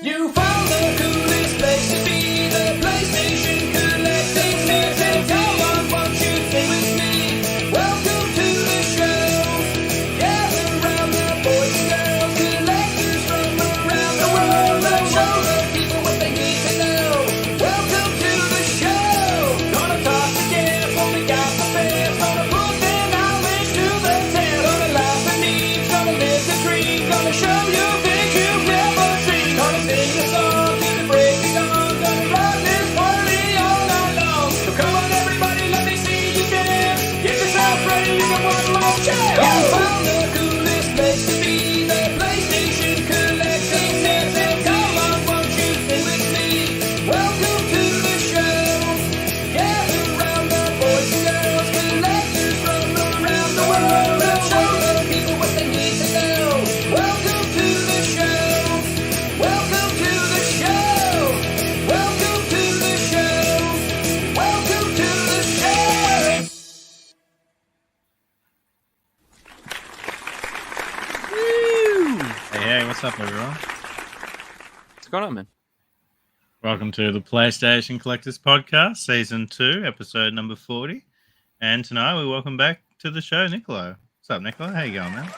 You found the coolest place to be, the PlayStation collecting nerds, and come on, won't you stay with me? Welcome to the show. Gather round the boys and girls, collectors from around the world. Let's show the people what they need to know. Welcome to the show. Gonna talk to Jeff when we got the fans. Gonna put their knowledge to the test. Gonna laugh and memes, gonna live the dream. Gonna show you things you've never seen. Gonna sing the song to the break of dawn. Gonna run this party all night long. So come on everybody, let me see you dance. Get yourself ready for one more chance. You found the coolest place to be, the PlayStation collecting nerds, and come on, won't you stay with me? Welcome to the show. Gather round the boys and girls, collectors from around the world. Let's show the people what they need to know. Welcome to the show. Welcome to the show. Welcome to the show. Welcome to the show. Hey, what's up, everyone? What's going on, man? Welcome to the PlayStation Collectors Podcast, Season 2, Episode number 40. And tonight we welcome back to the show, Nicolo. What's up, Nicolo? How you going, man?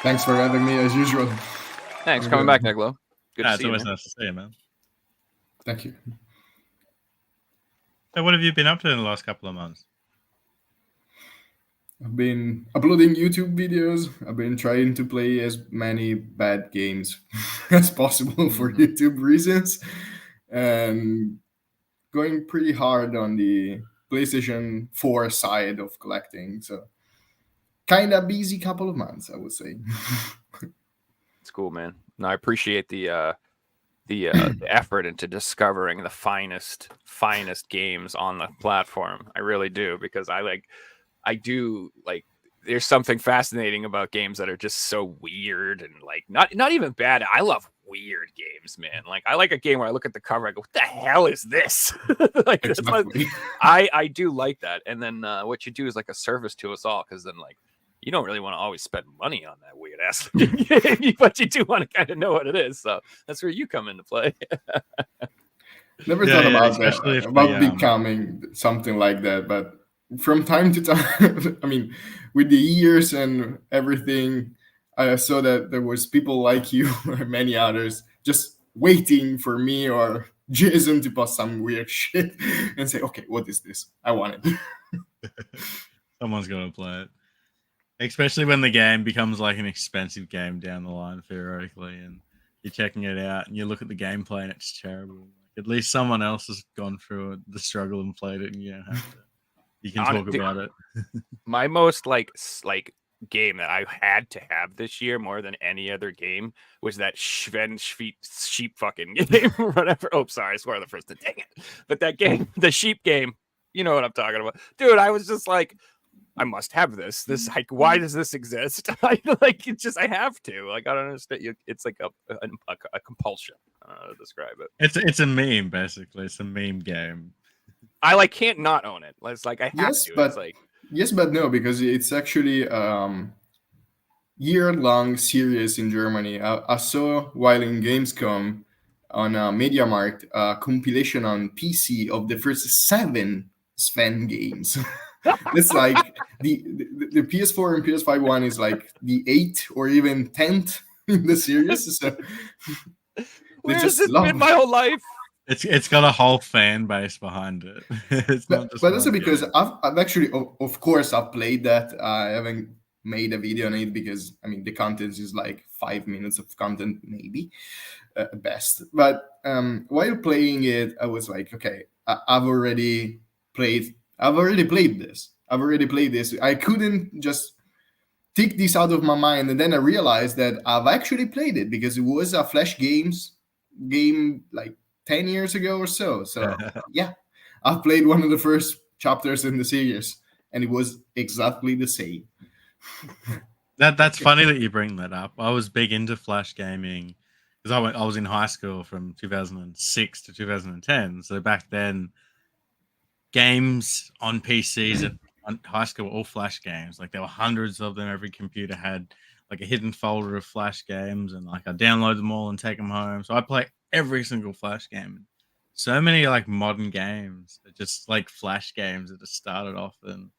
Thanks for having me as usual. Thanks I'm for coming good. back, Nicolo. Good to It's see you, always man. nice to see you, man. Thank you. So what have you been up to in the last couple of months? I've been uploading YouTube videos. I've been trying to play as many bad games as possible for YouTube reasons, and going pretty hard on the PlayStation 4 side of collecting. So kind of busy couple of months, I would say. It's cool, man. No, I appreciate the effort into discovering the finest games on the platform. I really do, because there's something fascinating about games that are just so weird and like not even bad. I love weird games, man. Like I like a game where I look at the cover, I go, "What the hell is this?" Like that's what- Exactly. I do like that. And then what you do is like a service to us all, because then like you don't really want to always spend money on that weird ass game, but you do want to kind of know what it is. So that's where you come into play. Never Yeah, thought yeah, about especially if that, about the, becoming something like that. But from time to time, I mean, with the years and everything, I saw that there was people like you and many others just waiting for me or Jason to post some weird shit and say, "Okay, what is this? I want it." Someone's going to play it. Especially when the game becomes like an expensive game down the line, theoretically, and you're checking it out and you look at the gameplay and it's terrible. Like, at least someone else has gone through the struggle and played it, and you don't have to. You can talk Dude, about it. My most like game that I had to have this year more than any other game was that sheep fucking game, whatever. Oh, sorry, I swore the first time. Dang it! But that game, the sheep game, you know what I'm talking about, dude. I was just like, I must have this. This like, why does this exist? I have to. Like, I don't understand. It's like a compulsion. I don't know how to describe it. It's a meme, basically. It's a meme game. I like can't not own it. It's like I have Yes, to. but It's like yes, but no, because it's actually year-long series in Germany. I saw while in Gamescom on MediaMarkt a compilation on PC of the first 7 Sven games. It's like the PS4 and PS5 one is like the 8th or even 10th in the series. So where has just this love been my whole life? It's got a whole fan base behind it. It's not just but also one because game. I've actually, of course, I've played that. I haven't made a video on it because, I mean, the content is like 5 minutes of content, maybe at best. But while playing it, I was like, okay, I've already played this. I couldn't just take this out of my mind. And then I realized that I've actually played it because it was a Flash game like 10 years ago or so. So yeah, I've played one of the first chapters in the series, and it was exactly the same. That's funny that you bring that up. I was big into Flash gaming because I was in high school from 2006 to 2010. So back then, games on PCs at high school were all Flash games. Like there were hundreds of them. Every computer had like a hidden folder of Flash games, and like I download them all and take them home. So I play every single Flash game. So many like modern games are just like Flash games that just started off and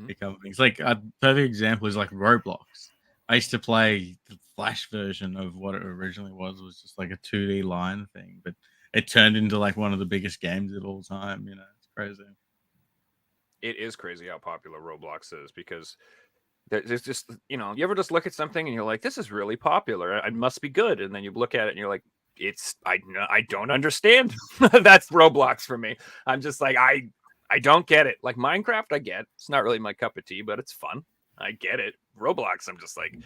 become things. Like a perfect example is like Roblox. I used to play the Flash version of what it originally was just like a 2D line thing, but it turned into like one of the biggest games of all time. You know, it's crazy. It is crazy how popular Roblox is because there's just, you ever just look at something and you're like, this is really popular. It must be good. And then you look at it and you're like, I don't understand. That's Roblox for me. I'm just like, I don't get it. Like Minecraft, I get. It's not really my cup of tea, but it's fun. I get it. Roblox, I'm just like,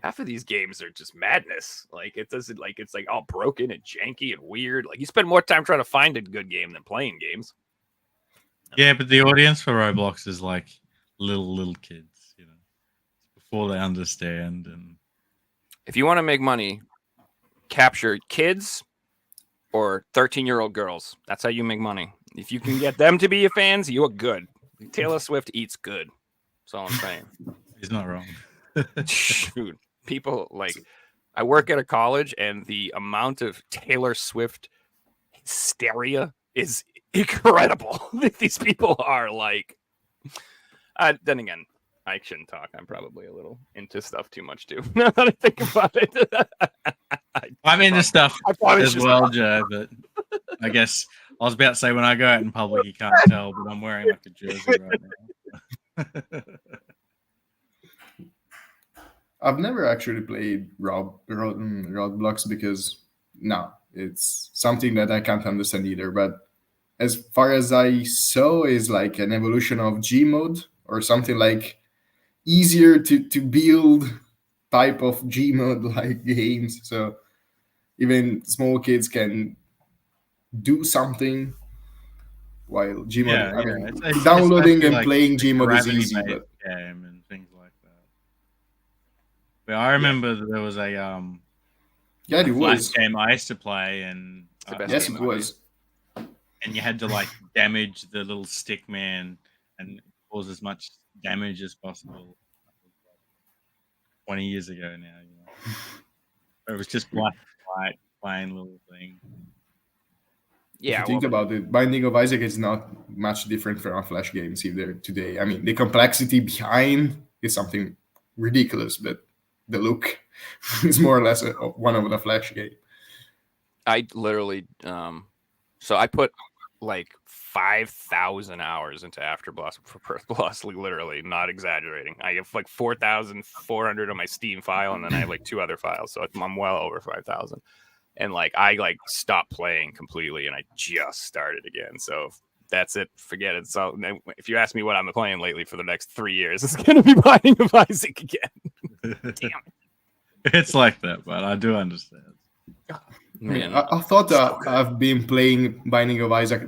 half of these games are just madness. Like it doesn't like it's like all broken and janky and weird. Like you spend more time trying to find a good game than playing games. Yeah, but the audience for Roblox is like little kids, you know, before they understand. And If you want to make money, capture kids or 13-year-old girls. That's how you make money. If you can get them to be your fans, you are good. Taylor Swift eats good. That's all I'm saying. he's not wrong. Shoot, people like I work at a college, and the amount of Taylor Swift hysteria is incredible. These people are like. Then again, I shouldn't talk. I'm probably a little into stuff too much too. Now that I think about it, I'm into stuff probably as should well, stop. Joe. But I guess I was about to say when I go out in public, you can't tell, but I'm wearing like a jersey right now. I've never actually played Roblox because no, it's something that I can't understand either. But as far as I saw, is like an evolution of Gmod or something like easier to build type of Gmod like games. So even small kids can do something while Gmod. Yeah, I yeah. mean, It's downloading especially and like playing the Gmod is easy, gravity-based but game and things like that. But I remember that there was yeah, a it Flash was. game I used to play, and the best Yes, game it ever. was. and you had to like damage the little stick man and cause as much damage as possible. 20 years ago now, you know. It was just black and white, plain little thing. If Yeah, you think about it, Binding of Isaac is not much different from Flash games either today. I mean, the complexity behind is something ridiculous, but the look is more or less one of the Flash game. I literally, so I put like 5,000 hours into Afterblast for Perth Plus, literally, not exaggerating. I have like 4,400 on my Steam file, and then I have like 2 other files, so I'm well over 5,000. And like I like stopped playing completely, and I just started again. So that's it. Forget it. So if you ask me what I'm playing lately for the next 3 years, it's gonna be Binding of Isaac again. Damn it. It's like that, but I do understand. Man, I thought so good. I've been playing Binding of Isaac.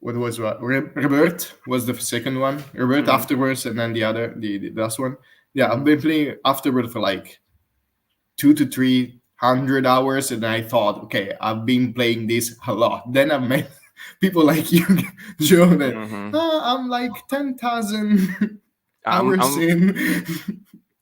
What was what? Rebirth was the second one. Rebirth afterwards, and then the last one. Yeah, I've been playing afterward for like 200 to 300 hours, and I thought, okay, I've been playing this a lot. Then I met people like you, Joe. That I'm like 10,000 hours in.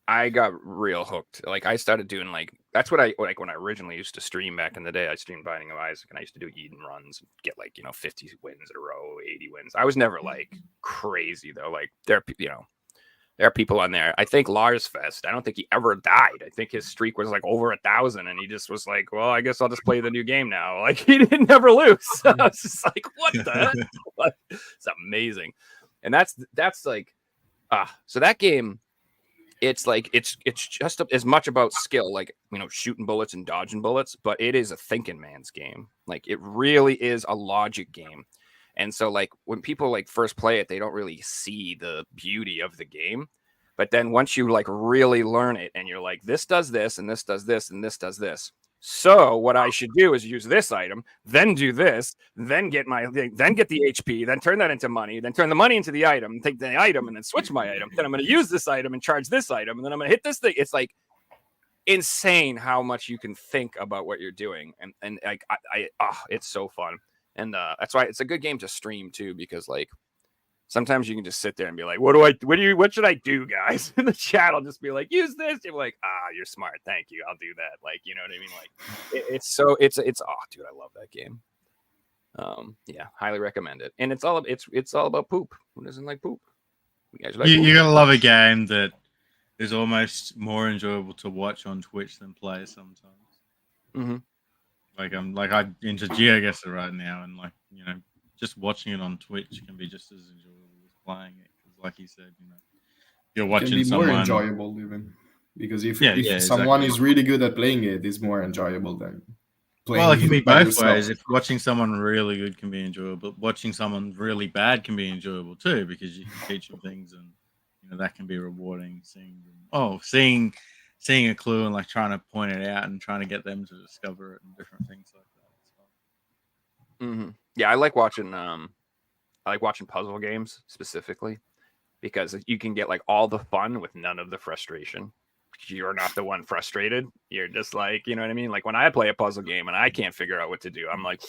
I got real hooked. Like I started doing that's what I like when I originally used to stream back in the day. I streamed Binding of Isaac, and I used to do Eden runs and get like 50 wins in a row, 80 wins. I was never like crazy though. Like there are people on there. I think Lars Fest. I don't think he ever died. I think his streak was like over 1,000, and he just was like, "Well, I guess I'll just play the new game now." Like he didn't never lose. I was just like, "What the?" Heck? It's amazing, and that's like, so that game. It's like it's just as much about skill, like shooting bullets and dodging bullets, but it is a thinking man's game. Like it really is a logic game. And so like when people like first play it, they don't really see the beauty of the game. But then once you like really learn it, and you're like, this does this, and this does this, and this does this. So what I should do is use this item, then do this, then get the HP, then turn that into money, then turn the money into the item, take the item, and then switch my item. Then I'm going to use this item and charge this item, and then I'm going to hit this thing. It's like insane how much you can think about what you're doing, and like it's so fun. And that's why it's a good game to stream too, because like Sometimes you can just sit there and be like, what should I do, guys? In the chat, I'll just be like, use this. You're like, you're smart. Thank you. I'll do that. Like, you know what I mean? Like, it's dude, I love that game. Yeah, highly recommend it. And it's all about poop. Who doesn't like poop? You guys like poop? You're gonna love a game that is almost more enjoyable to watch on Twitch than play sometimes. Mm-hmm. I'm into GeoGuessr right now, and like, you know, just watching it on Twitch can be just as enjoyable as playing it. Because, like you said, you know, you're watching can be someone more enjoyable even because if someone exactly. is really good at playing it, it's more enjoyable than playing. Well, it can be by both yourself. ways. If watching someone really good can be enjoyable, but watching someone really bad can be enjoyable too, because you can teach them things, and you know that can be rewarding. Seeing a clue and like trying to point it out and trying to get them to discover it and different things like that. Mm-hmm. Yeah, I like watching puzzle games specifically because you can get like all the fun with none of the frustration. You're not the one frustrated. You're just like, you know what I mean? Like when I play a puzzle game and I can't figure out what to do, I'm like,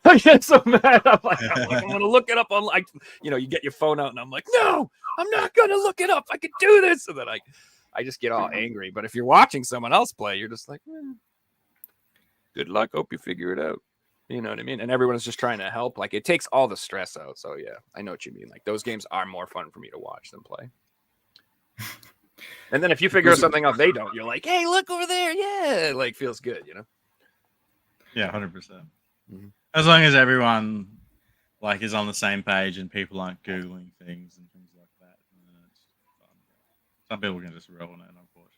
I get so mad. I'm gonna look it up on, like, you know, you get your phone out and I'm like, no, I'm not gonna look it up. I can do this. And then I just get all angry. But if you're watching someone else play, you're just like, good luck. Hope you figure it out. You know what I mean? And everyone's just trying to help. Like, it takes all the stress out. So yeah, I know what you mean. Like, those games are more fun for me to watch than play. And then if you figure something out they don't, you're like, hey, look over there. Yeah, like, feels good, you know? Yeah, 100%. Mm-hmm. As long as everyone like is on the same page and people aren't Googling things and things like that, it's fun. Some people can just roll on it, unfortunately.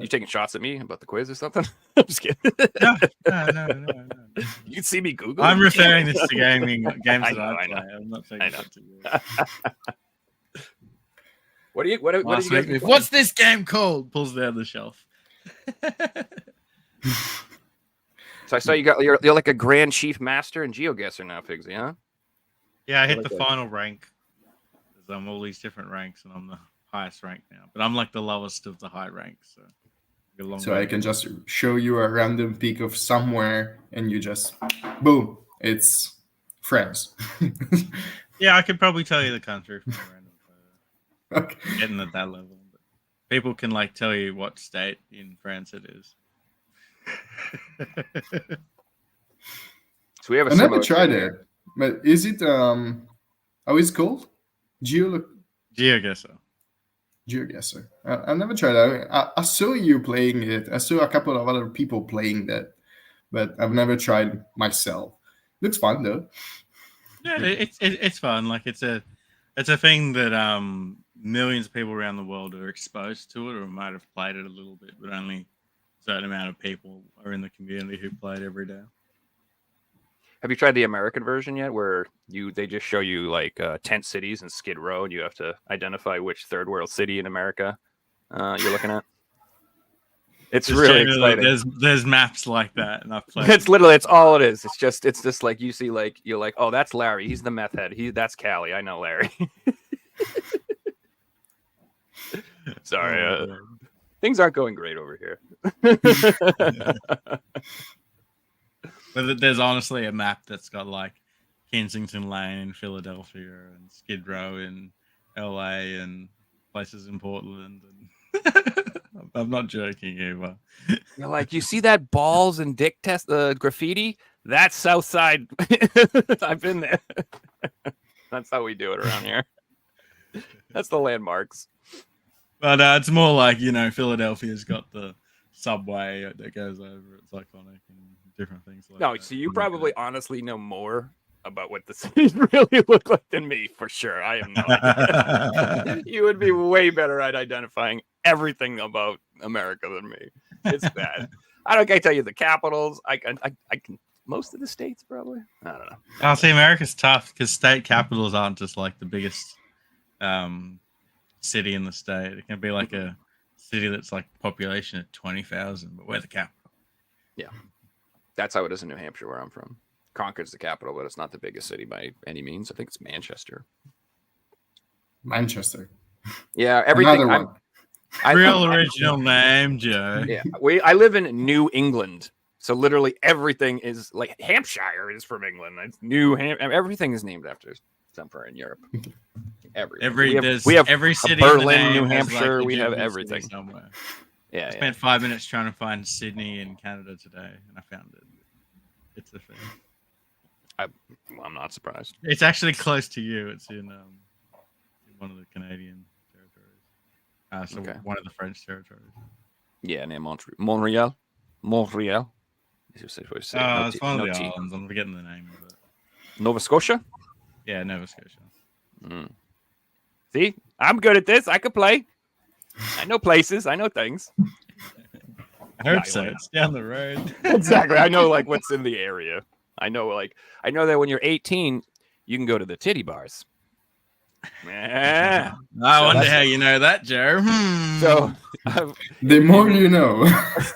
You taking shots at me about the quiz or something? I'm just kidding. No. You can see me Google. I'm referring this to games that I play. I'm not taking shots at you. What do you guys? What's this game called? Pulls down the shelf. So I saw you're like a Grand Chief Master and GeoGuessr now, Figsy, huh? Yeah, I hit the final rank. There's all these different ranks, and I'm the highest rank now. But I'm like the lowest of the high ranks, so I can just show you a random peak of somewhere, and you just boom, it's France. Yeah, I could probably tell you the country from a random photo. Okay. Getting at that level. But people can like tell you what state in France it is. So we have I never tried it, but is it how is it called? GeoGuessr. GeoGuessr. I never tried it. I saw you playing it. I saw a couple of other people playing that, but I've never tried myself. Looks fun though. Yeah, it's fun. Like it's a thing that millions of people around the world are exposed to it or might have played it a little bit, but only a certain amount of people are in the community who play it every day. Have you tried the American version yet, where they just show you like tent cities and Skid Row, and you have to identify which third world city in America you're looking at? It's really exciting. There's maps like that, and I've played. It's all it is. It's just like you see, like you're like, oh, that's Larry. He's the meth head. That's Callie. I know Larry. Sorry, things aren't going great over here. But there's honestly a map that's got like Kensington Lane in Philadelphia and Skid Row in LA and places in Portland. And I'm not joking either. You're like, you see that balls and dick test graffiti? That's Southside. I've been there. That's how we do it around here. That's the landmarks. But it's more like, you know, Philadelphia's got the subway that goes over. It's iconic and different things like that. No, so you probably honestly know more about what the cities really look like than me, for sure. I have no idea. You would be way better at identifying everything about America than me. It's bad. I tell you the capitals. I can most of the states probably. I don't know. I'll see, America's tough because state capitals aren't just like the biggest city in the state. It can be like a city that's like population of 20,000, but we're the capital. Yeah. That's how it is in New Hampshire, where I'm from. Concord's the capital, but it's not the biggest city by any means. I think it's Manchester. Manchester. Yeah, everything. Real original name, Joe. Yeah, I live in New England, So literally everything is like Hampshire is from England. It's New Hampshire. Everything is named after somewhere in Europe. We have every city Berlin, in the New name has, like, Hampshire. a We have different city everything. somewhere. Yeah, I spent 5 minutes trying to find Sydney in Canada today, and I found it. It's a thing. I'm not surprised. It's actually close to you. It's in one of the Canadian territories. So Okay. one of the French territories. Yeah, near Montreal. It's one of the islands. I'm forgetting the name of it. Nova Scotia. Yeah, Nova Scotia. See, I'm good at this. I could play. I know places. I know things. I hope so. It's down the road. Exactly. I know like what's in the area. I know that when you're 18, you can go to the titty bars. Yeah. I wonder how you know that, Joe. So the more you know.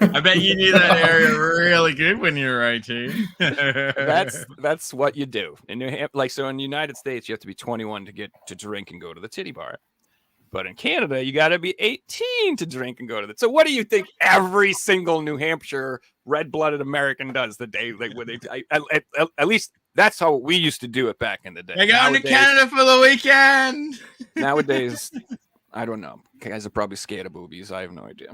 I bet you knew that area really good when you were 18. that's what you do. In New Hampshire, like so in the United States, you have to be 21 to get to drink and go to the titty bar. But in Canada, you got to be 18 to drink and go to the. So what do you think every single New Hampshire red-blooded American does the day like when they? At least that's how we used to do it back in the day. They're going to Canada for the weekend. Nowadays, I don't know. Guys are probably scared of boobies. I have no idea.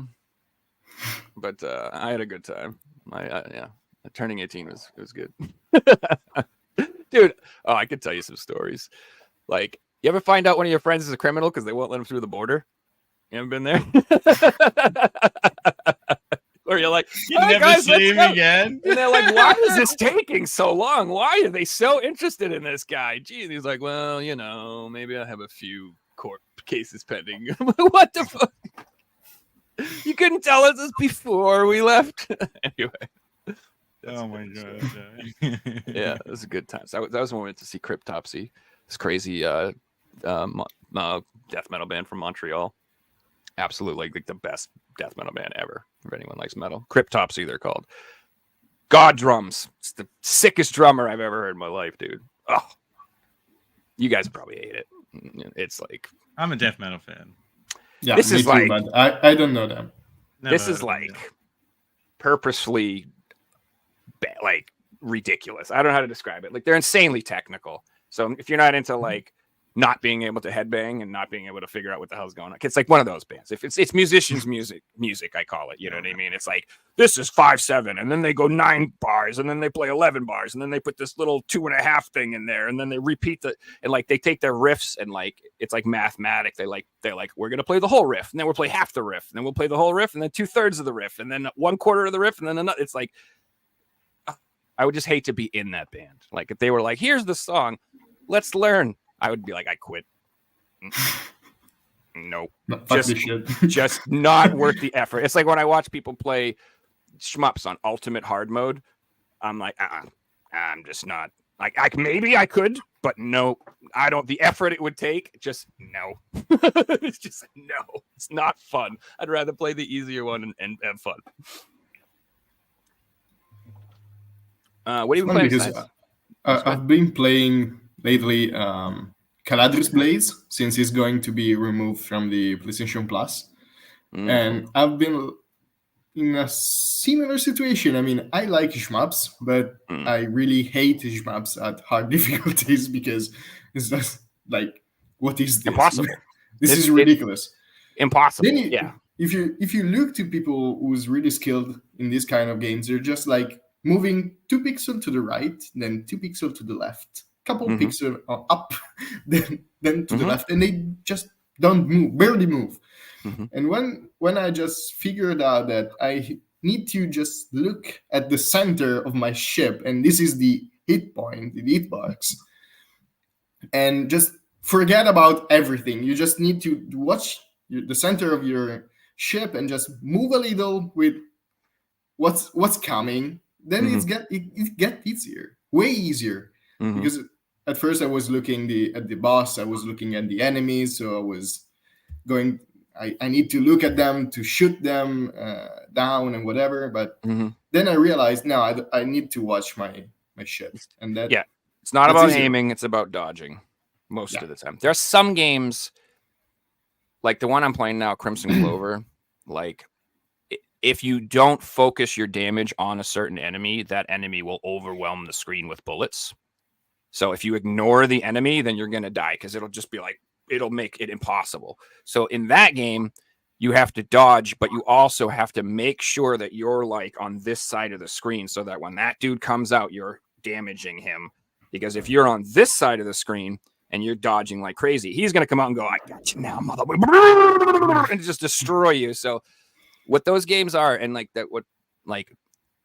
But I had a good time. Turning 18 was good. Dude, I could tell you some stories. Like, you ever find out one of your friends is a criminal because they won't let him through the border? You haven't been there? Or you're like, you never see him again? And they're like, why is this taking so long? Why are they so interested in this guy? Geez, he's like, well, maybe I have a few court cases pending. What the fuck? You couldn't tell us this before we left. Anyway. Oh my god. Yeah, it was a good time. So that was when we went to see Cryptopsy, this crazy death metal band from Montreal. Absolutely like the best death metal band ever. If anyone likes metal, Cryptopsy they're called. God drums. It's the sickest drummer I've ever heard in my life, dude. Oh, you guys probably hate it. It's like I'm a death metal fan. Yeah, this is like but I don't know them. This is like purposefully like ridiculous. I don't know how to describe it. Like they're insanely technical. So if you're not into like not being able to headbang and not being able to figure out what the hell's going on, it's like one of those bands. If it's musicians music, I call it. You know what I mean? It's like this is 5/7, and then they go 9 bars, and then they play 11 bars, and then they put this little 2.5 thing in there, and then they repeat the and like they take their riffs and like it's like mathematics. They're like we're gonna play the whole riff, and then we'll play half the riff, and then we'll play the whole riff, and then 2/3 of the riff, and then 1/4 of the riff, and then another. It's like I would just hate to be in that band. Like if they were like, here's the song, let's learn. I would be like, I quit. Nope. Just not worth the effort. It's like when I watch people play shmups on ultimate hard mode. I'm like, I'm just not like maybe I could, but no, I don't. The effort it would take, just no. It's just no. It's not fun. I'd rather play the easier one and have fun. What have you been playing? I've been playing lately Caladrius Blaze since it's going to be removed from the PlayStation Plus. And I've been in a similar situation. I mean, I like shmups, but I really hate shmups at hard difficulties because it's just like, what is this? Impossible. This is ridiculous. Impossible. Then if you look to people who's really skilled in this kind of games, they're just like moving 2 pixels to the right, then 2 pixels to the left, couple pixels up, then to the left, and they just don't move, barely move. And when I just figured out that I need to just look at the center of my ship, and this is the hit point, the hit box, and just forget about everything. You just need to watch the center of your ship and just move a little with what's coming. Then it gets easier, way easier. Because at first I was looking at the boss, I was looking at the enemies, so I was going. I need to look at them to shoot them down and whatever. But then I realized, no, I need to watch my ship, and that it's not about aiming; it's about dodging most of the time. There are some games, like the one I'm playing now, Crimson Clover, like if you don't focus your damage on a certain enemy, that enemy will overwhelm the screen with bullets. So if you ignore the enemy, then you're going to die because it'll just be like, it'll make it impossible. So in that game, you have to dodge, but you also have to make sure that you're like on this side of the screen so that when that dude comes out, you're damaging him. Because if you're on this side of the screen and you're dodging like crazy, he's going to come out and go, I got you now, motherfucker, and just destroy you. So what those games are, and like that, what like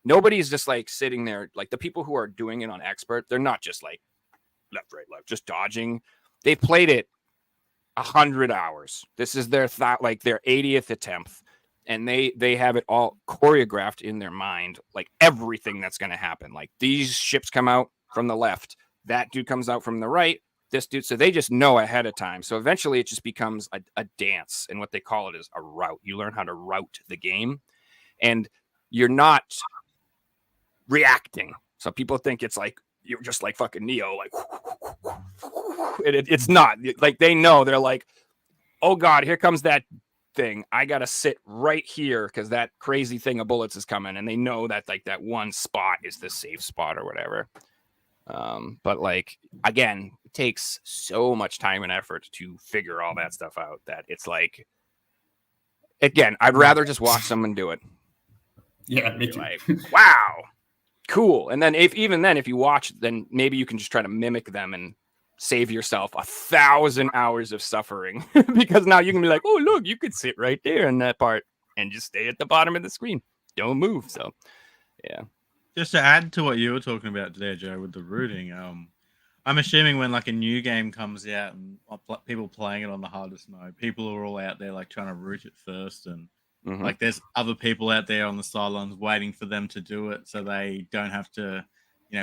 nobody's just like sitting there, like the people who are doing it on expert, they're not just like left, right, left, just dodging. They've played it 100 hours. This is their like their 80th attempt, and they have it all choreographed in their mind, like everything that's going to happen. Like these ships come out from the left, that dude comes out from the right, this dude. So they just know ahead of time. So eventually it just becomes a dance, and what they call it is a route. You learn how to route the game, and you're not reacting. So people think it's like you're just like fucking Neo, like it's not. Like they know, they're like, oh god, here comes that thing. I gotta sit right here because that crazy thing of bullets is coming, and they know that like that one spot is the safe spot or whatever. But like again, it takes so much time and effort to figure all that stuff out that it's like, again, I'd rather just watch someone do it. Yeah, me too. Like, wow, cool. And then if you watch, then maybe you can just try to mimic them and save yourself 1,000 hours of suffering because now you can be like, oh look, you could sit right there in that part and just stay at the bottom of the screen, don't move. So yeah, just to add to what you were talking about today, Joe, with the rooting, I'm assuming when like a new game comes out and people playing it on the hardest mode, people are all out there like trying to root it first, and like there's other people out there on the sidelines waiting for them to do it so they don't have to,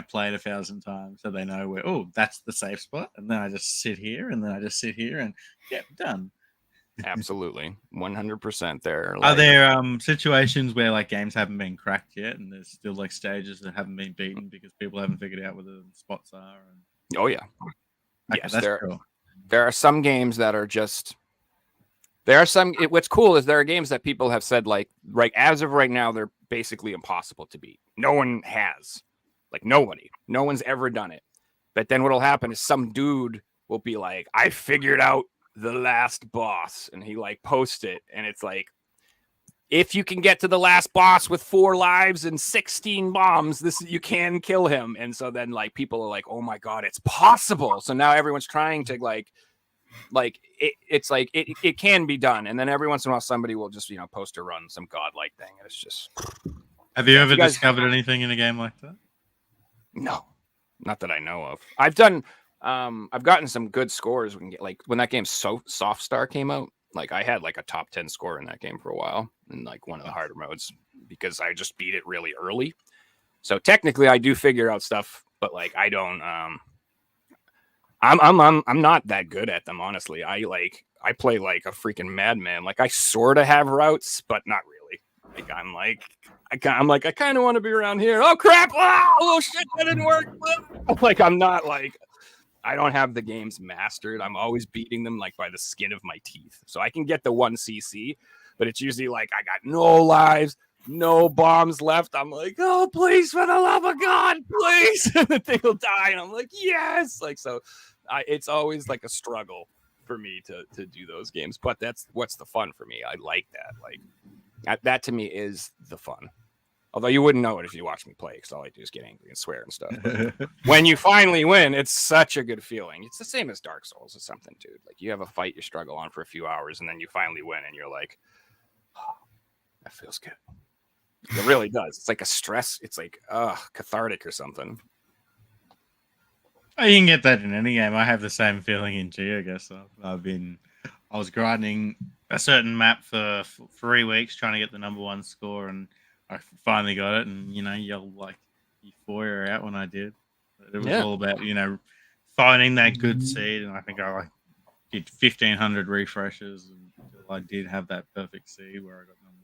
play it 1,000 times, so they know where, oh, that's the safe spot, and then I just sit here, and then I just sit here, and yeah, done. absolutely, 100% there. Are there situations where like games haven't been cracked yet, and there's still like stages that haven't been beaten because people haven't figured out where the spots are? Oh yeah, okay, yes, cool. There are some games that are just. There are some. What's cool is there are games that people have said like right as of right now they're basically impossible to beat. No one has, like nobody, no one's ever done it. But then what'll happen is some dude will be like, I figured out the last boss, and he like posts it, and it's like, if you can get to the last boss with 4 lives and 16 bombs, you can kill him. And so then like people are like, oh my god, it's possible. So now everyone's trying to like it's like it can be done, and then every once in a while somebody will just post a run some godlike thing, and it's just. Have you ever discovered anything in a game like that? No, not that I know of. I've gotten some good scores when that game Soft Star came out. Like I had like a top 10 score in that game for a while in like one of the harder modes because I just beat it really early. So technically I do figure out stuff, but like I don't I'm not that good at them, honestly. I play like a freaking madman. Like I sort of have routes, but not really. Like I kind of want to be around here. Oh crap! Oh shit, that didn't work. Like I'm not like I don't have the games mastered. I'm always beating them like by the skin of my teeth. So I can get the 1 CC, but it's usually like I got no lives, no bombs left. I'm like, oh please, for the love of God, please. And the thing will die, and I'm like, yes. Like so, it's always like a struggle for me to do those games. But that's what's the fun for me. I like that. Like that to me is the fun. Although you wouldn't know it if you watch me play, because all I do is get angry and swear and stuff. But when you finally win, it's such a good feeling. It's the same as Dark Souls or something, dude. Like you have a fight you struggle on for a few hours, and then you finally win, and you're like, oh, that feels good. It really does. It's like a stress. It's like cathartic or something. Oh, you can get that in any game. I have the same feeling in G, I guess. I was grinding a certain map for 3 weeks trying to get the number 1 score, and I finally got it, and yelled like euphoria out when I did. It was all about finding that good seed, and I think I did 1,500 refreshes until I did have that perfect seed where I got number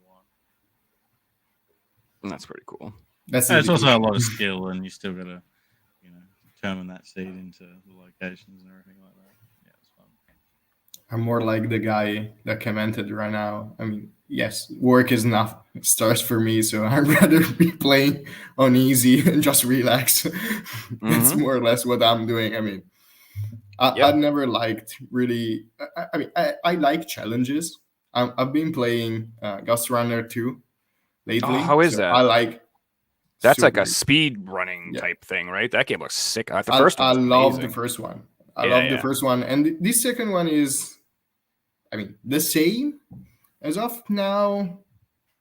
1. That's pretty cool. It's also a lot of skill, and you still got to determine that seed into the locations and everything like that. Yeah, it's fun. I'm more like the guy that commented right now. I mean, yes, work is not stars for me, so I'd rather be playing on easy and just relax. That's Mhm. more or less what I'm doing. I mean, Yeah. I never liked really. I like challenges. I've been playing Ghost Runner 2 Oh, lately, how is so I that? like That's like a super. speed running Yeah, type thing, right? That game looks sick. The first one I was love the amazing. first one. I Yeah, love the yeah. first one, and this second one is, I mean, the same as of now.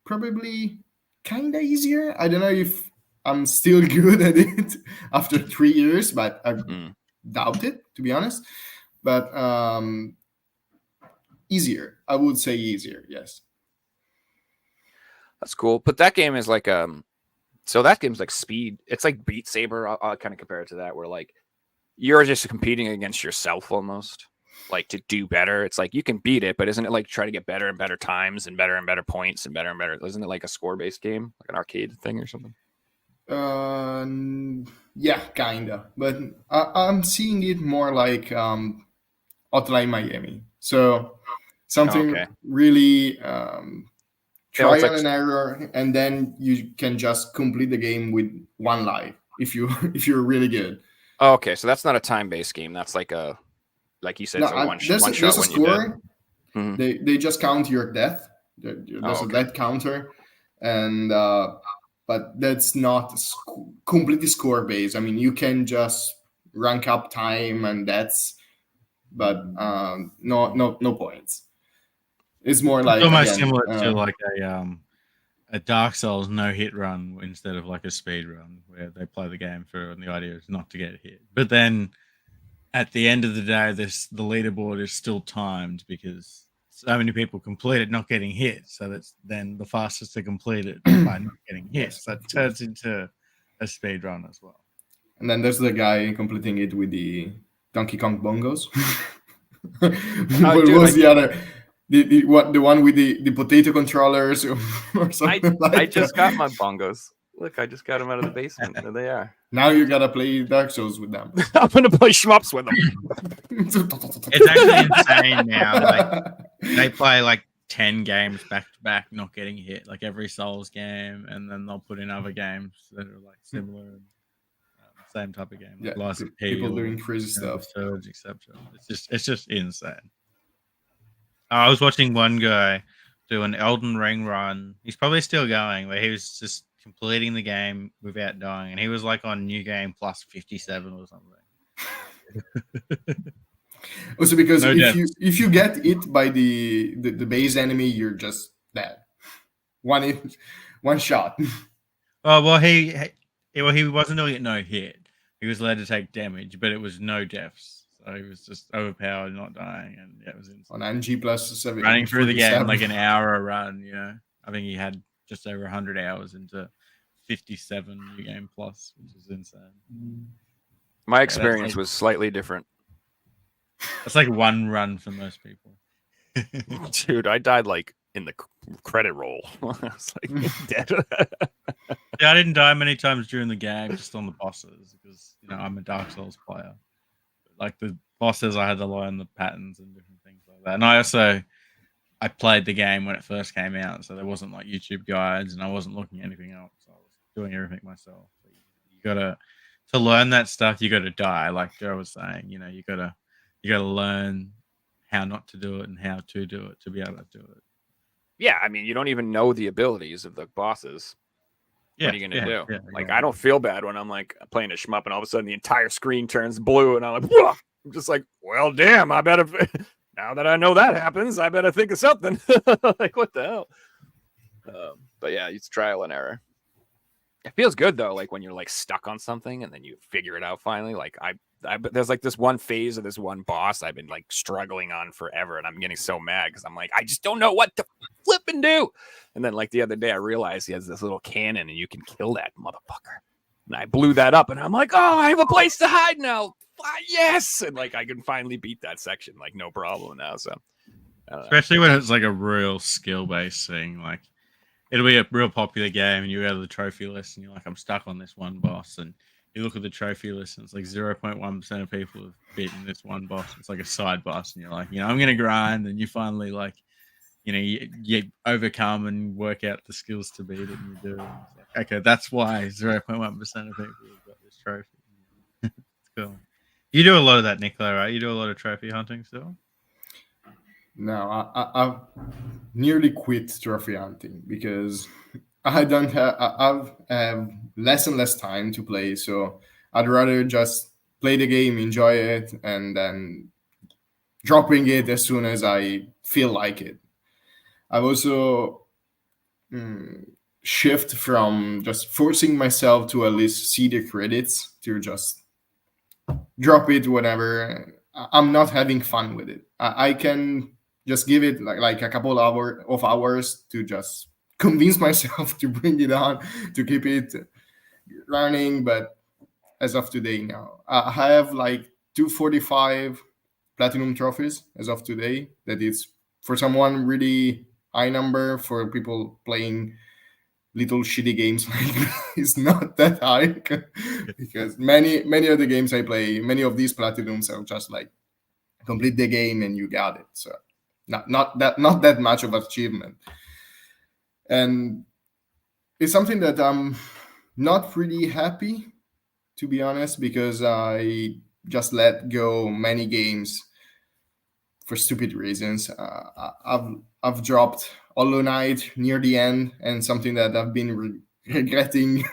Probably kind of easier. I don't know if I'm still good at it after 3 years, but I Mm. doubt it, to be honest. But easier, I would say easier. Yes. That's cool. But that game is like so that game's like speed. It's like Beat Saber. I'll kind of compare it to that, where like you're just competing against yourself almost, like to do better. It's like you can beat it, but isn't it like try to get better and better times and better points and better? Isn't it like a score based game, like an arcade thing or something? Yeah, kinda. But I'm seeing it more like Hotline Miami. So Oh, okay. something really Yeah, it's trial like and error, and then you can just complete the game with one life if you if you're really good. oh, okay. So that's not a time based game. That's like you said, No, it's a one there's shot a when you're dead. score. Hmm. They just count your death. Oh, There's a okay. death counter, and but that's not completely score based. I mean, you can just rank up time, and that's, but no points. It's more It's like, almost again, similar to like a Dark Souls no hit run instead of like a speed run where they play the game for, and the idea is not to get hit. But then at the end of the day, the leaderboard is still timed because so many people complete it not getting hit. So that's then the fastest to complete it by not getting hit. yes, So it of course. turns into a speed run as well. And then there's the guy completing it with the Donkey Kong bongos. Oh, What dude, was the other? The one with the potato controllers or something I like just got that. my bongos. Look, I just got them out of the basement. There they are. Now you gotta play Dark Souls with them. I'm gonna play shmups with them. It's actually insane now. Like they play like 10 games back to back, not getting hit, like every Souls game, and then they'll put in other games that are like similar and same type of game, Yeah, like Lies of P people or doing crazy The stuff. Surge, etc. It's just insane. I was watching one guy do an Elden Ring run. He's probably still going, but he was just completing the game without dying, and he was like on New Game plus 57 or something. Also, because No deaths. if you get hit by the base enemy, you're just dead. One hit, one shot. Oh well, he wasn't doing it no hit. He was allowed to take damage, but it was no deaths. So he was just overpowered, not dying, and yeah, it was insane. On NG plus Running through the game 47. like an hour a run. I think he had just over 100 hours into 57 New Game Plus, which is insane. My experience was slightly different. That's like one run for most people. Dude, I died like in the credit roll. I was like dead. Yeah, I didn't die many times during the game, just on the bosses, because I'm a Dark Souls player. Like the bosses, I had to learn the patterns and different things like that. And I played the game when it first came out, so there wasn't like YouTube guides, and I wasn't looking at anything else. I was doing everything myself. So you gotta to learn that stuff. You gotta die, like Joe was saying. You gotta learn how not to do it and how to do it to be able to do it. Yeah, I mean, you don't even know the abilities of the bosses. Yeah, what are you gonna do? Yeah, like, yeah. I don't feel bad when I'm like playing a shmup, and all of a sudden the entire screen turns blue, and I'm like, whoa! I'm just like, well, damn! I better now that I know that happens, I better think of something. Like, what the hell? But yeah, it's trial and error. It feels good though, like when you're like stuck on something and then you figure it out finally. Like there's like this one phase of this one boss I've been like struggling on forever, and I'm getting so mad because I'm like, I just don't know what to flip and do. And then like the other day, I realized he has this little cannon and you can kill that motherfucker. And I blew that up, and I'm like, oh, I have a place to hide now. Yes, and like I can finally beat that section like no problem now. So especially when it's like a real skill based thing, like. It'll be a real popular game, and you go to the trophy list, and you're like, I'm stuck on this one boss, and You look at the trophy list, and it's like 0.1% of people have beaten this one boss. It's like a side boss, and you're like, I'm gonna grind, and you finally like, you overcome and work out the skills to beat it, and you do. And it's like, okay, that's why 0.1% of people have got this trophy. It's cool. You do a lot of that, Nicolo, right? You do a lot of trophy hunting still. No, I've nearly quit trophy hunting because I don't have. I've have less and less time to play, so I'd rather just play the game, enjoy it, and then dropping it as soon as I feel like it. I've also shift from just forcing myself to at least see the credits to just drop it whenever I'm not having fun with it. I can just give it like a couple of hours to just convince myself to bring it on, to keep it running. But as of today now, I have like 245 platinum trophies as of today. That is for someone really high number. For people playing little shitty games like it's not that high because many of the games I play, many of these platinums are just like complete the game and you got it. So not that much of achievement, and it's something that I'm not really happy, to be honest, because I just let go many games for stupid reasons. I've dropped Hollow Knight near the end, and something that I've been regretting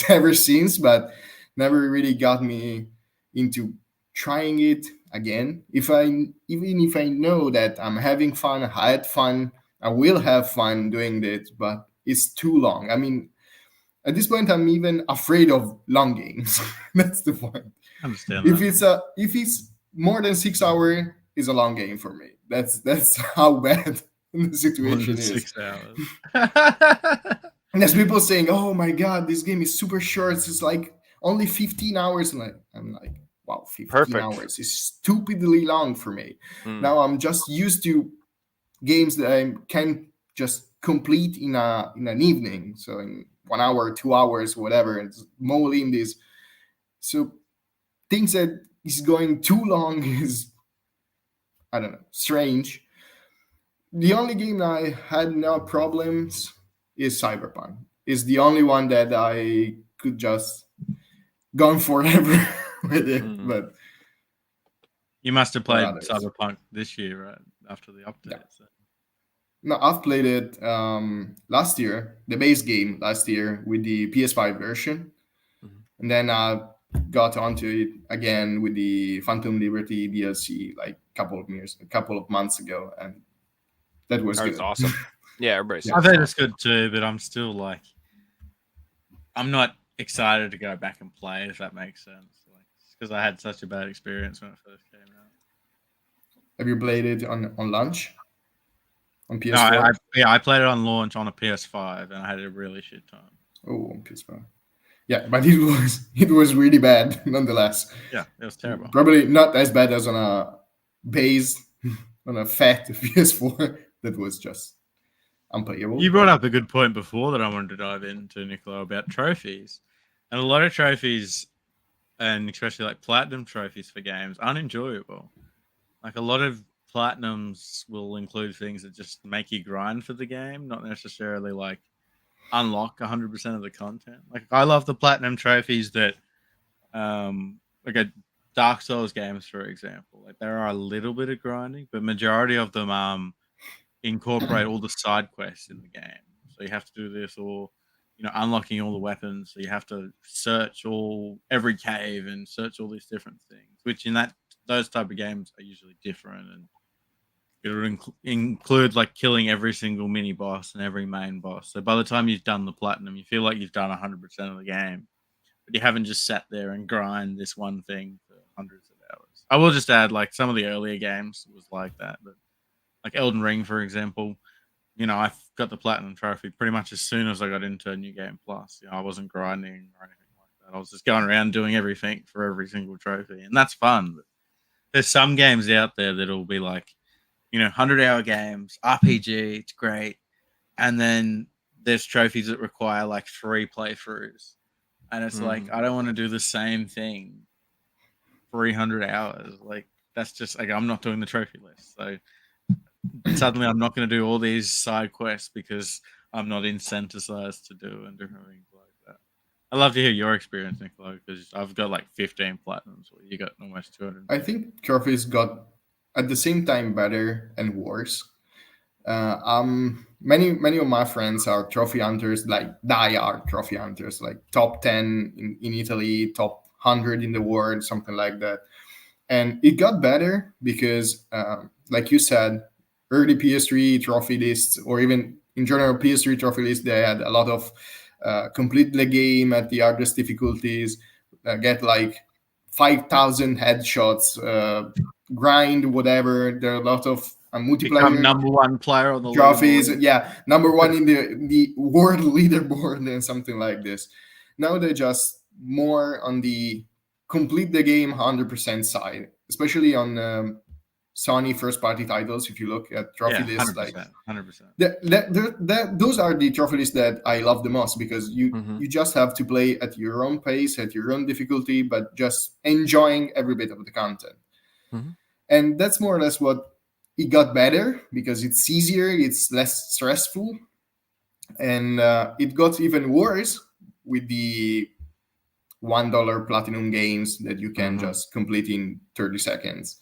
ever since, but never really got me into trying it again. Even if I know that I'm having fun, I had fun, I will have fun doing it, but it's too long. I mean, at this point, I'm even afraid of long games. That's the point. I understand If that. it's more than 6 hours, is a long game for me. That's how bad the More than situation is. 6 hours. And there's people saying, "Oh my god, this game is super short. It's like only 15 hours." And I'm like, "Wow, 15 Perfect. hours is stupidly long for me." Mm. Now I'm just used to games that I can just complete in an evening, so in 1 hour, 2 hours, whatever. And more in this, so things that is going too long is, I don't know, strange. The only game I had no problems is Cyberpunk. Is the only one that I could just gone forever with it. Mm. But You must have for played others, Cyberpunk this year, right? After the yeah. update. So. No, I've played it last year, the base game last year with the PS5 version, Mhm. and then I got onto it again with the Phantom Liberty DLC like a couple of months ago, and that was That was good. awesome. Yeah, everybody says I've it's heard it's awesome. good too, but I'm still like, I'm not excited to go back and play, if that makes sense. Like, because I had such a bad experience when it first came out. Have you played it on launch on No, PS4? I played it on launch on a PS5 and I had a really shit time. Oh, on PS5. Yeah, but it was really bad nonetheless. Yeah, it was terrible. Probably not as bad as on a base on a fat PS4 that was just unplayable. You brought But up a good point before that I wanted to dive into, Nicolo, about trophies. And a lot of trophies, and especially like platinum trophies for games, aren't enjoyable. Like a lot of platinums will include things that just make you grind for the game, not necessarily like unlock 100% of the content. Like I love the platinum trophies that, like a Dark Souls games, for example. Like there are a little bit of grinding, but majority of them incorporate all the side quests in the game. So you have to do this, or unlocking all the weapons. So you have to search every cave and search all these different things. Which in those type of games are usually different, and it'll include like killing every single mini boss and every main boss. So by the time you've done the platinum, you feel like you've done 100% of the game, but you haven't just sat there and grind this one thing for hundreds of hours. I will just add, like some of the earlier games was like that, but like Elden Ring, for example, I got the platinum trophy pretty much as soon as I got into New Game Plus. I wasn't grinding or anything like that. I was just going around doing everything for every single trophy, and that's fun. But there's some games out there that'll be like, 100-hour games, RPG, it's great, and then there's trophies that require like 3 playthroughs, and it's like I don't want to do the same thing 300 hours. Like that's just like I'm not doing the trophy list. So suddenly I'm not going to do all these side quests because I'm not incentivized to do and different things like that. I'd love to hear your experience, Nicolo, because I've got like 15 platinums. Well, you got almost 200. I think trophies got at the same time better and worse. Many of my friends are trophy hunters, like die-hard trophy hunters, like top 10 in Italy, top 100 in the world, something like that. And it got better because, like you said, early PS3 trophy lists, or even in general PS3 trophy lists, they had a lot of complete the game at the hardest difficulties, get like 5,000 headshots, grind, whatever. There are a lot of Become multiplayer number one player on the trophies. leaderboard. Yeah, number one in the world leaderboard and something like this. Now they're just more on the complete the game 100% side, especially on Sony first party titles. If you look at trophy Yeah, lists, like 100%. those are the trophy lists that I love the most, because you just have to play at your own pace, at your own difficulty, but just enjoying every bit of the content. And that's more or less what it got better, because it's easier, it's less stressful, and it got even worse with the $1 platinum games that you can just complete in 30 seconds,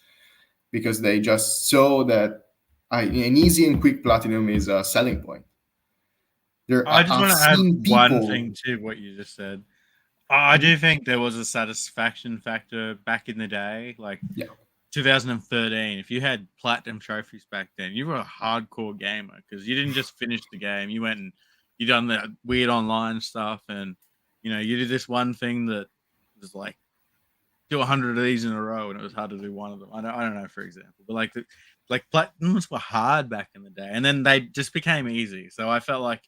because they just saw that an easy and quick platinum is a selling point. I just want to add people... one thing to what you just said. I do think there was a satisfaction factor back in the day, like 2013. If you had platinum trophies back then, you were a hardcore gamer, because you didn't just finish the game. You went and you done the weird online stuff, and you did this one thing that was like do 100 of these in a row, and it was hard to do one of them. I don't know, for example, but like platinums were hard back in the day, and then they just became easy. So I felt like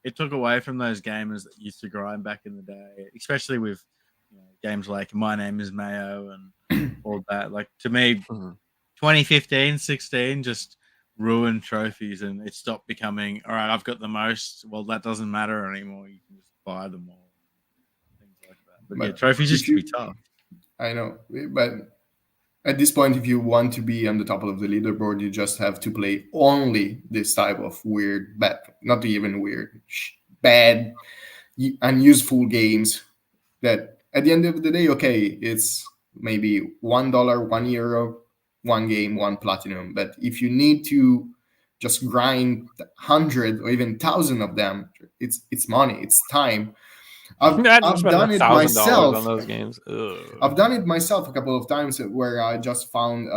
it took away from those gamers that used to grind back in the day, especially with games like My Name is Mayo and all that. Like, to me, 2015, 16 just ruined trophies, and it stopped becoming, all right, I've got the most. Well, that doesn't matter anymore. You can just buy them all. Things like that. But yeah, trophies used to be tough. I know, but at this point, if you want to be on the top of the leaderboard, you just have to play only this type of weird, bad, not even weird, bad, unuseful games that at the end of the day, okay, it's maybe $1, €1, one game, one platinum. But if you need to just grind 100 or even 1,000 of them, it's money, it's time. I've done it myself on those games. I've done it myself a couple of times, where I just found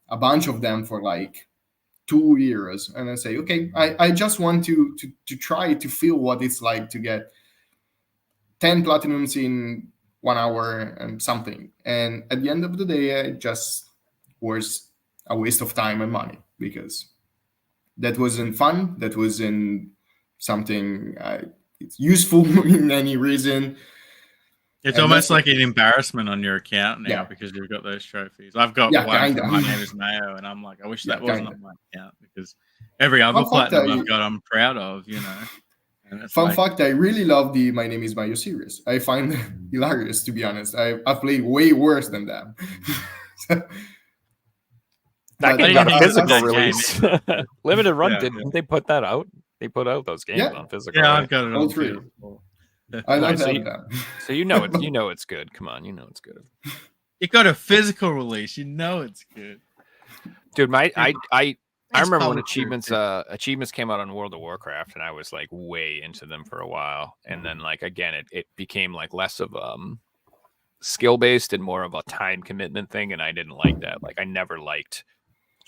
a bunch of them for like €2, and I say, okay, I just want to try to feel what it's like to get 10 platinums in 1 hour and something. And at the end of the day, it just was a waste of time and money, because that wasn't fun, that wasn't something it's useful in any reason. It's almost like an embarrassment on your account now, because you've got those trophies. I've got one from My Name is Mayo, and I'm like, I wish that wasn't on my account, because every other platinum I've got, I'm proud of, Fun fact, I really love the My Name is Mayo series. I find it hilarious, to be honest. I've played way worse than them. That game got a physical release. Limited Run, didn't they put that out? They put out those games on physical. Yeah, I've got it all on three. I love that. So you know it's good. Come on, it's good. You got a physical release, it's good. Dude, I remember when achievements came out on World of Warcraft, and I was like way into them for a while, and then like again it became like less of skill based and more of a time commitment thing, and I didn't like that. Like, I never liked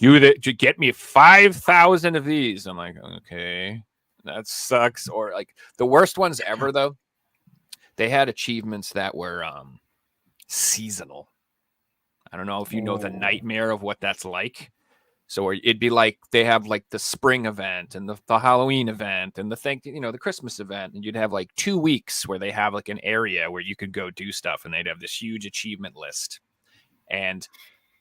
you get me 5,000 of these. I'm like, okay, that sucks. Or like the worst ones ever though, they had achievements that were seasonal. I don't know if you know the nightmare of what that's like. So it'd be like they have like the spring event and the Halloween event and the Christmas event, and you'd have like 2 weeks where they have like an area where you could go do stuff, and they'd have this huge achievement list. And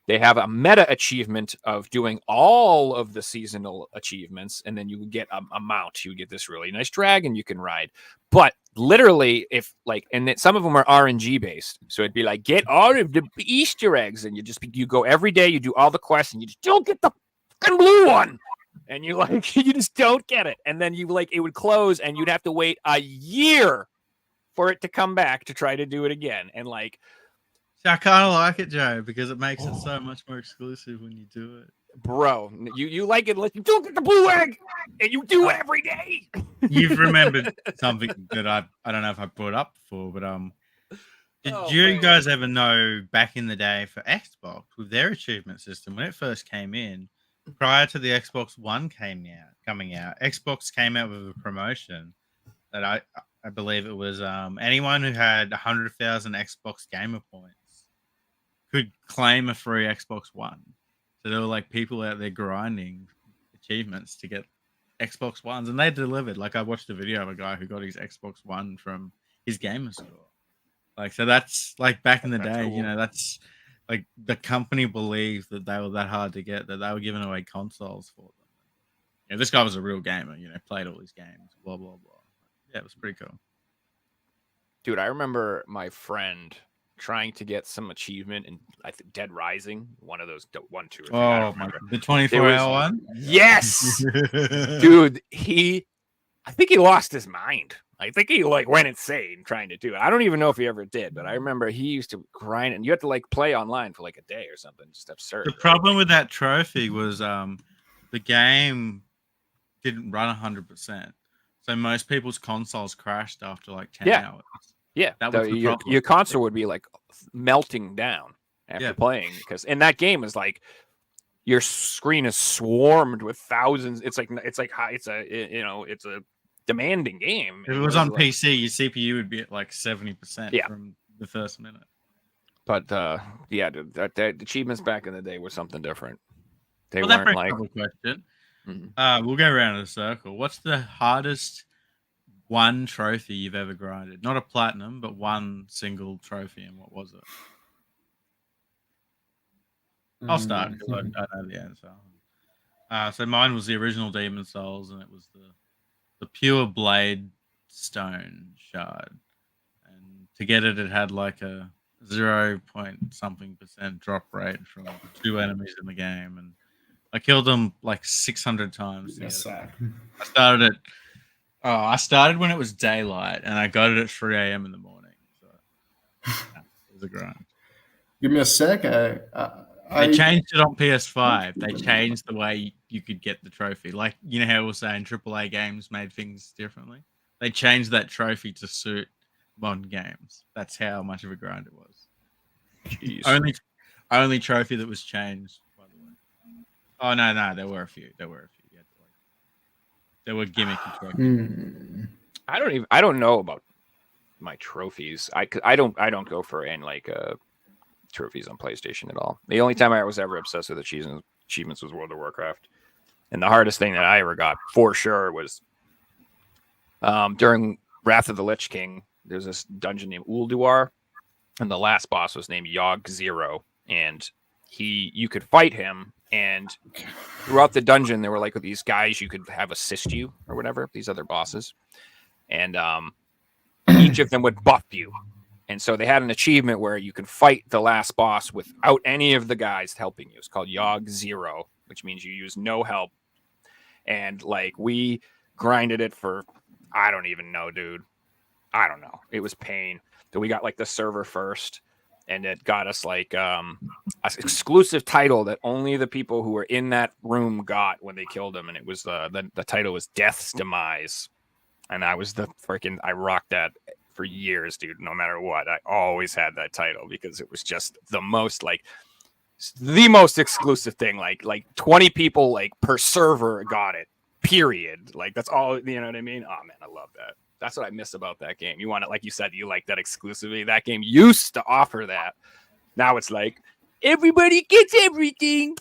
they have a meta achievement of doing all of the seasonal achievements, and then you get a mount. You get this really nice dragon you can ride. But literally, if like, and then some of them are RNG based, so it'd be like get all of the Easter eggs, and you go every day, you do all the quests, and you just don't get the fucking blue one, and you like you just don't get it, and then you like it would close, and you'd have to wait a year for it to come back to try to do it again, and like. See, I kind of like it, Joe, because it makes it so much more exclusive when you do it. Bro, you like it, like you don't get the blue egg, and you do it every day. You've remembered something that I don't know if I brought up before, but did you guys ever know back in the day for Xbox with their achievement system when it first came in, prior to the Xbox One coming out, Xbox came out with a promotion that I believe it was anyone who had 100,000 Xbox gamer points could claim a free Xbox One. So there were like people out there grinding achievements to get Xbox Ones, and they delivered. Like I watched a video of a guy who got his Xbox One from his gamer score. Like, so that's like back in the day, cool. you know, that's like the company believed that they were that hard to get that they were giving away consoles for them. You know, this guy was a real gamer, you know, played all these games, blah, blah, blah. Yeah, it was pretty cool. Dude, I remember my friend trying to get some achievement in I think Dead Rising, one of those 1, 2, or 3. I don't remember. The 24-hour one? Yes, dude. I think he lost his mind. I think he like went insane trying to do it. I don't even know if he ever did, but I remember he used to grind, and you had to like play online for like a day or something. Just absurd. The problem with that trophy was the game didn't run 100%. So most people's consoles crashed after like 10 hours. Yeah, that was your console would be like melting down after playing, because in that game is like your screen is swarmed with thousands. It's a demanding game. If it was on PC, your CPU would be at like 70% from the first minute. But dude, the achievements back in the day were something different. They that weren't brings like. up a question. We'll go around in a circle. What's the hardest one trophy you've ever grinded? Not a platinum, but one single trophy, and what was it? I'll start because I know the answer. So mine was the original Demon Souls, and it was the pure blade stone shard. And to get it, it had like a 0.something% drop rate from 2 enemies in the game, and I killed them like 600 times. Yes, I started when it was daylight, and I got it at 3 a.m. in the morning. So it was a grind. Give me a sec. They changed it on PS5. They changed the way you could get the trophy. Like, you know how we were saying AAA games made things differently? They changed that trophy to suit modern games. That's how much of a grind it was. Jeez. Only trophy that was changed, by the way. Oh, no, there were a few. There were gimmicky trophies. I don't know about my trophies. I don't go for any like trophies on PlayStation at all. The only time I was ever obsessed with achievements was World of Warcraft, and the hardest thing that I ever got for sure was during Wrath of the Lich King. There's this dungeon named Ulduar, and the last boss was named Yogg Zero, and you could fight him. And throughout the dungeon, there were like these guys you could have assist you or whatever, these other bosses. And each of them would buff you. And so they had an achievement where you could fight the last boss without any of the guys helping you. It's called Yogg Zero, which means you use no help. And like we grinded it for, I don't even know, dude. I don't know. It was pain. So we got like the server first. And it got us like an exclusive title that only the people who were in that room got when they killed him. And it was the title was Death's Demise. And I was I rocked that for years, dude. No matter what, I always had that title because it was just the most exclusive thing. Like 20 people like per server got it. Period. Like that's all. You know what I mean? Oh man, I love that. That's what I miss about that game. You want it, like you said, you like that exclusivity. That game used to offer that. Now it's like everybody gets everything.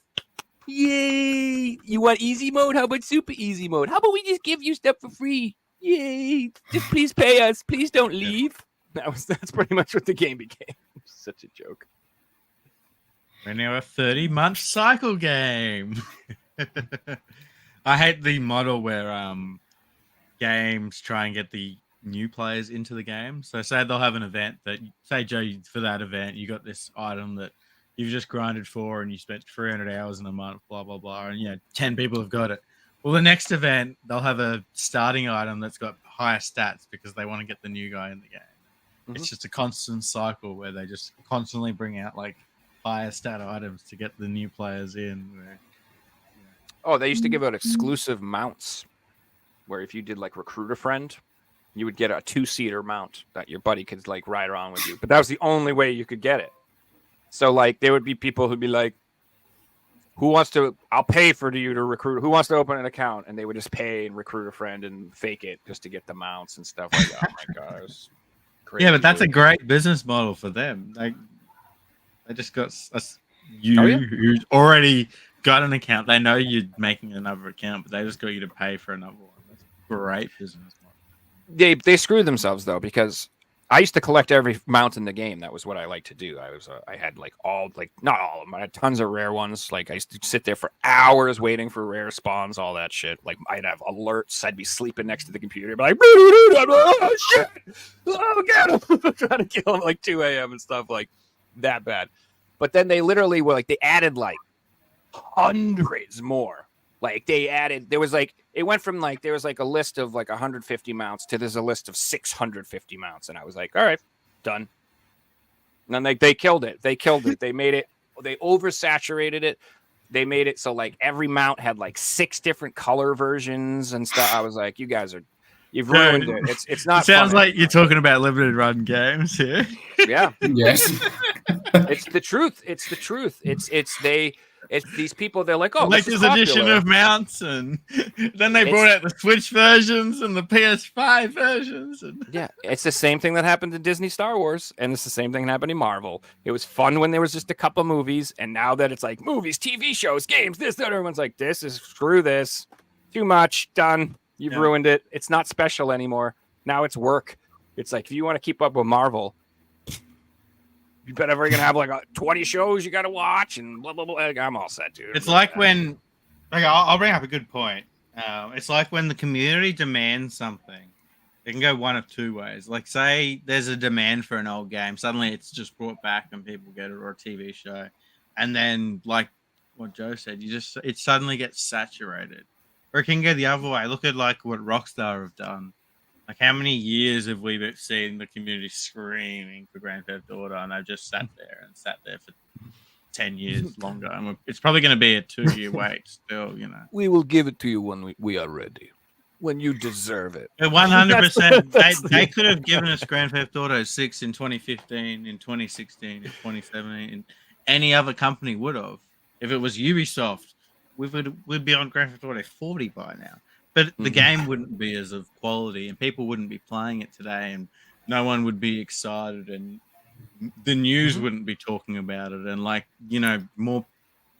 Yay! You want easy mode? How about super easy mode? How about we just give you stuff for free? Yay! Just please pay us. Please don't leave. That's pretty much what the game became. Such a joke. We're now a 30-month cycle game. I hate the model where games try and get the new players into the game. So say they'll have an event that, say Joe, for that event you got this item that you've just grinded for and you spent 300 hours in a month, blah blah blah, and 10 people have got it. Well, the next event they'll have a starting item that's got higher stats because they want to get the new guy in the game. Mhm. It's just a constant cycle where they just constantly bring out like higher stat items to get the new players in. Oh, they used to give out exclusive mounts where if you did like recruit a friend, you would get a 2-seater mount that your buddy could like ride around with you. But that was the only way you could get it. So like there would be people who'd be like, I'll pay for you to recruit. Who wants to open an account? And they would just pay and recruit a friend and fake it just to get the mounts and stuff like that. Oh my God. It was crazy. Yeah, but that's a great business model for them. Like, they just got who's already got an account. They know you're making another account, but they just got you to pay for another one. That's a great business model. They screwed themselves though, because I used to collect every mount in the game. That was what I liked to do. I had like not all of them. I had tons of rare ones. Like I used to sit there for hours waiting for rare spawns, all that shit. Like I'd have alerts. I'd be sleeping next to the computer, be like, oh shit, oh get him, trying to kill him like 2 a.m. and stuff like that bad. But then they literally were like, they added like hundreds more. Like there was like, it went from like, there was like a list of like 150 mounts to there's a list of 650 mounts. And I was like, all right, done. And then they killed it. They made it, they oversaturated it. They made it so like every mount had like 6 different color versions and stuff. I was like, you've ruined it. It's not. It sounds fun like you're talking about limited run games here. Yeah. Yes. It's the truth. It's the truth. It's these people. They're like, oh, like this is this edition popular. of mounts, and then they brought out the Switch versions and the PS5 versions. And... Yeah, it's the same thing that happened to Disney Star Wars, and it's the same thing that happened to Marvel. It was fun when there was just a couple movies, and now that it's like movies, TV shows, games, this, that, everyone's like, screw this, too much, done. You've ruined it. It's not special anymore. Now it's work. It's like if you want to keep up with Marvel, you better gonna have like 20 shows you got to watch and blah blah blah. I'm all set, dude. It's like when, like, I'll bring up a good point. It's like when the community demands something. It can go one of two ways. Like, say there's a demand for an old game, suddenly it's just brought back and people get it, or a TV show, and then like what Joe said, it suddenly gets saturated. Or it can go the other way. Look at like what Rockstar have done. Like, how many years have we seen the community screaming for Grand Theft Auto, and they've just sat there for 10 years longer. And it's probably going to be a 2-year wait still, We will give it to you when we are ready, when you deserve it. 100%. They could have given us Grand Theft Auto 6 in 2015, in 2016, in 2017. And any other company would have. If it was Ubisoft, we'd be on Grand Theft Auto 40 by now. But the game wouldn't be as of quality, and people wouldn't be playing it today, and no one would be excited, and the news wouldn't be talking about it. And like, more,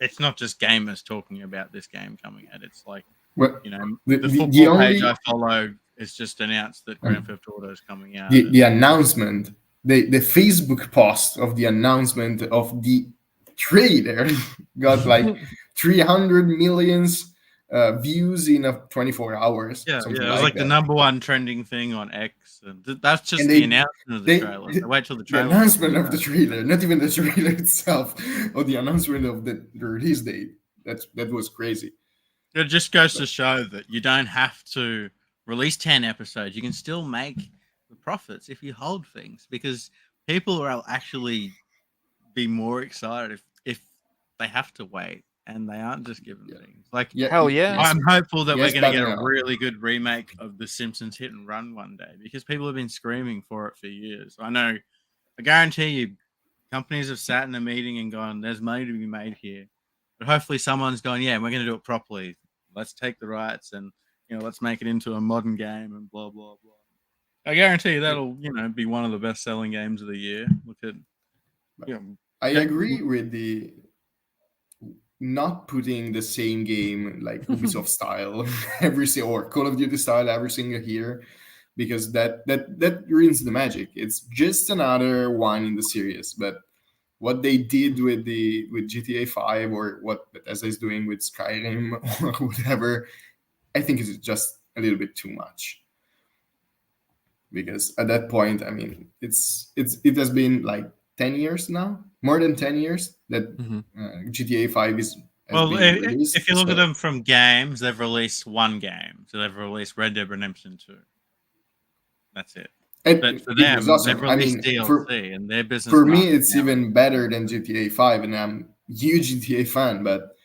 it's not just gamers talking about this game coming out. It's like, the football page I follow has just announced that Grand Theft Auto is coming out. The announcement, the Facebook post of the announcement of the trailer got like 300 million views in 24 hours. Yeah, it was like the number one trending thing on X, and that's just the announcement of the trailer. They wait till the trailer. The announcement of the trailer, not even the trailer itself, or the announcement of the release date. That was crazy. It just goes to show that you don't have to release 10 episodes. You can still make the profits if you hold things, because people will actually be more excited if they have to wait. And they aren't just given things. Like, hell yeah. I'm hopeful that we're going to get a really good remake of The Simpsons Hit and Run one day, because people have been screaming for it for years. I guarantee you, companies have sat in a meeting and gone, there's money to be made here. But hopefully someone's gone, yeah, we're going to do it properly. Let's take the rights and, let's make it into a modern game and blah, blah, blah. I guarantee you that'll, be one of the best-selling games of the year. Look at, I agree with the not putting the same game like Ubisoft style or Call of Duty style every single year, because that ruins the magic. It's just another one in the series, but what they did with GTA 5 or what Bethesda is doing with Skyrim or whatever, I think it's just a little bit too much. Because at that point, I mean, it has been like 10 years now, more than 10 years that GTA 5 has Well, been released. if you look so- at them from games, they've released one game. So they've released Red Dead Redemption 2. That's it. But for it them, was awesome. they've I released mean, DLC, and their business for me, market it's now even is- better than GTA 5, and I'm a huge GTA fan, but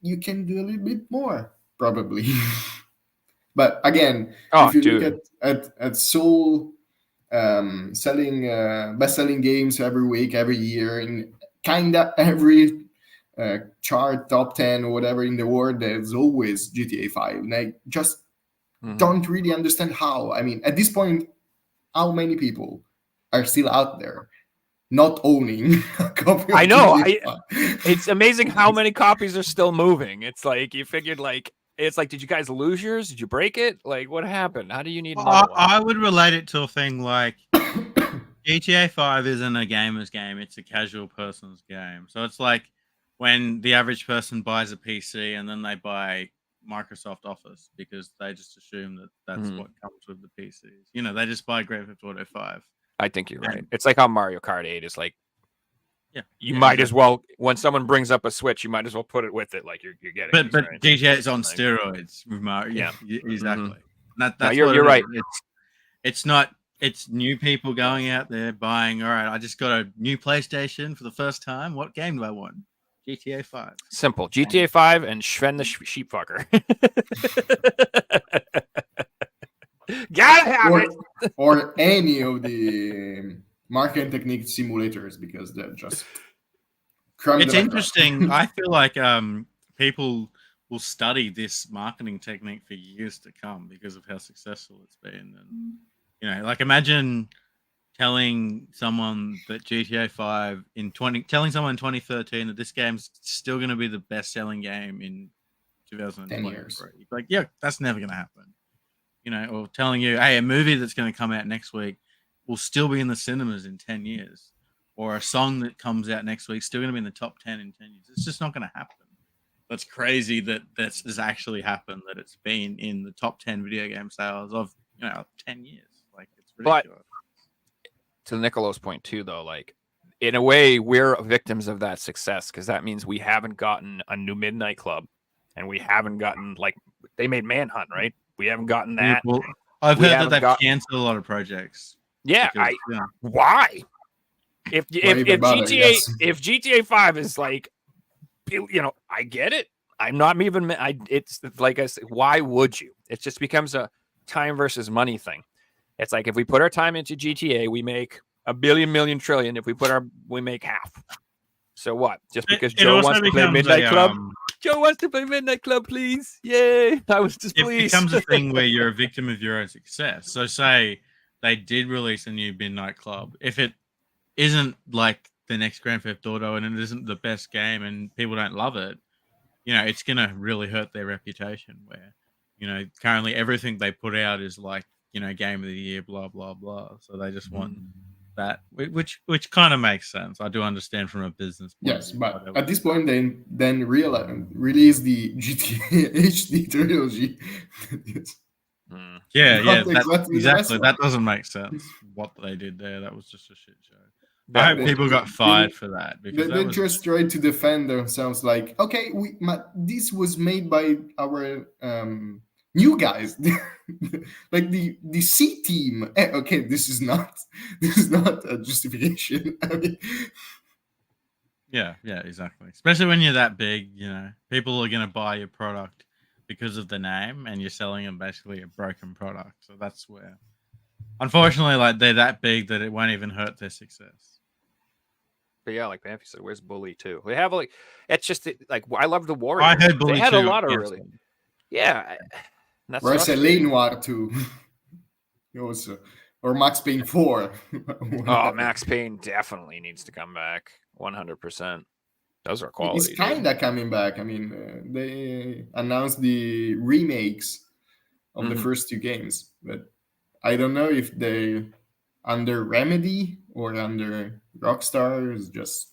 you can do a little bit more, probably. But again, Oh, if you dude. look at Soul selling best-selling games every week, every year, in kinda every chart, top 10 or whatever in the world, there's always GTA 5. And I just don't really understand how. I mean, at this point, how many people are still out there not owning a copy of I know. GTA 5? It's amazing how many copies are still moving. It's like you figured, like, it's like, did you guys lose yours? Did you break it? Like, what happened? How do you need another one? I would relate it to a thing like GTA 5 isn't a gamer's game, it's a casual person's game. So it's like when the average person buys a PC and then they buy Microsoft Office because they just assume that that's what comes with the PCs. You know, they just buy Grand Theft Auto 5. I think you're right. And- It's like how Mario Kart 8 is like, Yeah. you Yeah, might as exactly. well, when someone brings up a Switch, you might as well put it with it. Like you're getting. But these, but right? GTA is on Like- steroids with Mario. Yeah. Exactly. That's No, what you're it is. right. It's not. It's new people going out there buying. All right, I just got a new PlayStation for the first time. What game do I want? GTA 5. Simple. GTA 5 and Sven the sheep fucker. Gotta have it. or any of the marketing technique simulators, because they're just It's interesting. I feel like people will study this marketing technique for years to come because of how successful it's been. And you know, like imagine telling someone that GTA 5 telling someone in 2013 that this game's still going to be the best-selling game in 2020. 10 years. Like, yeah, that's never going to happen. You know, or telling you, hey, a movie that's going to come out next week will still be in the cinemas in 10 years. Or a song that comes out next week still going to be in the top 10 in 10 years. It's just not going to happen. That's crazy that this has actually happened, that it's been in the top 10 video game sales of, 10 years. Like, it's ridiculous. To Nicolo's point too, though, like in a way, we're victims of that success because that means we haven't gotten a new Midnight Club, and we haven't gotten, like, they made Manhunt, right? We haven't gotten that. Well, I've We heard that haven't they've got- canceled a lot of projects. Yeah, because, why? If even bother, GTA yes. if GTA 5 is like, I get it. I'm not even. It's like I said, why would you? It just becomes a time versus money thing. It's like if we put our time into GTA, we make $1 billion, million, trillion. If we make half. So what? Just because It Joe also wants to play becomes Midnight a, Club? Joe wants to play Midnight Club, please. Yay! I was It displeased. becomes a thing where you're a victim of your own success. So say they did release a new Midnight Club. If it isn't like the next Grand Theft Auto and it isn't the best game and people don't love it, it's going to really hurt their reputation where, currently everything they put out is like, game of the year, blah, blah, blah. So they just want that, which kind of makes sense. I do understand from a business point Yes, of view, but whatever. at this point, then release the GTA HD trilogy. Yeah, Not exactly the best exactly. one. That doesn't make sense. What they did there, that was just a shit show. I That hope was- people got fired for that because They that was just tried to defend themselves, like, okay, this was made by our new guys, like the C team. Okay, this is not a justification. I mean, yeah, exactly. Especially when you're that big, people are gonna buy your product because of the name, and you're selling them basically a broken product. So that's where, unfortunately, like they're that big that it won't even hurt their success. But yeah, like Banffy said, where's Bully too? They have it's just like I love the Warriors. I heard Bully they had 2 a lot of got really, canceled. yeah. That's or say frustrating. Noir 2. Also, or Max Payne 4. Oh, Max Payne definitely needs to come back. 100%. Those are quality. It's kind of coming back. I mean, they announced the remakes of the first two games, but I don't know if they under Remedy or under Rockstar is just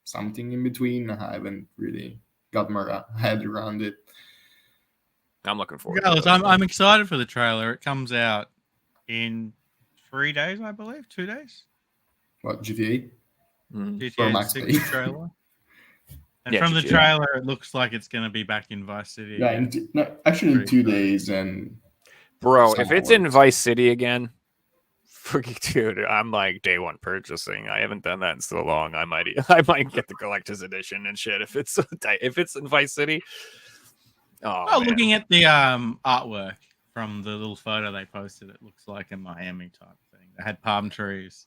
something in between. I haven't really got my head around it. I'm looking forward Regardless, to it. I'm excited for the trailer. It comes out in 3 days, I believe. 2 days. What, GTA? Mhm. GTA Max 6 Payne. trailer. And Yeah, from the GTA. trailer, it looks like it's going to be back in Vice City. Yeah, again. actually in Pretty 2 excited. days. And Bro, some if it's in hours. Vice City again, dude, I'm like day one purchasing. I haven't done that in so long. I might get the collector's edition and shit if it's in Vice City. Oh, man. Looking at the artwork from the little photo they posted, it looks like a Miami type thing. They had palm trees.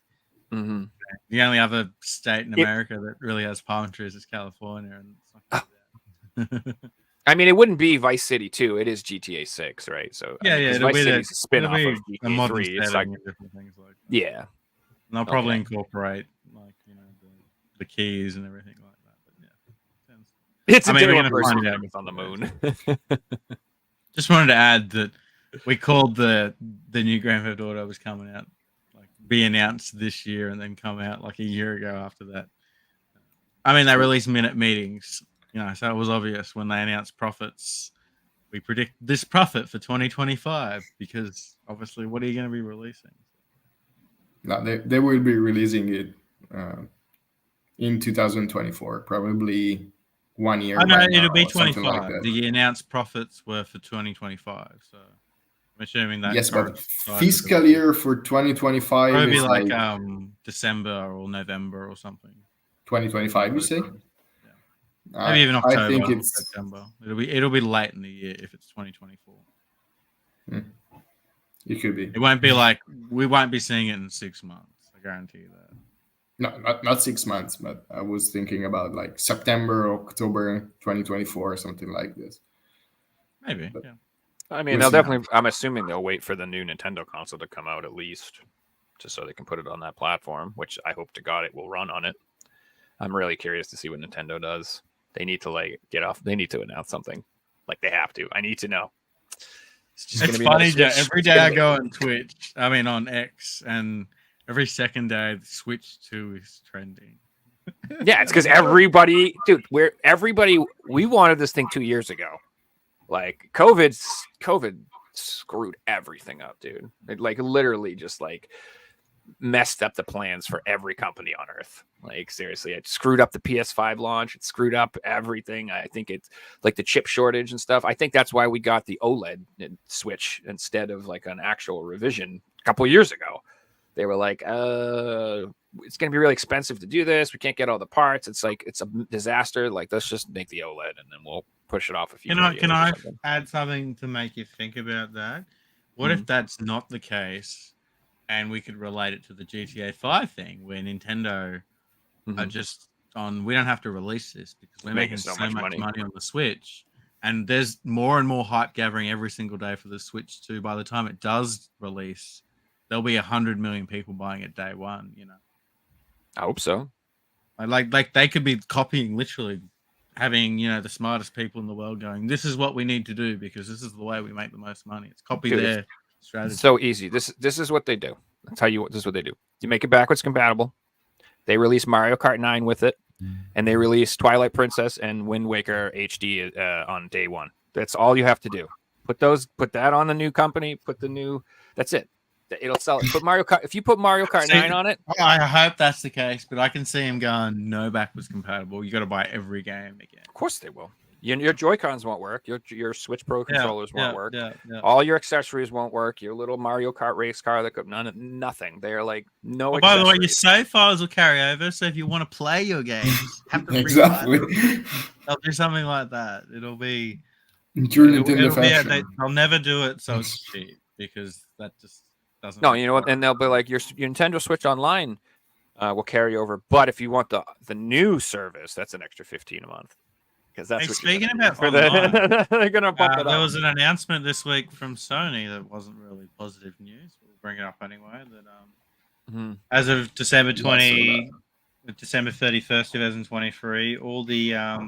Mhm. The only other state in America that really has palm trees is California, and it's not gonna be that. I mean, it wouldn't be Vice City 2. It is GTA 6, right? So Yeah, because it'll Vice be City's a spin-off it'll of be a GTA modern 3. It's like, setting and different things like that. yeah, And they'll probably Okay. incorporate the keys and everything like that. But yeah, sounds. it's I a mean, day we're one gonna person find out it's on the before moon. Just wanted to add that we called the new Grand Theft Auto was coming out, like be announced this year and then come out like a year ago after that. I mean, they released minute meetings, so it was obvious when they announced profits. We predict this profit for 2025 because obviously, what are you going to be releasing? No, they will be releasing it in 2024, probably 1 year I know right now it'll be or something like 25. that. The announced profits were for 2025, so I'm assuming that. Yes, but coincides with fiscal the- year for 2025 Probably be is like like December or November or something. 2025, you say? Yeah. Maybe even I October, think or it's September. It'll be late in the year if it's 2024. it could be. It won't be like we won't be seeing it in 6 months. I guarantee you that. No, not 6 months, but I was thinking about like September, October 2024 or something like this. Maybe. But- Yeah. I mean, We'll they'll see. definitely. I'm assuming they'll wait for the new Nintendo console to come out at least, just so they can put it on that platform. Which I hope to God it will run on it. I'm really curious to see what Nintendo does. They need to get off. They need to announce something. Like they have to. I need to know. It's It's funny, Joe. Every day I go on Twitch, on X, and every second day, the Switch 2 is trending. Yeah, it's because we wanted this thing 2 years ago. Like COVID screwed everything up, dude. It literally just messed up the plans for every company on earth. Like seriously, it screwed up the PS5 launch. It screwed up everything. I think it's like the chip shortage and stuff. I think that's why we got the OLED Switch instead of an actual revision a couple of years ago. They were like, it's going to be really expensive to do this. We can't get all the parts. It's a disaster. Let's just make the OLED and then we'll push it off a few more years. Can I add something to make you think about that? What if that's not the case and we could relate it to the GTA 5 thing where Nintendo are just on, we don't have to release this because we're making so much money on the Switch. And there's more and more hype gathering every single day for the Switch 2. By the time it does release, there'll be 100 million people buying it day one, I hope so. Like they could be copying, literally having, the smartest people in the world going, this is what we need to do because this is the way we make the most money. It's copy their strategy. It's so easy. This is what they do. I'll tell you what, this is what they do. You make it backwards compatible. They release Mario Kart 9 with it, and they release Twilight Princess and Wind Waker HD on day one. That's all you have to do. Put that on the new company. That's it. It'll sell it. If you put Mario Kart 9 on it. I hope that's the case, but I can see him going no backwards compatible. You got to buy every game again. Of course they will. Your Joy-Cons won't work. Your Switch Pro controllers won't work. Yeah. All your accessories won't work. Your little Mario Kart race car nothing. They are no. Well, by the way, your save files will carry over. So if you want to play your games, have to exactly. They'll do something like that. It'll be True Nintendo fashion. They'll never do it so it's cheap because that just doesn't. No, you know what? And they'll be like your Nintendo Switch Online will carry over, but if you want the new service, that's an extra $15 a month. Because that's speaking about online, they're gonna bump it up. There was an announcement this week from Sony that wasn't really positive news. We'll bring it up anyway. That as of December 31st, 2023, all the a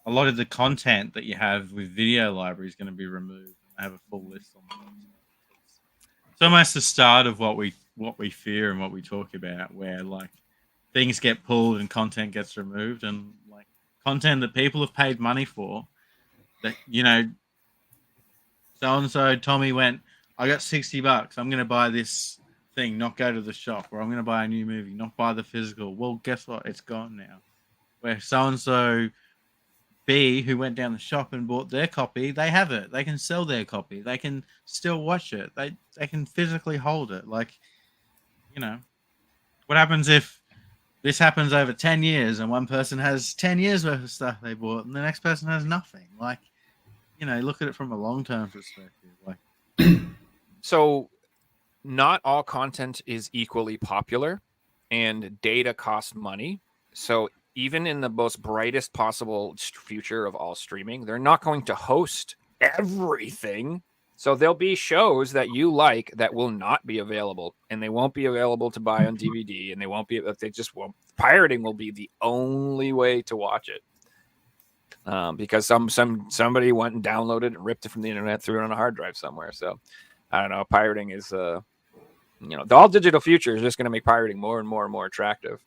lot of the content that you have with video library is going to be removed. I have a full list on the website. It's almost the start of what we fear and what we talk about, where things get pulled and content gets removed, and like content that people have paid money for. That so and so Tommy went, I got $60. I'm gonna buy this thing, not go to the shop, or I'm gonna buy a new movie, not buy the physical. Well, guess what? It's gone now. Where so and so B, who went down the shop and bought their copy, they have it. They can sell their copy. They can still watch it. They can physically hold it. Like, what happens if this happens over 10 years and one person has 10 years worth of stuff they bought and the next person has nothing? Like, look at it from a long-term perspective. Like, so not all content is equally popular, and data costs money. So even in the most brightest possible future of all streaming, they're not going to host everything. So there'll be shows that you like that will not be available, and they won't be available to buy on DVD, and they just won't. Pirating will be the only way to watch it. Because somebody went and downloaded and ripped it from the internet, threw it on a hard drive somewhere. So I don't know. Pirating is, the all digital future is just going to make pirating more and more and more attractive.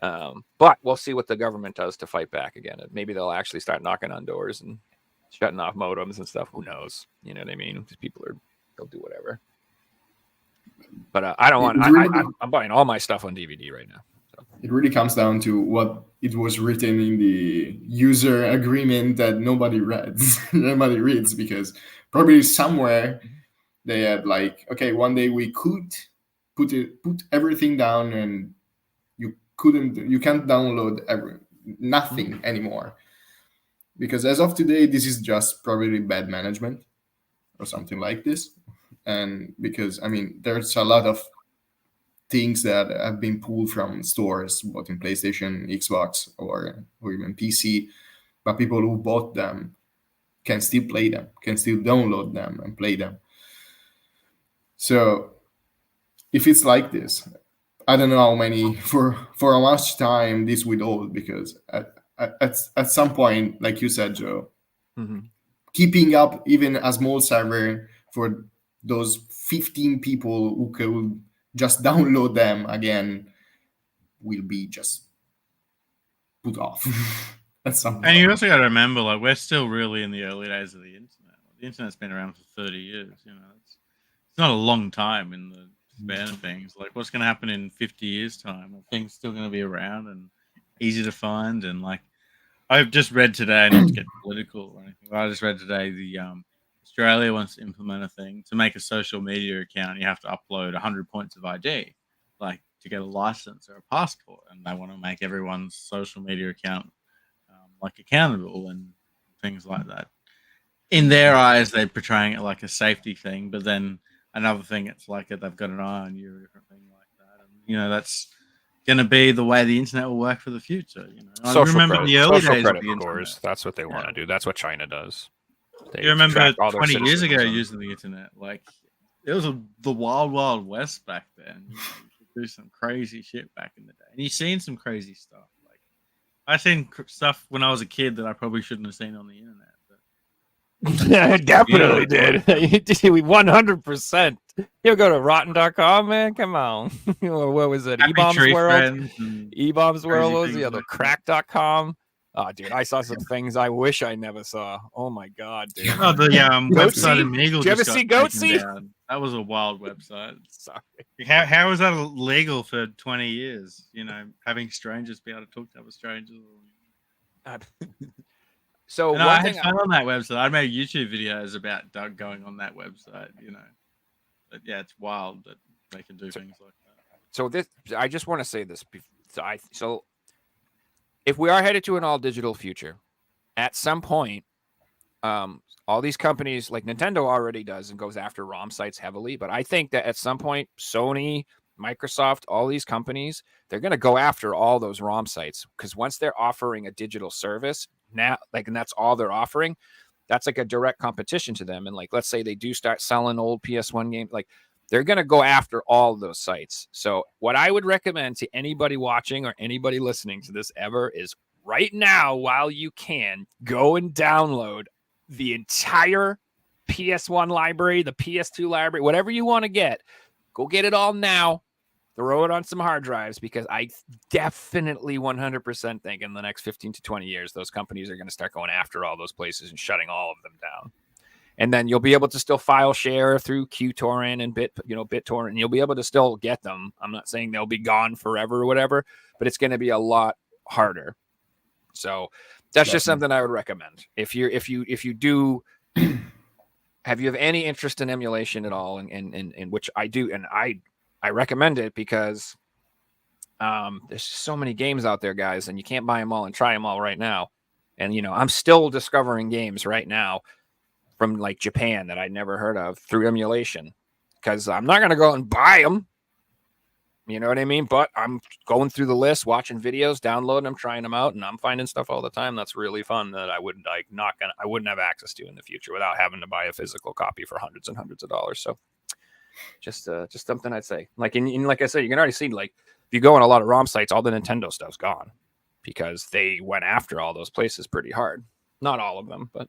But we'll see what the government does to fight back again. Maybe they'll actually start knocking on doors and shutting off modems and stuff. Who knows? You know what I mean? They'll do whatever. But I don't want. I'm buying all my stuff on DVD right now. So. It really comes down to what it was written in the user agreement that nobody reads. Nobody reads, because probably somewhere they had like, okay, one day we could put everything down, and you can't download nothing anymore, because as of today this is just probably bad management or something like this. And because there's a lot of things that have been pulled from stores, both in PlayStation, Xbox, or even PC, but people who bought them can still play them, can still download them and play them. So if it's like this, I don't know for how much time this will hold, because at some point, like you said, Joe, keeping up even a small server for those 15 people who could just download them again will be just put off at some point. And you also got to remember, like, we're still really in the early days of the internet. The internet's been around for 30 years. It's not a long time in the span of things. Like, what's going to happen in 50 years' time? Are things still going to be around and easy to find? And like, I've just read today, not to get political or anything, but I just read today the Australia wants to implement a thing to make a social media account. You have to upload 100 points of ID, like to get a license or a passport, and they want to make everyone's social media account like accountable and things like that. In their eyes, they're portraying it like a safety thing, but then another thing, it's like they've got an eye on you, or a different thing like that. And that's going to be the way the internet will work for the future. I remember the early days of the internet. That's what they want to do. That's what China does. You remember 20 years ago using the internet? Like, it was the wild, wild west back then. You could do some crazy shit back in the day. And you've seen some crazy stuff. Like, I seen stuff when I was a kid that I probably shouldn't have seen on the internet. I definitely did. 100%. You go to rotten.com, man. Come on. What was it? E-Bombs World? E-Bombs World was the other. Crack.com. Oh, dude, I saw some things I wish I never saw. Oh, my God, dude. Oh, the website in Meagle. Did you ever see Goatsy? That was a wild website. Sorry. How was that illegal for 20 years? Having strangers be able to talk to other strangers. So I had fun on that website. I made YouTube videos about Doug going on that website. But yeah, it's wild that they can do things like that. So I just want to say this. So if we are headed to an all digital future, at some point, all these companies like Nintendo already does and goes after ROM sites heavily. But I think that at some point, Sony, Microsoft, all these companies, they're going to go after all those ROM sites, because once they're offering a digital service now, and that's all they're offering, that's like a direct competition to them. And like, let's say they do start selling old PS1 games, like they're going to go after all those sites. So what I would recommend to anybody watching or anybody listening to this ever is right now, while you can, go and download the entire PS1 library, the PS2 library, whatever you want to get, go get it all now. throw it on some hard drives, because I definitely 100% think in the next 15 to 20 years, those companies are going to start going after all those places and shutting all of them down. And then you'll be able to still file share through QTorrent and BitTorrent, and you'll be able to still get them. I'm not saying they'll be gone forever or whatever, but it's going to be a lot harder. So that's just something I would recommend. If you do have any interest in emulation at all, and which I do, and I recommend it, because there's so many games out there, guys, and you can't buy them all and try them all right now. And I'm still discovering games right now from like Japan that I'd never heard of through emulation, because I'm not going to go and buy them. You know what I mean? But I'm going through the list, watching videos, downloading them, trying them out, and I'm finding stuff all the time that's really fun that I wouldn't have access to in the future without having to buy a physical copy for hundreds and hundreds of dollars. So just something I'd say. Like like I said, you can already see, like, if you go on a lot of ROM sites, all the Nintendo stuff's gone because they went after all those places pretty hard. Not all of them, but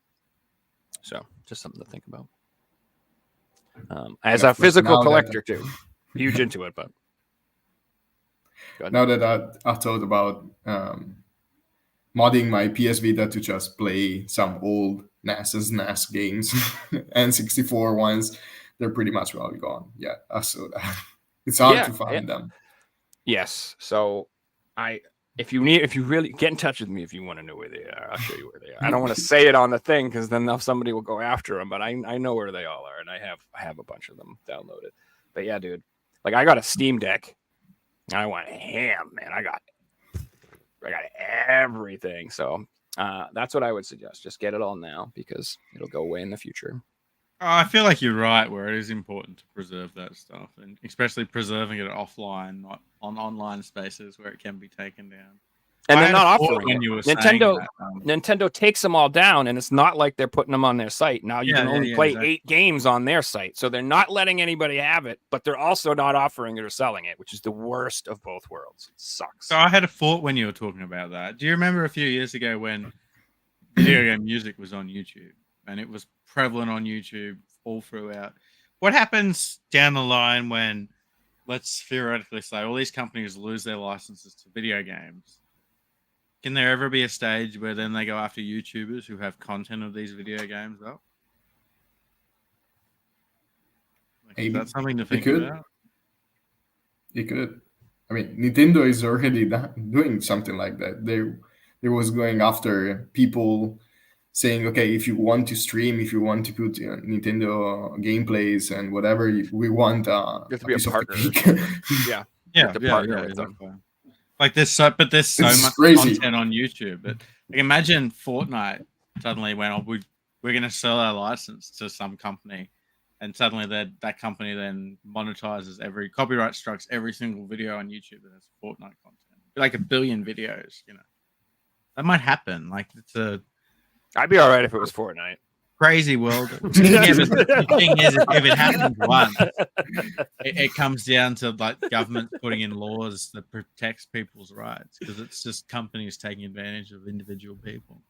so just something to think about. As a physical collector too, huge into it, but. Now that I thought about modding my PS Vita to just play some old NES and SNES games, N64 ones, they're pretty much all gone. Yeah, I saw that. It's hard to find them. Yes. So if you really get in touch with me, if you want to know where they are, I'll show you where they are. I don't want to say it on the thing, because then somebody will go after them, but I know where they all are, and I have a bunch of them downloaded. But yeah, dude, like, I got a Steam Deck. I went ham, man. I got everything. So that's what I would suggest. Just get it all now, because it'll go away in the future. I feel like you're right, where it is important to preserve that stuff, and especially preserving it offline, not on online spaces where it can be taken down. And they're not offering it. Nintendo Nintendo takes them all down, and it's not like they're putting them on their site. Now you can only play 8 games on their site. So they're not letting anybody have it, but they're also not offering it or selling it, which is the worst of both worlds. It sucks. So I had a thought when you were talking about that. Do you remember a few years ago when video game music was on YouTube, and it was prevalent on YouTube all throughout? What happens down the line when, let's theoretically say, all these companies lose their licenses to video games? Can there ever be a stage where then they go after YouTubers who have content of these video games up? Is that something to think about? It could. I mean, Nintendo is already doing something like that. They was going after people saying, okay, if you want to stream, if you want to put Nintendo gameplays and whatever, we want you have to be a partner. Yeah. Exactly. Like there's so much crazy content on YouTube, but like, imagine Fortnite suddenly went, "Oh, we're going to sell our license to some company," and suddenly that company then monetizes copyright strikes every single video on YouTube that has Fortnite content, like 1 billion videos. That might happen. Like I'd be all right if it was Fortnite. Crazy world. The thing is, if it happens once, it comes down to like government putting in laws that protects people's rights, because it's just companies taking advantage of individual people.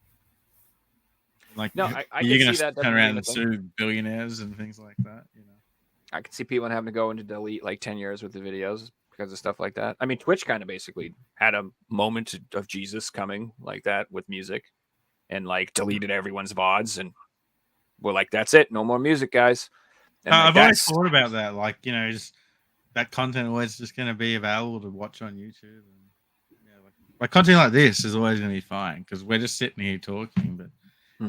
Like, no, I you're can going see that to turn around and sue billionaires and things like that. I can see people having to go and delete like 10 years worth of videos because of stuff like that. I mean, Twitch kind of basically had a moment of Jesus coming like that with music, and like deleted everyone's VODs, and we're like, that's it, no more music, guys. And I've always thought about that, like, just that content always just going to be available to watch on YouTube, and like content like this is always going to be fine because we're just sitting here talking. But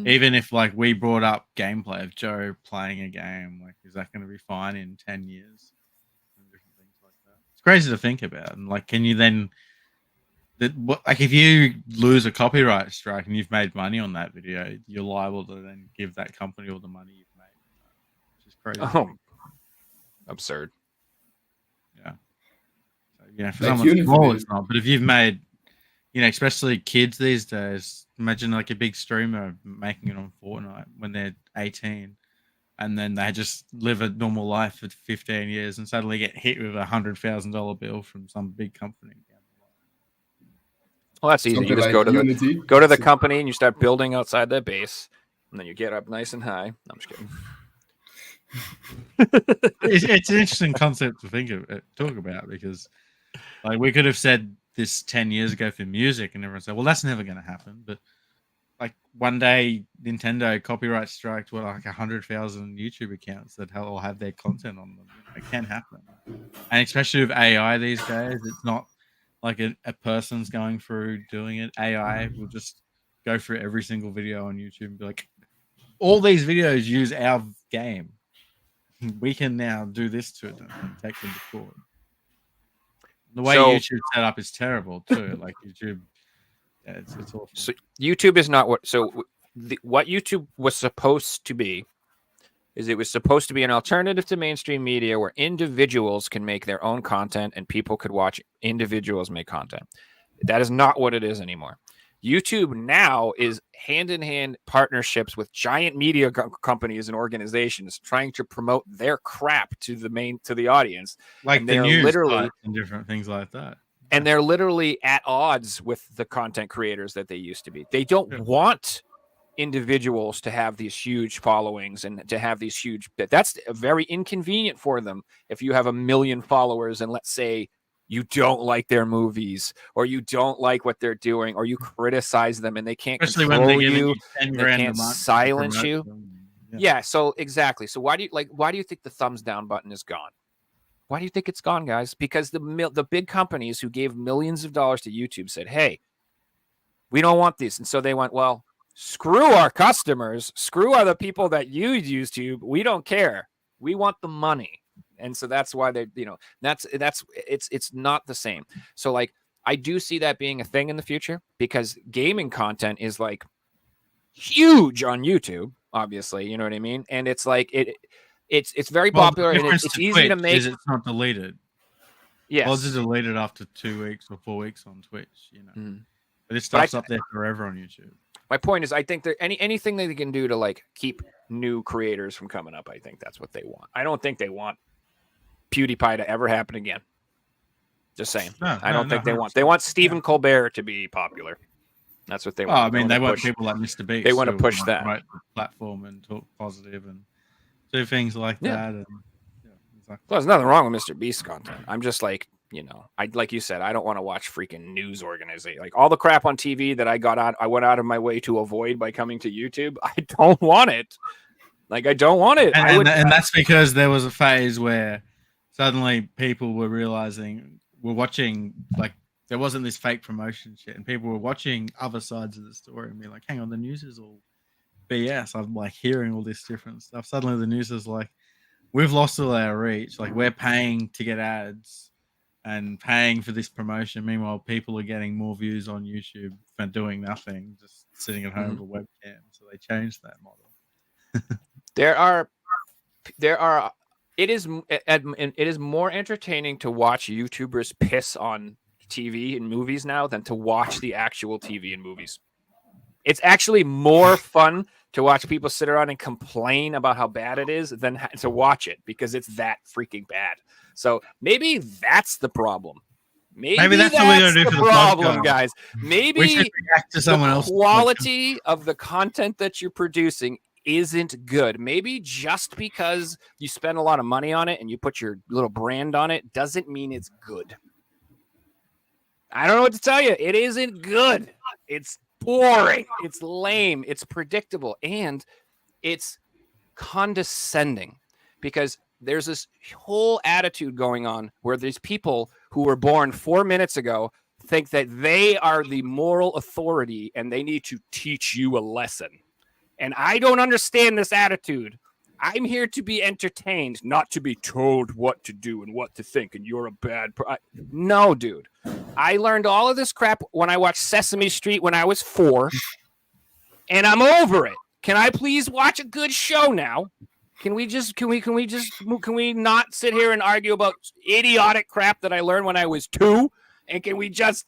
even if like we brought up gameplay of Joe playing a game, like, is that going to be fine in 10 years? And different things like that. It's crazy to think about. And like, can you then, like, if you lose a copyright strike and you've made money on that video, you're liable to then give that company all the money you've made, which is crazy. Oh, absurd. Yeah. So, for someone small, it's not. But if you've made, especially kids these days, imagine like a big streamer making it on Fortnite when they're 18, and then they just live a normal life for 15 years and suddenly get hit with $100,000 bill from some big company. Well, that's easy. Something You just like go to the company and you start building outside their base, and then you get up nice and high. No, I'm just kidding. It's an interesting concept to talk about, because like we could have said this 10 years ago for music, and everyone said, well, that's never going to happen. But like one day, Nintendo copyright striked like 100,000 YouTube accounts that all have their content on them. It can happen, and especially with AI these days, it's not like a person's going through doing it. AI will just go through every single video on YouTube and be like, all these videos use our game. We can now do this to them and take them to court. The way YouTube set up is terrible too. Like YouTube, yeah, it's awful. So YouTube is not what. So what YouTube was supposed to be is it was supposed to be an alternative to mainstream media where individuals can make their own content and people could watch individuals make content. That is not what it is anymore. YouTube now is hand-in-hand partnerships with giant media companies and organizations trying to promote their crap to the audience. Like and the news literally and different things like that. And they're literally at odds with the content creators that they used to be. They don't want individuals to have these huge followings and to have these huge. That's very inconvenient for them. If you have 1 million followers and let's say you don't like their movies or you don't like what they're doing or you criticize them and they can't control you, they can't silence you. Yeah, so exactly. So why do you think the thumbs down button is gone? Why do you think it's gone, guys? Because the big companies who gave millions of dollars to YouTube said, hey, we don't want this. And so they went, well, screw our customers, screw other people that use YouTube. We don't care. We want the money. And so that's why it's not the same. So like, I do see that being a thing in the future because gaming content is like huge on YouTube, obviously, you know what I mean? And it's like, it's very popular and it's easy to make. It's not deleted. Yes. Well, it's deleted after 2 weeks or 4 weeks on Twitch, you know. But this stuff's up there forever on YouTube. My point is, I think that anything that they can do to like keep new creators from coming up, I think that's what they want. I don't think they want PewDiePie to ever happen again. Just saying. I don't think they want. They want Stephen Colbert to be popular. That's what they want. Oh, I mean, they want people like Mr. Beast. They want to push that right platform and talk positive and do things like that. And, well, there's nothing wrong with Mr. Beast content. I'm just like, like you said, I don't want to watch freaking news organization. Like all the crap on TV that I went out of my way to avoid by coming to YouTube. I don't want it. Like, I don't want it. And that's because there was a phase where suddenly people were watching, like, there wasn't this fake promotion shit, and people were watching other sides of the story and being like, hang on, the news is all BS. I'm like hearing all this different stuff. Suddenly the news is like, we've lost all our reach. Like, we're paying to get ads and paying for this promotion. Meanwhile, people are getting more views on YouTube for doing nothing, just sitting at home with a webcam. So they changed that model. It is more entertaining to watch YouTubers piss on TV and movies now than to watch the actual TV and movies. It's actually more fun to watch people sit around and complain about how bad it is than to watch it because it's that freaking bad. So maybe that's the problem. Maybe that's what we gotta do for the problem, guys. Maybe we should react to someone else. The quality of the content that you're producing isn't good. Maybe just because you spend a lot of money on it and you put your little brand on it doesn't mean it's good. I don't know what to tell you. It isn't good. It's boring. It's lame. It's predictable. And it's condescending because there's this whole attitude going on where these people who were born 4 minutes ago think that they are the moral authority and they need to teach you a lesson. And I don't understand this attitude. I'm here to be entertained, not to be told what to do and what to think. And you're a bad no, dude. I learned all of this crap when I watched Sesame Street when I was 4, and I'm over it. Can I please watch a good show now? Can we not sit here and argue about idiotic crap that I learned when I was 2? And can we just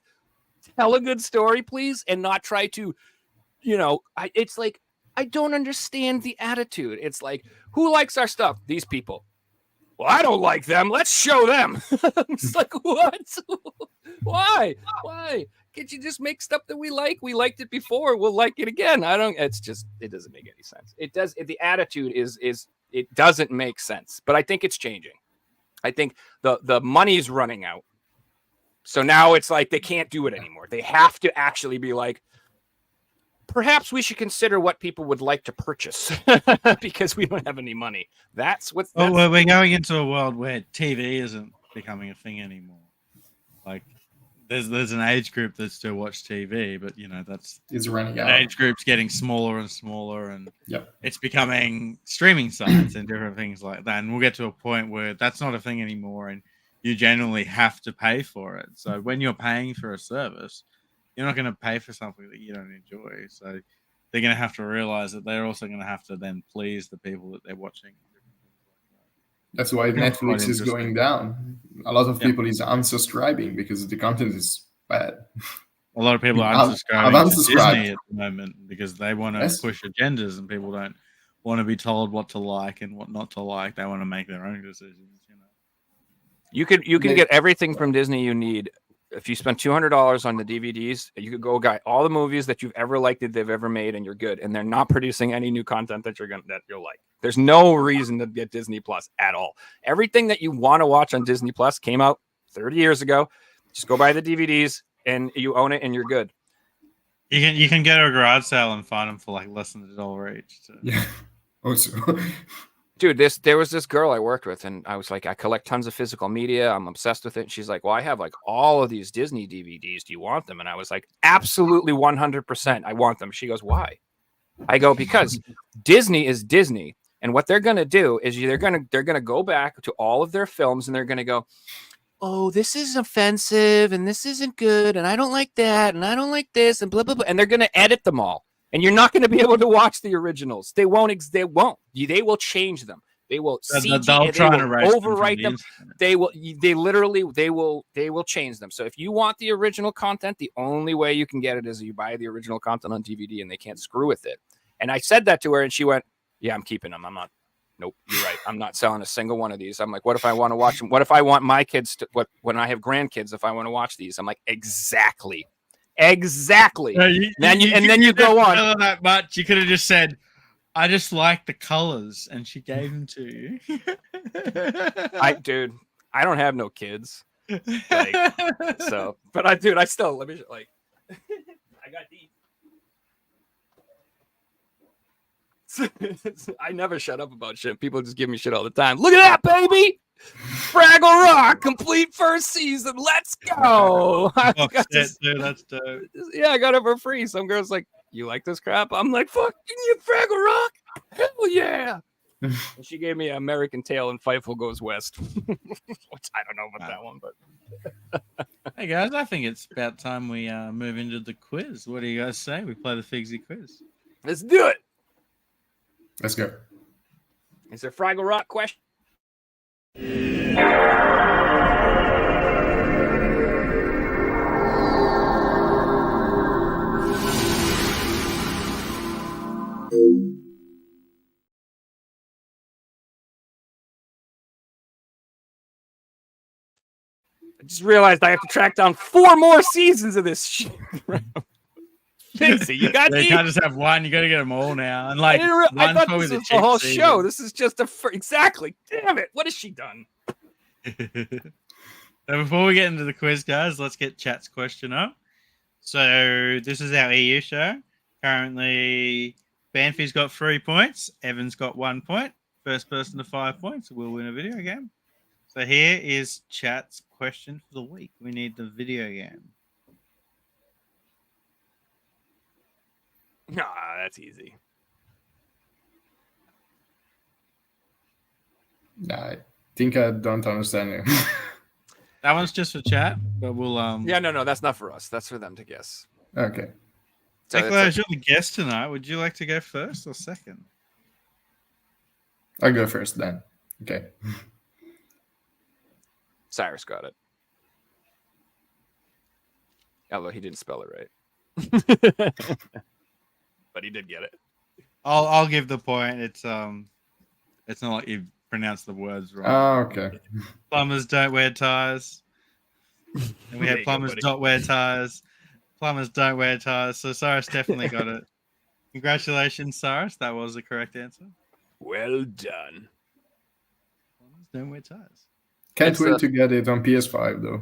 tell a good story, please, and not try to, it's like, I don't understand the attitude. It's like, who likes our stuff? These people. Well, I don't like them. Let's show them. It's like, what? Why? Can't you just make stuff that we like? We liked it before. We'll like it again. It doesn't make any sense. It does. The attitude is It doesn't make sense, but I think it's changing. I think the money's running out. So now it's like they can't do it anymore. They have to actually be like, perhaps we should consider what people would like to purchase because we don't have any money. That's what's. Oh, well, we're going into a world where TV isn't becoming a thing anymore. Like, there's an age group that still watch TV, but It's running out. that age group's getting smaller and smaller, and Yep. it's becoming streaming sites and different things like that. And we'll get to a point where that's not a thing anymore, and you generally have to pay for it. So when you're paying for a service, you're not going to pay for something that you don't enjoy. So they're going to have to realize that they're also going to have to then please the people that they're watching. That's why That's quite Netflix is interesting. going down. A lot of people is unsubscribing because the content is bad. A lot of people are I've unsubscribing to unsubscribed. Disney at the moment because they want to Yes. push agendas, and people don't want to be told what to like and what not to like. They want to make their own decisions. You can They- get everything from Disney you need. If you spend $200 on the DVDs, you could go buy all the movies that you've ever liked that they've ever made, and you're good. And they're not producing any new content that you'll like. There's no reason to get Disney Plus at all. Everything that you want to watch on Disney Plus came out 30 years ago. Just go buy the DVDs and you own it, and you're good. You can go to a garage sale and find them for like less than $1 each. So. Yeah. Also, Dude, there was this girl I worked with, and I was like, I collect tons of physical media. I'm obsessed with it. And she's like, well, I have like all of these Disney DVDs. Do you want them? And I was like, absolutely 100%. I want them. She goes, why? I go, because Disney is Disney. And what they're going to do is they're going to go back to all of their films, and they're going to go, oh, this is offensive, and this isn't good, and I don't like that, and I don't like this, and blah, blah, blah. And they're going to edit them all. And you're not going to be able to watch the originals. They won't. They will change them. They will They'll try and erase overwrite them. They will. They will change them. So if you want the original content, the only way you can get it is you buy the original content on DVD, and they can't screw with it. And I said that to her, and she went, "Yeah, I'm keeping them. I'm not. Nope, you're right. I'm not selling a single one of these." I'm like, "What if I want to watch them? What if I want my kids to? When I have grandkids, if I want to watch these?" I'm like, "Exactly." Then you go on. That much, you could have just said, "I just like the colors," and she gave them to you. Dude, I don't have no kids. Like, so, but I still let me like. I got these. I never shut up about shit. People just give me shit all the time. Look at that, baby! Fraggle Rock, complete first season. Let's go! I got this- Dude, that's dope. yeah, I got it for free. Some girl's like, "You like this crap?" I'm like, "Fucking you, Fraggle Rock! Hell yeah!" And she gave me American Tail and Fievel Goes West, which I don't know about that one, but Hey guys, I think it's about time we move into the quiz. What do you guys say? We play the Figsy quiz. let's do it. let's go. Is there Fraggle Rock question? I just realized I have to track down 4 more seasons of this shit. Figsy, you got You these? can't just have one. You got to get them all now. And like, I one's thought probably this was cheap the whole season. show. This is just exactly. Damn it! What has she done? So before we get into the quiz, guys, let's get chat's question up. So this is our EU show. Currently, Banfi's got 3 points. Evan's got 1 point. First person to 5 points will win a video game. So here is chat's question for the week. We need the video game. Nah, that's easy. Nah, I think I don't understand it. That one's just for chat, but we'll Yeah, no, that's not for us. That's for them to guess. Okay. So Nicolo, you're the guest tonight. Would you like to go first or second? I'll go first then. Okay. Cyrus got it. Although he didn't spell it right. But he did get it. I'll give the point. It's not like you pronounced the words wrong. Oh, okay. Plumbers don't wear ties. And we There had you go, plumbers buddy. don't wear ties. Plumbers don't wear ties. So Cyrus definitely got it. Congratulations, Cyrus. That was the correct answer. Well done. Don't wear ties. Can't It's, wait to get it on PS5 though.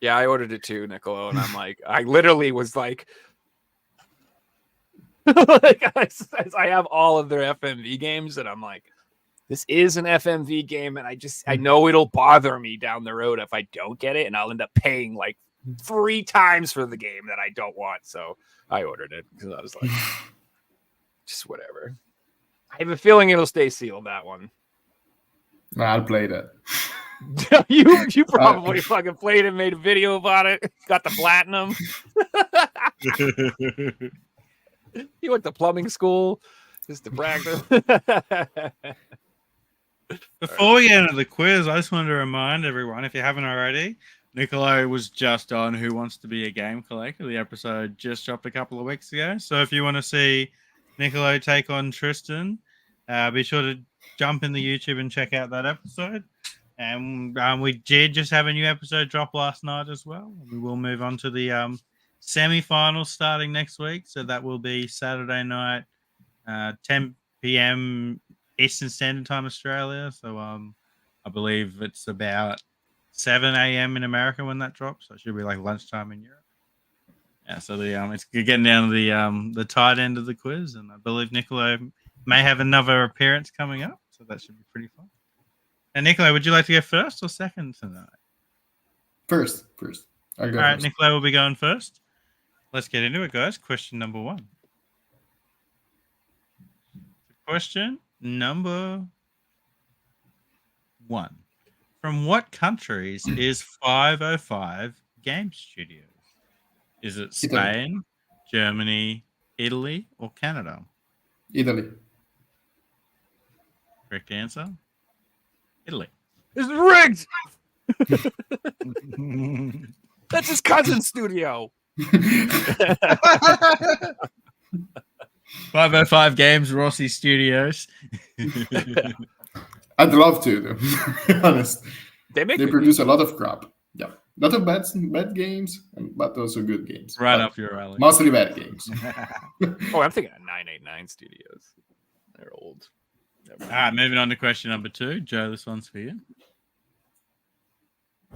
Yeah, I ordered it too, Nicolo, and I'm like, I literally was like, like I have all of their FMV games, and I'm like, this is an FMV game, and I know it'll bother me down the road if I don't get it, and I'll end up paying like 3 times for the game that I don't want. So I ordered it because I was like, just whatever. I have a feeling it'll stay sealed, that one. Nah, I'll play that. you probably fucking played it, made a video about it, got the platinum. You went to plumbing school just to practice. Before we get into the quiz, I just wanted to remind everyone, if you haven't already, Nicolo was just on Who Wants to Be a Game Collector. The episode just dropped a couple of weeks ago. So if you want to see Nicolo take on Tristan, be sure to jump in the YouTube and check out that episode. And we did just have a new episode drop last night as well. We will move on to the semi-finals starting next week. So that will be Saturday night, 10 p.m. Eastern Standard Time, Australia. So I believe it's about 7 a.m. in America when that drops. So it should be like lunchtime in Europe. Yeah, so it's getting down to the tight end of the quiz, and I believe Nicolo may have another appearance coming up, so that should be pretty fun. And Nicolo, would you like to go first or second tonight? First. I'll go All right, first. Nicolo will be going first. Let's get into it, guys. Question number 1. Question number 1. From what countries is 505 Game Studios? Is it Spain, Germany, Italy, or Canada? Italy. Correct answer? Italy. It's rigged. That's his cousin's studio. 505 Games, Rossi Studios. I'd love to, though. To be honest. They produce a lot of crap. Yeah. A lot of bad games, but also good games. Right but up your alley. Mostly bad games. Oh, I'm thinking of 989 Studios. They're old. All right, moving on to question number 2. Joe, this one's for you.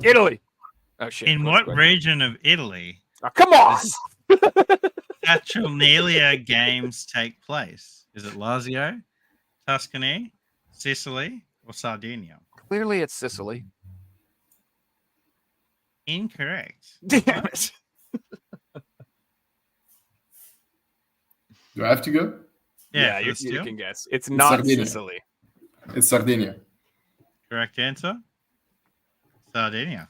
Italy. Oh, shit. In what region of Italy Oh, come on. Saturnalia games take place? Is it Lazio, Tuscany, Sicily, or Sardinia? Clearly, it's Sicily. Incorrect. Damn it. Do I have to go? Yeah, for you the steal. can guess. It's not Sardinia. Sicily. It's Sardinia. Correct answer. Sardinia.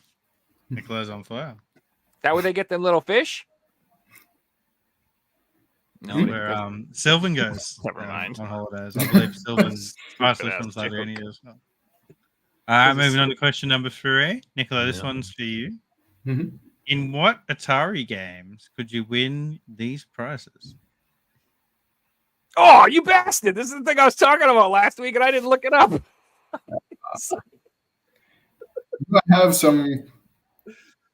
Nicolo's on fire. That where they get them little fish? No, Where Sylvan goes. Never mind. On holidays. I believe Sylvan's partially from Good-ass Sardinia joke. as well. All right, moving on to question number 3. Nicolo, this one's for you. Mhm. In what Atari games could you win these prizes? Oh, you bastard. This is the thing I was talking about last week, and I didn't look it up. Do I have some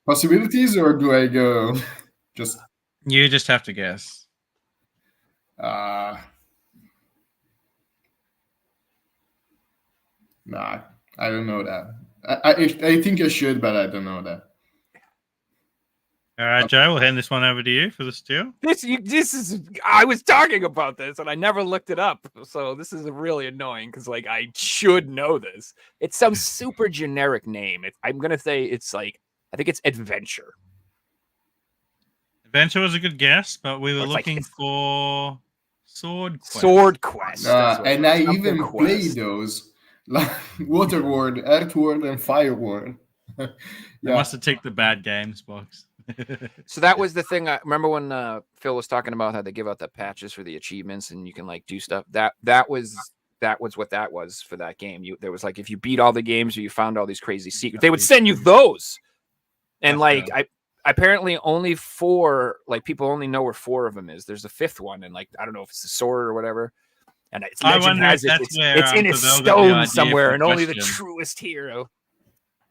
possibilities, or do I go just? You just have to guess. Nah, I don't know that. I think I should, but I don't know that. All right, Joe, we'll hand this one over to you for the steal. This is. I was talking about this, and I never looked it up. So this is really annoying because, like, I should know this. It's some super generic name. I'm gonna say it's like I think it's Adventure. Adventure was a good guess, but we were It's like- looking for Sword Quest. Sword Quest. That's what it And was. I Something even Quest. played those, like Water World, Earth World, and Fire World. They Yeah, must have ticked the bad games box. So that was the thing. I remember when Phil was talking about how they give out the patches for the achievements and you can like do stuff. That was what that was for that game. There was like if you beat all the games or you found all these crazy secrets, they would send you those. And That's like apparently only 4, like people only know where 4 of them is. There's a 5th one, and like I don't know if it's the sword or whatever. And it's I legend wonder has if it. that's where, It's in a Pavel got the stone idea somewhere, for and the only the question. truest hero.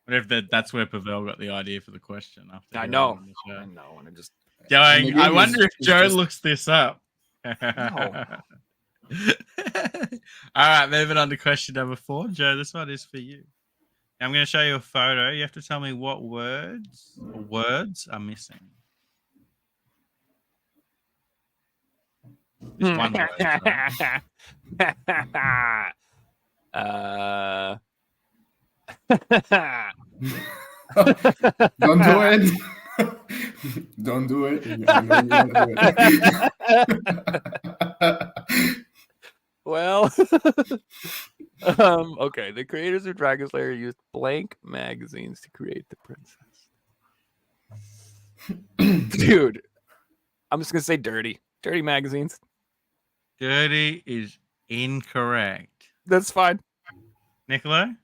What if that's where Pavel got the idea for the question? After I hearing know. it on the show? I know, and it just Going, And the I game wonder is- if is Joe just- looks this up. No. All right, moving on to question number 4. Joe, this one is for you. Now, I'm going to show you a photo. You have to tell me what words are missing. Just one word. Sorry. Don't do it. Don't do it. I know you want to do it. Well, okay. The creators of Dragon Slayer used blank magazines to create the princess. Dude, I'm just gonna say dirty magazines. Dirty is incorrect. That's fine. Nicolo?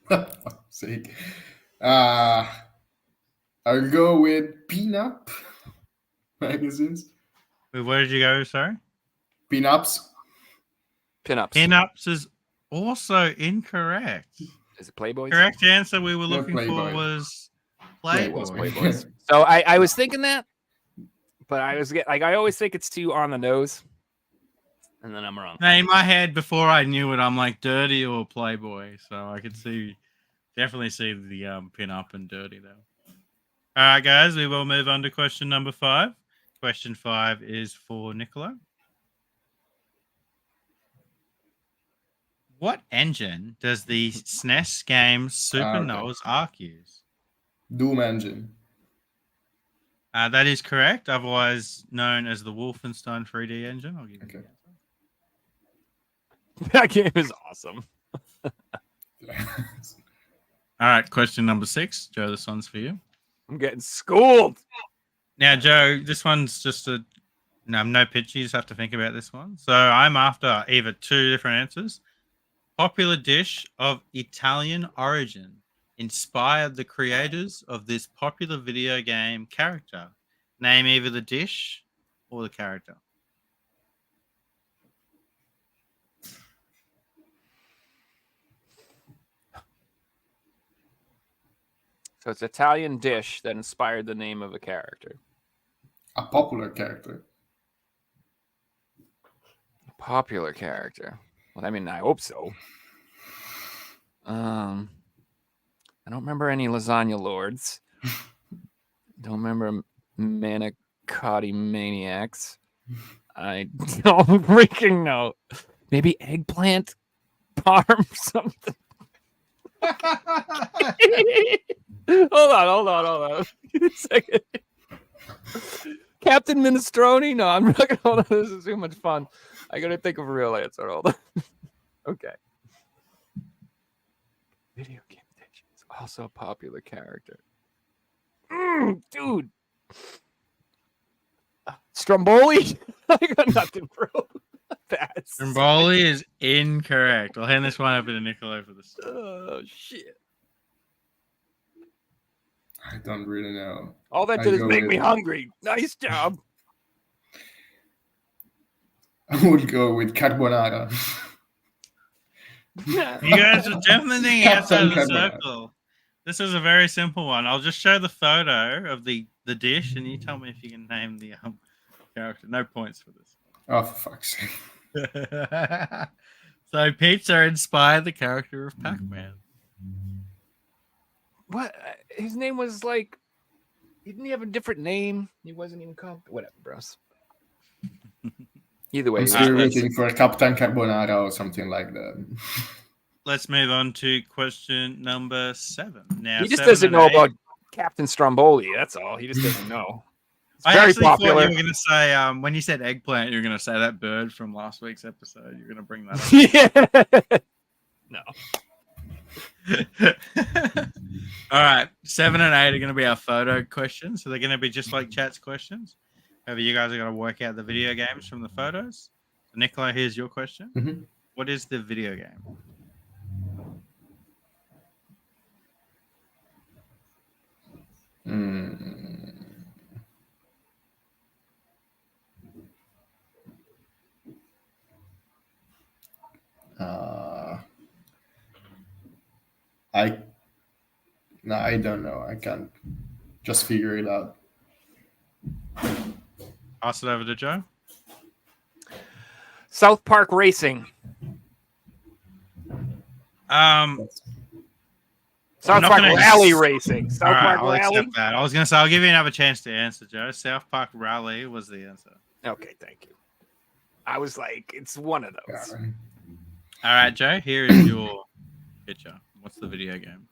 Fuck's sake. I'll go with Pinup magazines. Wait, where did you go? Sorry. Pinups. Pinups. Pinups is also incorrect. Is it Playboys? Correct answer we were No, looking for Playboy. was Was Playboy. Playboys. So I was thinking that, but I always think it's too on the nose, and then I'm wrong. Now, in my head, before I knew it, I'm like dirty or Playboy, so I could definitely see the pin-up and dirty though. All right, guys, we will move on to question number 5. Question 5 is for Nicolo. What engine does the SNES game Super okay. Noah's Ark use? Doom engine. That is correct, otherwise known as the Wolfenstein 3D engine. I'll give you Okay. the answer. That game is awesome. All right, question number 6. Joe, this one's for you. I'm getting schooled. Now, Joe, this one's just no pitch. You just have to think about this one. So I'm after either 2 different answers. Popular dish of Italian origin inspired the creators of this popular video game character. Name either the dish or the character. So it's Italian dish that inspired the name of a character. A popular character. Popular character. Well, I mean, I hope so. I don't remember any lasagna lords. Don't remember manicotti maniacs. I don't freaking know. Maybe eggplant parm something. Hold on. Give me a second. Captain Minestrone? No, I'm not gonna hold on. This is too much fun. I gotta think of a real answer. Hold on. Okay. Video game dish is also a popular character. Dude. Stromboli? I got nothing, bro. That's Stromboli is incorrect. I'll hand this one over to Nicolo for this. Oh shit. I don't really know. All that I did is go make with- me hungry. Nice job. I would go with carbonara. You guys are definitely outside of the Captain Carbonara. circle. This is a very simple one. I'll just show the photo of the dish, and you tell me if you can name the character. No points for this. Oh, for fuck's sake. So pizza inspired the character of Pac-Man. What? His name was like. Didn't he have a different name? He wasn't even called. Whatever, bros. Either way, I'm he was still let's- waiting for Captain Carbonara or something like that. Let's move on to question number 7. Now, he just 7 doesn't and know 8. about Captain Stromboli. That's all. He just doesn't know. It's I very actually thought popular. you were going to say, when you said eggplant, you were going to say that bird from last week's episode. You're going to bring that Yeah. No. up. All right. 7 and 8 are going to be our photo questions. So they're going to be just like chat's questions. However, you guys are going to work out the video games from the photos. So, Nicola, here's your question. Mhm. What is the video game? I don't know. I can't just figure it out. Pass it over to Joe. South Park Racing. South not Park gonna- Rally Racing. South All right, Park I'll Rally. accept that. I was gonna say I'll give you another chance to answer, Joe. South Park Rally was the answer. Okay, thank you. I was like, it's one of Yeah. those. All right, Joe. Here is your picture. What's the video game?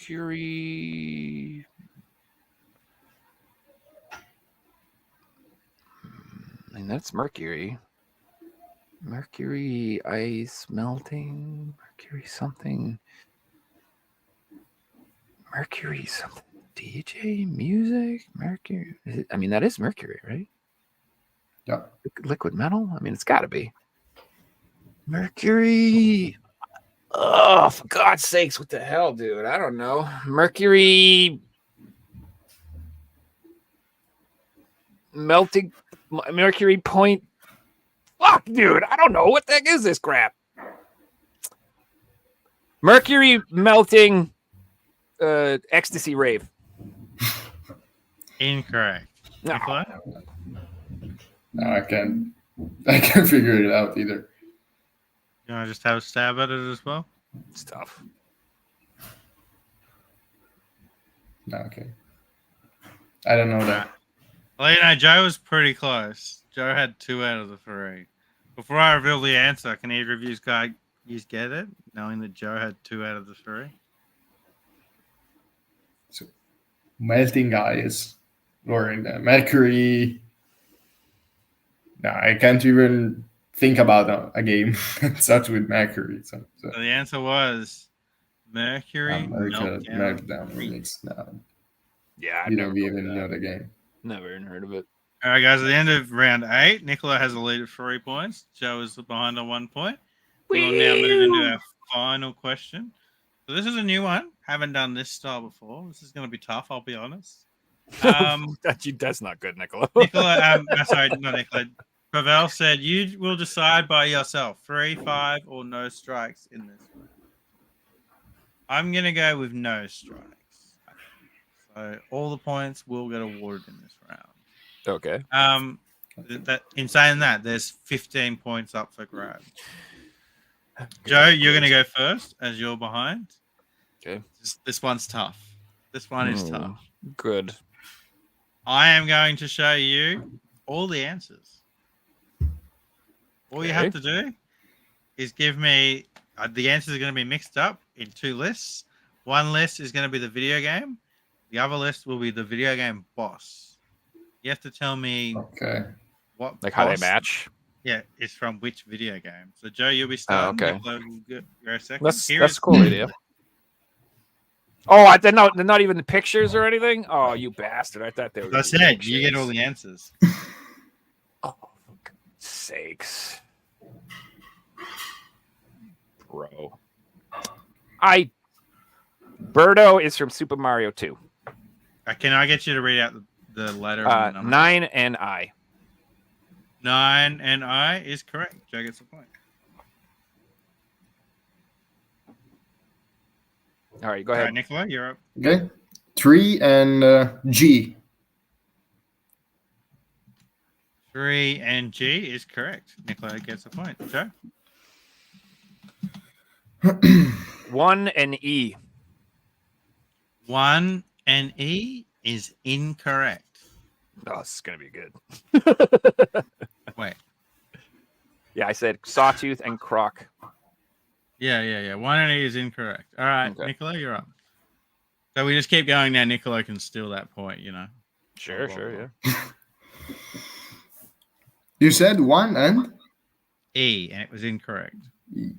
Mercury. And that's Mercury. Mercury ice melting. Mercury something. Mercury something. DJ music. Mercury. I mean, that is Mercury, right? Yeah. Liquid metal. I mean, it's got to be. Mercury. Oh, for God's sakes! What the hell, dude? I don't know. Mercury. Melting. Mercury point. Fuck, dude. I don't know. What the heck is this crap? Mercury melting ecstasy rave. Incorrect. No. Nicola? No, I can't figure it out either. You want to just have a stab at it as well? It's tough. No, okay. I don't know that. Well, you know, Joe was pretty close. Joe had 2 out of the 3. Before I reveal the answer, can either of you guys get it, knowing that Joe had 2 out of the 3? So, melting ice or Mercury. No, I can't even think about a game that starts with Mercury. So So the answer was Mercury Meltdown Meltdown. remix. No, Yeah, I've you never don't even know the game. Never even heard of it. All right, guys. At the end of round 8, Nicola has a lead of 3 points. Joe is behind on 1 point. We will now move into our final question. So this is a new one. Haven't done this style before. This is going to be tough. I'll be honest. That's not good, Nicolo. Nicola, sorry, not Nicola. Pavel said you will decide by yourself 3, 5, or no strikes in this one. I'm going to go with no strikes. So all the points will get awarded in this round. Okay. That in saying that, there's 15 points up for grab. Joe, you're going to go first as you're behind. Okay. This one's tough. This one is tough. Good. I am going to show you all the answers. All you have to do is give me the answers are going to be mixed up in 2 lists. One list is going to be the video game. The other list will be the video game boss. You have to tell me what how they match. Yeah, it's from which video game. So Joe, you'll be starting. Okay. Nicola, you're a second. That's a cool idea. Oh, they're not even the pictures or anything. Oh, you bastard! I thought they were. As I said, you get all the answers. Oh, for God's sakes, bro! Birdo is from Super Mario 2. Can I get you to read out the letter? And the number? 9 and I. 9 and I is correct. Joe gets the point. All right, go All ahead. right, Nicola, you're up. Okay. 3 and G. 3 and G is correct. Nicola gets the point. Joe? 1 and E. 1 and E is incorrect. Oh, this is gonna be good. Wait. Yeah, I said Sawtooth and Croc. Yeah. 1 and E is incorrect. All right, Okay. Nicola, you're up. So we just keep going now. Nicola can steal that point, Sure, yeah. You said 1 and E, and it was incorrect. E.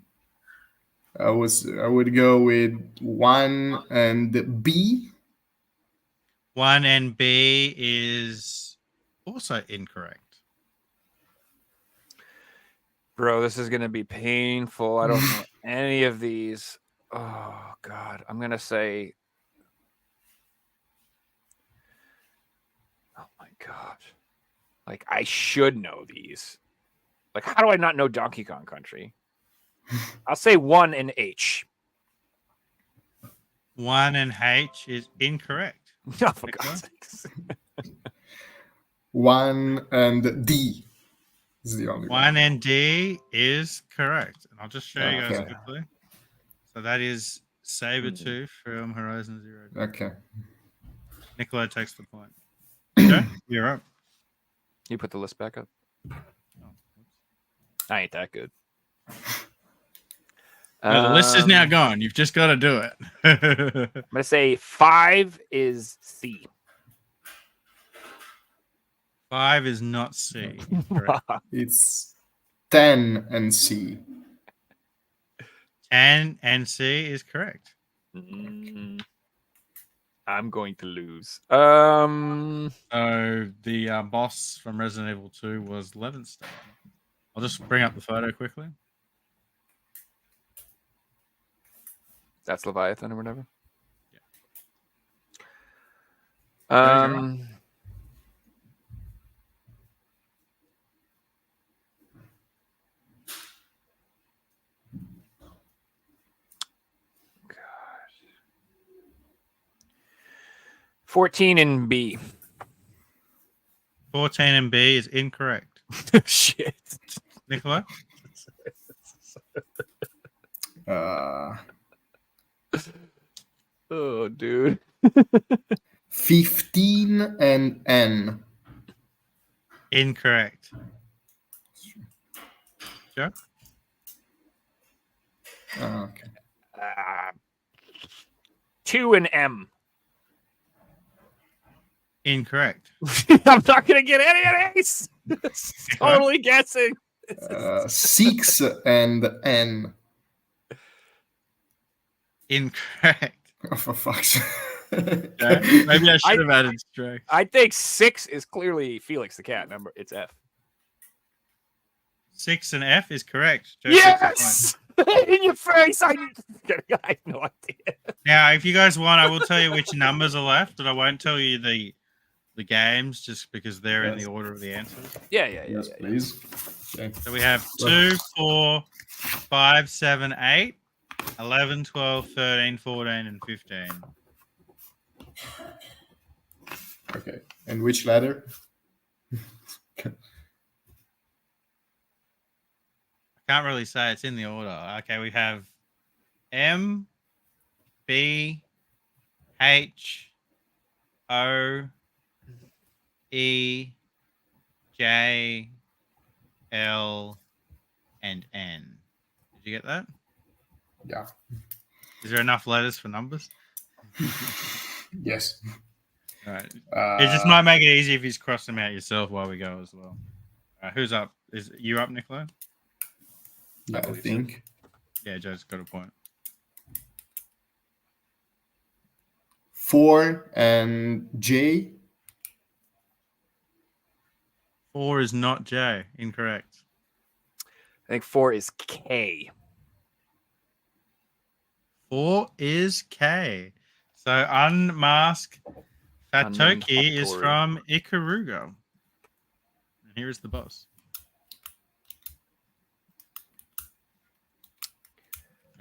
I would go with 1 and B. 1 and B is also incorrect. Bro, this is gonna be painful. I don't know any of these. Oh God, I'm gonna say. Oh my God, like I should know these. Like, how do I not know Donkey Kong Country? I'll say 1 and H. 1 and H is incorrect. Oh, for Nicola? God's sakes. 1 and D is the only 1 and D is correct. And I'll just show you guys Okay. quickly. So that is Sabertooth from Horizon Zero Dawn. Okay. Nicola takes the point. Okay, you're up. You put the list back up. Oh, oops. I ain't that good. No, the list is now Um, gone. You've just got to do it. I'm gonna say 5 is C. 5 is not C. Correct. It's 10 and C. 10 and C is correct. Mm, I'm going to lose. So the boss from Resident Evil 2 was Levinstein. I'll just bring up the photo quickly. That's Leviathan or whatever. Yeah, you're right. God. 14 and B. 14 and B is incorrect. Shit. Nicola? Oh, dude. 15 and N. Incorrect. Joe? Okay. 2 and M. Incorrect. I'm not gonna get any of these. Totally guessing. 6 and N. Incorrect. Oh, for fuck's sake. Okay. Maybe I should have added strike. I think 6 is clearly Felix the cat number. It's F. 6 and F is correct. Joe takes the point. Yes! In your face! I have no idea. Now, if you guys want, I will tell you which numbers are left, but I won't tell you the games just because they're in Yes. the order of the answers. Yeah. Yes, please. Okay. So we have 2, 4, 5, 7, 8, 11, 12, 13, 14, and 15. Okay. And which letter? I can't really say it's in the order. Okay, we have M, B, H, O, E, J, L, and N. Did you get that? Yeah. Is there enough letters for numbers? Yes. All right. It just might make it easy if you cross them out yourself while we go as well. Who's up? Is you up, Nicolo? Yeah, I believe so. think. Yeah, Joe's got a point. 4 and J. 4 is not J. Incorrect. I think 4 is K. 4 is K. So Unmask Unknown Fatoki is Hattori. from Ikarugo. And here is the boss.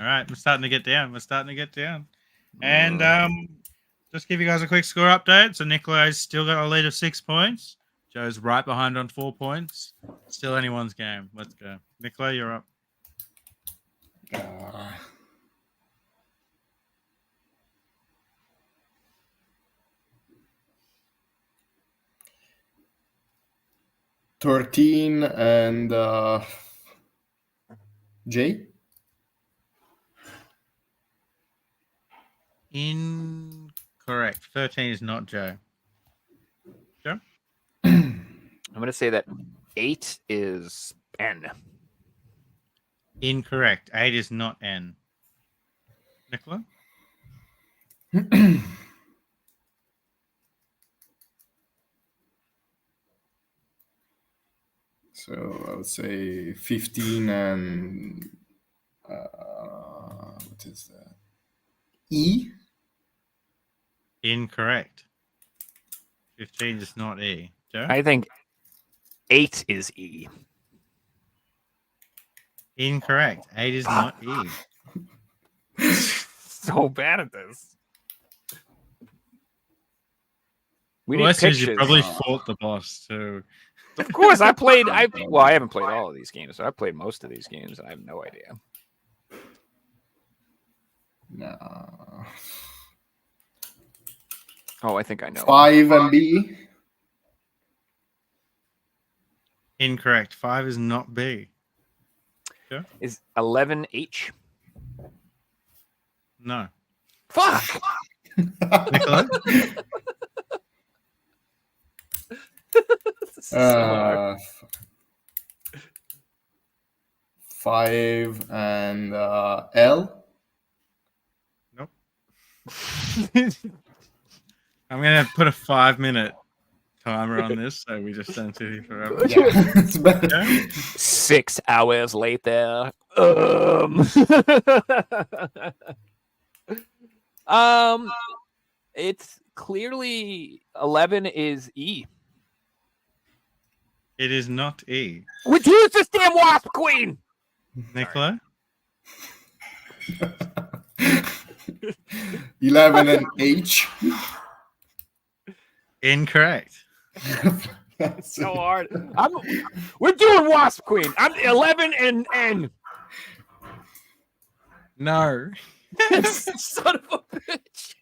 All right, we're starting to get down. And just give you guys a quick score update. So Nicolo's still got a lead of 6 points. Joe's right behind on 4 points. Still anyone's game. Let's go. Nicolo, you're up. 13 and J. Incorrect. 13 is not Joe. Joe? I'm going to say that 8 is N. Incorrect. 8 is not N. Nicola? So I would say 15 and what is that? E. Incorrect. 15 is not E. Joe? I think 8 is E. Incorrect. 8 is not E. So bad at this. We Well, need that's 'cause pictures. you probably fought the boss too. Of course, I haven't played all of these games, so I played most of these games, and I have no idea. No. Oh, I think I know. 5 and B. Incorrect. 5 is not B. Is 11H? No. Fuck! Nicolo? This is so hard. 5 and L. Nope. I'm gonna put a 5-minute timer on this, so we just don't sit here forever. Yeah, it's better. Yeah? 6 hours later. It's clearly 11 is E. It is not E. Would you use this damn wasp queen? Nicolo? 11 and H. Incorrect. It's so hard. We're doing wasp queen. I'm 11 and N. No. Son of a bitch.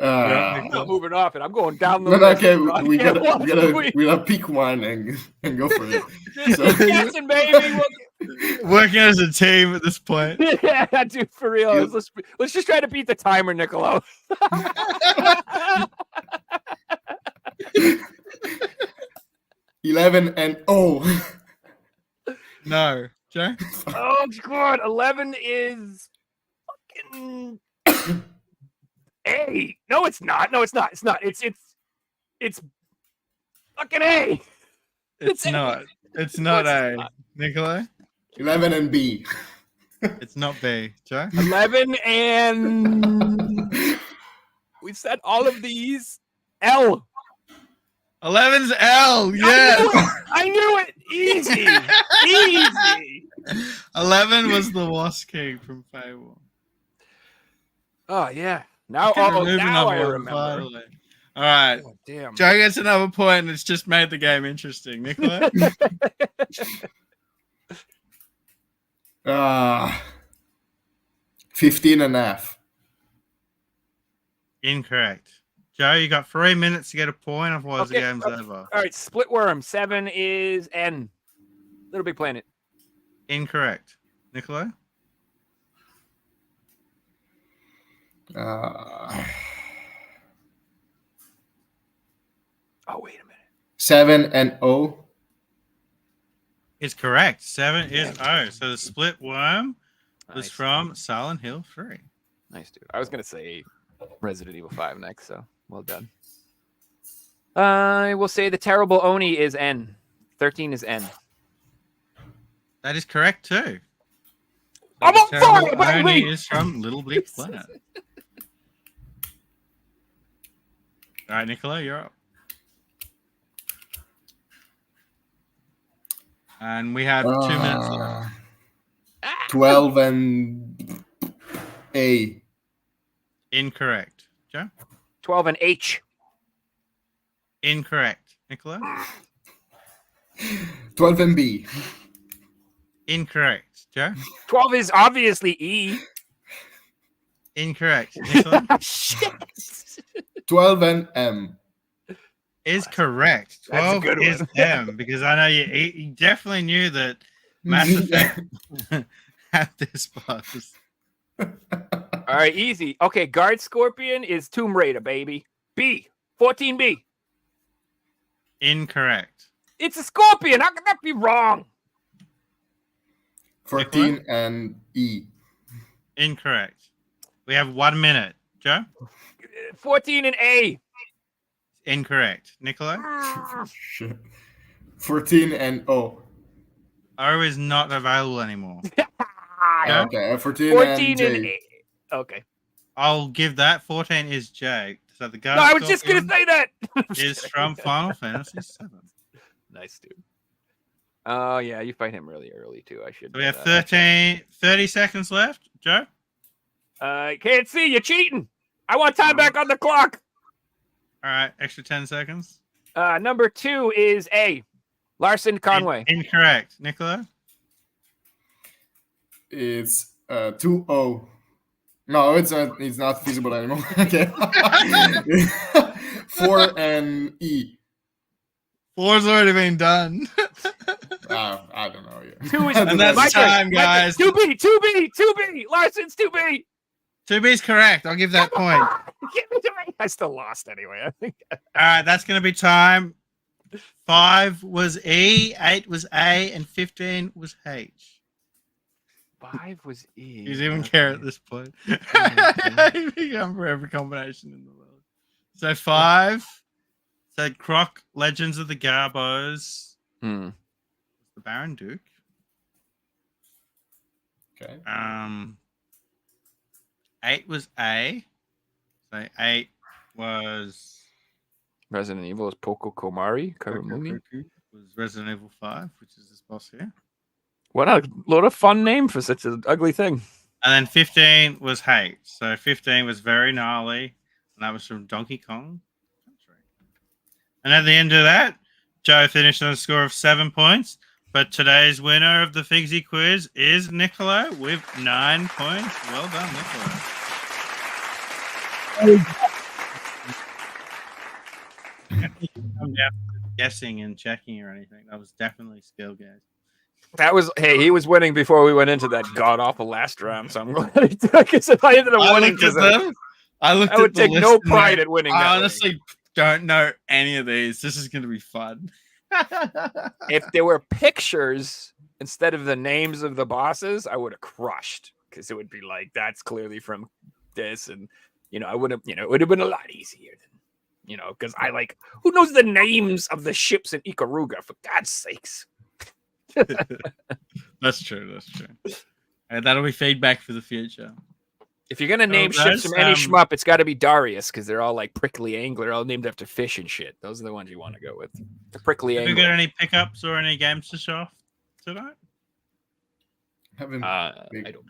I'm not moving off it. I'm going down the No, list. okay, bro. we Yeah, wasp gotta queen. pick one and go for it. Just So- keep guessing, baby. Working as a team at this point. Yeah, dude, for real. Let's just try to beat the timer, Nicolo. 11 and O. No. Joe? Oh god, 11 is fucking A. No, it's not. No, it's not. It's not. It's fucking A. It's A. not. It's not it's A. not. Nicolo? 11 and B. It's not B. Joe? 11 and we said all of these L. 11's L. Yes. I knew it. Easy. Easy. 11 was the Wasp King from Fable. Oh yeah. Now, Moving now on, I remember. finally. All right. Oh, damn. Joe gets another point, and it's just made the game interesting. Nicola? 15 and F. Incorrect. Joe, you got 3 minutes to get a point, otherwise the Okay, game's over. All right, split worm. 7 is N. Little Big Planet. Incorrect. Nicola? Uh, Oh, wait a minute. 7 and O. Is correct. 7 is O. So the split worm was Nice. from Silent Hill 3. Nice, dude. I was going to say Resident Evil 5 next, so well done. I will say the Terrible Oni is N. 13 is N. That is correct too. I'm the on Terrible fire, Oni baby! is from Little Big Planet. All right, Nicola, you're up. And we have 2 minutes left. 12 and A. Incorrect. Joe? 12 and H. Incorrect. Nicola? 12 and B. Incorrect. Joe? 12 is obviously E. Incorrect. Nicola? Shit. 12 and M. Is correct. That's a 12 good is one. M, because I know you definitely knew that Mass Effect had this buzz. All right, easy. Okay, Guard Scorpion is Tomb Raider, baby. B. 14B. Incorrect. It's a scorpion. How could that be wrong? 14 and E. Incorrect. We have 1 minute. Joe? 14 and A. Incorrect. Nicola? Shit. 14 and O. O is not available anymore. Yeah. Okay, 14, 14 and J. and A. Okay. I'll give that. 14 is J. So the guard No, I was just going to Scorpion say that. is from Final Fantasy VII. Nice, dude. Oh, yeah, you fight him really early, too. I should. So we have 30 seconds left. Joe? I can't see. You're cheating. I want time back on the clock. All right, extra 10 seconds. Number 2 is A. Larson Conway. Incorrect. Nicolo? It's 2-0. No, it's not feasible anymore. Okay. 4 and E. 4's already been done. I don't know. Yeah. 2 is And that's my turn. time, guys. 2B. Larson's 2B. 2B's correct. I'll give that point. Give it to me. I still lost anyway. I think. All right, that's going to be time. 5 was E, 8 was A, and 15 was H. 5 was E. He's even care at this point. He come for every combination in the world. So 5 said Croc, Legends of the Garbos, the Baron Duke. Okay. 8 was A. So 8 was Resident Evil is Poco Komari. Karamumi. was Resident Evil 5, which is this boss here. What a load of fun name for such an ugly thing. And then 15 was Hate. So 15 was Very Gnarly, and that was from Donkey Kong Country. And at the end of that, Joe finished on a score of 7 points. But today's winner of the Figsy quiz is Nicolo with 9 points. Well done, Nicolo. Come down to guessing and checking or anything. That was definitely skill, guys. That was he was winning before we went into that god awful last round. So I'm glad he took. Because if I ended up winning, I would take no pride at winning. I honestly don't know any of these. This is going to be fun. If there were pictures instead of the names of the bosses, I would have crushed because it would be like that's clearly from this, and I would have, it would have been a lot easier than, because I like who knows the names of the ships in Ikaruga for God's sakes. That's true. And that'll be feedback for the future. If you're gonna name ships from any shmup, it's got to be Darius because they're all like prickly angler, all named after fish and shit. Those are the ones you want to go with. The prickly angler. Have you got any pickups or any games to show off tonight? Haven't I don't.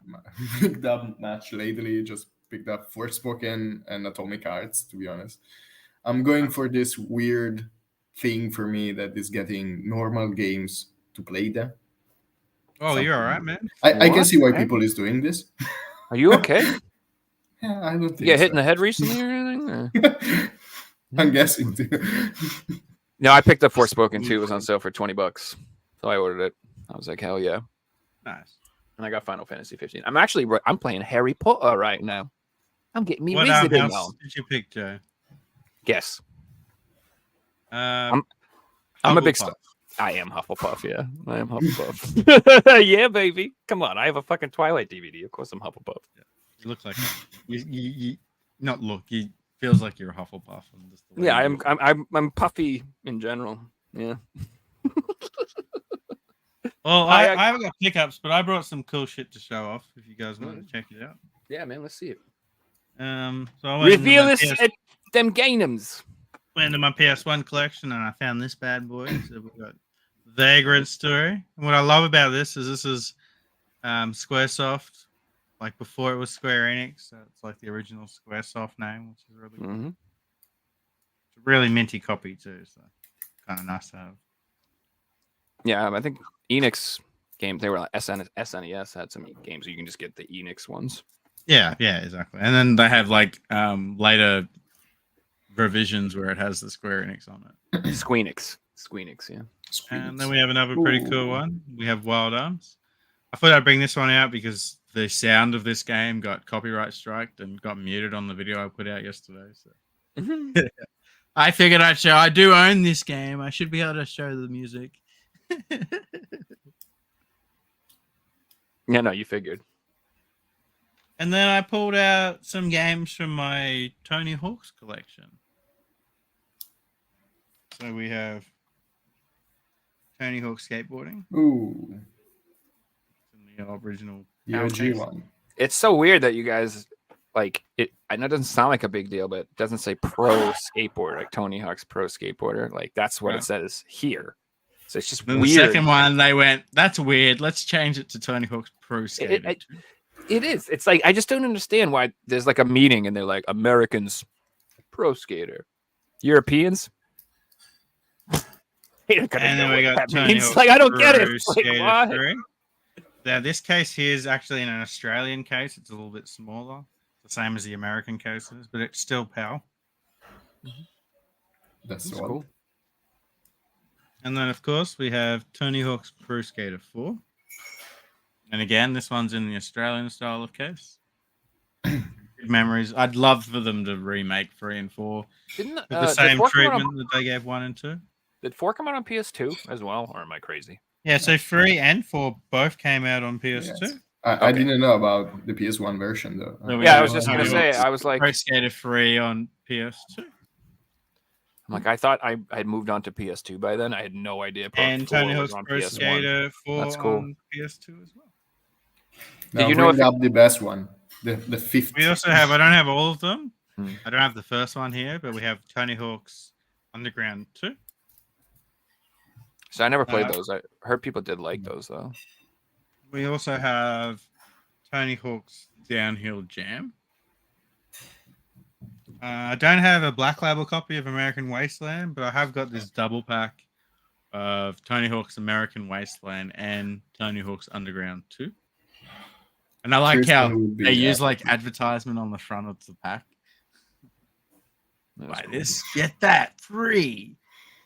picked up much lately. Just picked up Forspoken and Atomic Hearts, to be honest. I'm going for this weird thing for me that is getting normal games to play them. Oh, you're all right, man. I can see why people is doing this. Are you okay? Yeah, I don't think You get hit so. in the head recently or anything? Or? I'm guessing too. No, I picked up Forspoken 2. It was on sale for $20, so I ordered it. I was like, hell yeah! Nice. And I got Final Fantasy 15. I'm playing Harry Potter right now. I'm getting me What wizarding house on. did you pick, Joe? Guess. I'm I'm a big star. I am Hufflepuff, yeah. I am Hufflepuff. Yeah, baby. Come on, I have a fucking Twilight DVD. Of course I'm Hufflepuff. Yeah. You look like you not look. You feels like you're a Hufflepuff. Yeah, I'm puffy in general. Yeah. Well, I haven't got pickups, but I brought some cool shit to show off. If you guys want to check it out. Yeah, man. Let's see it. So I went Reveal this at them Gainums. went into my PS1 collection and I found this bad boy. So we've got Vagrant Story. And what I love about this is Squaresoft, like before it was Square Enix. So it's like the original Squaresoft name, which is really cool. It's a really minty copy too, so kind of nice to have. Yeah, I think Enix games, they were like SNES had some games, so you can just get the Enix ones. Yeah, exactly. And then they have like later revisions where it has the Square Enix on it. Squeenix, yeah. And then we have another pretty cool one. We have Wild Arms. I thought I'd bring this one out because the sound of this game got copyright striked and got muted on the video I put out yesterday. So I figured I'd show. I do own this game. I should be able to show the music. Yeah, no, you figured. And then I pulled out some games from my Tony Hawk's collection. So we have Tony Hawk Skateboarding. Ooh. The original The OG one. It's so weird that you guys like it. I know it doesn't sound like a big deal, but it doesn't say pro skateboarder, like Tony Hawk's pro skateboarder. Like that's what it says here. So it's just then weird. The second one, they went, that's weird. Let's change it to Tony Hawk's Pro Skater. It is. It's like I just don't understand why there's like a meeting and they're like Americans pro skater, Europeans. And then we got Tony means. Hawk's Like I don't get it. Pro It's like, Skater what? 3. Now this case here is actually in an Australian case. It's a little bit smaller, the same as the American cases, but it's still PAL. That's That's all. cool. And then of course we have Tony Hawk's Pro Skater 4. And again, this one's in the Australian style of case. Good memories. I'd love for them to remake 3 and 4 Didn't with the same did 4 come out treatment on, that they gave 1 and 2. did 4 come out on PS2 as well, or am I crazy? Yeah, so 3 and 4 both came out on PS2. Yes. I didn't know about the PS1 version though. So we Yeah, I have was just gonna Tony say. Hawk's I was like, Pro Skater 3 on PS2. I'm like, I thought I had moved on to PS2 by then. I had no idea. And 4 Tony was Hawk's on Pro PS1. Skater 4 That's cool. on PS2 as well. Now you know bring if- up the best one, the fifth. We also have, I don't have all of them. Hmm. I don't have the first one here, but we have Tony Hawk's Underground 2. So I never played those. I heard people did like those though. We also have Tony Hawk's Downhill Jam. I don't have a Black Label copy of American Wasteland, but I have got this double pack of Tony Hawk's American Wasteland and Tony Hawk's Underground 2. And I like Tristan how would be they use happy. like advertisement on the front of the pack. That's Buy cool. this, get that free.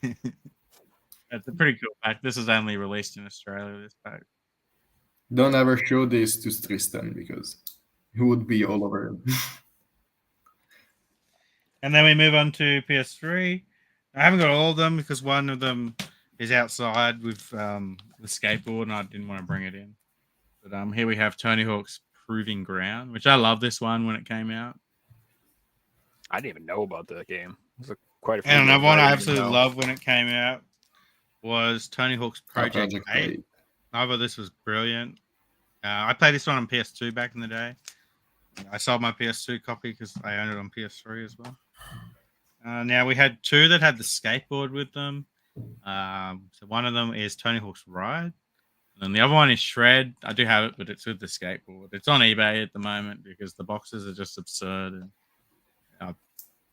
That's a pretty cool pack. This is only released in Australia, this pack. Don't ever show this to Tristan because he would be all over him. And then we move on to PS3. I haven't got all of them because one of them is outside with the skateboard and I didn't want to bring it in. But here we have Tony Hawk's Proving Ground, which I love this one when it came out. I didn't even know about that game. There's quite a few. And another one I didn't even absolutely know. loved when it came out was Tony Hawk's Project 8. 8. I thought this was brilliant. I played this one on PS2 back in the day. I sold my PS2 copy because I owned it on PS3 as well. Now we had 2 that had the skateboard with them. So one of them is Tony Hawk's Ride. And the other one is Shred. I do have it, but it's with the skateboard. It's on eBay at the moment because the boxes are just absurd. And I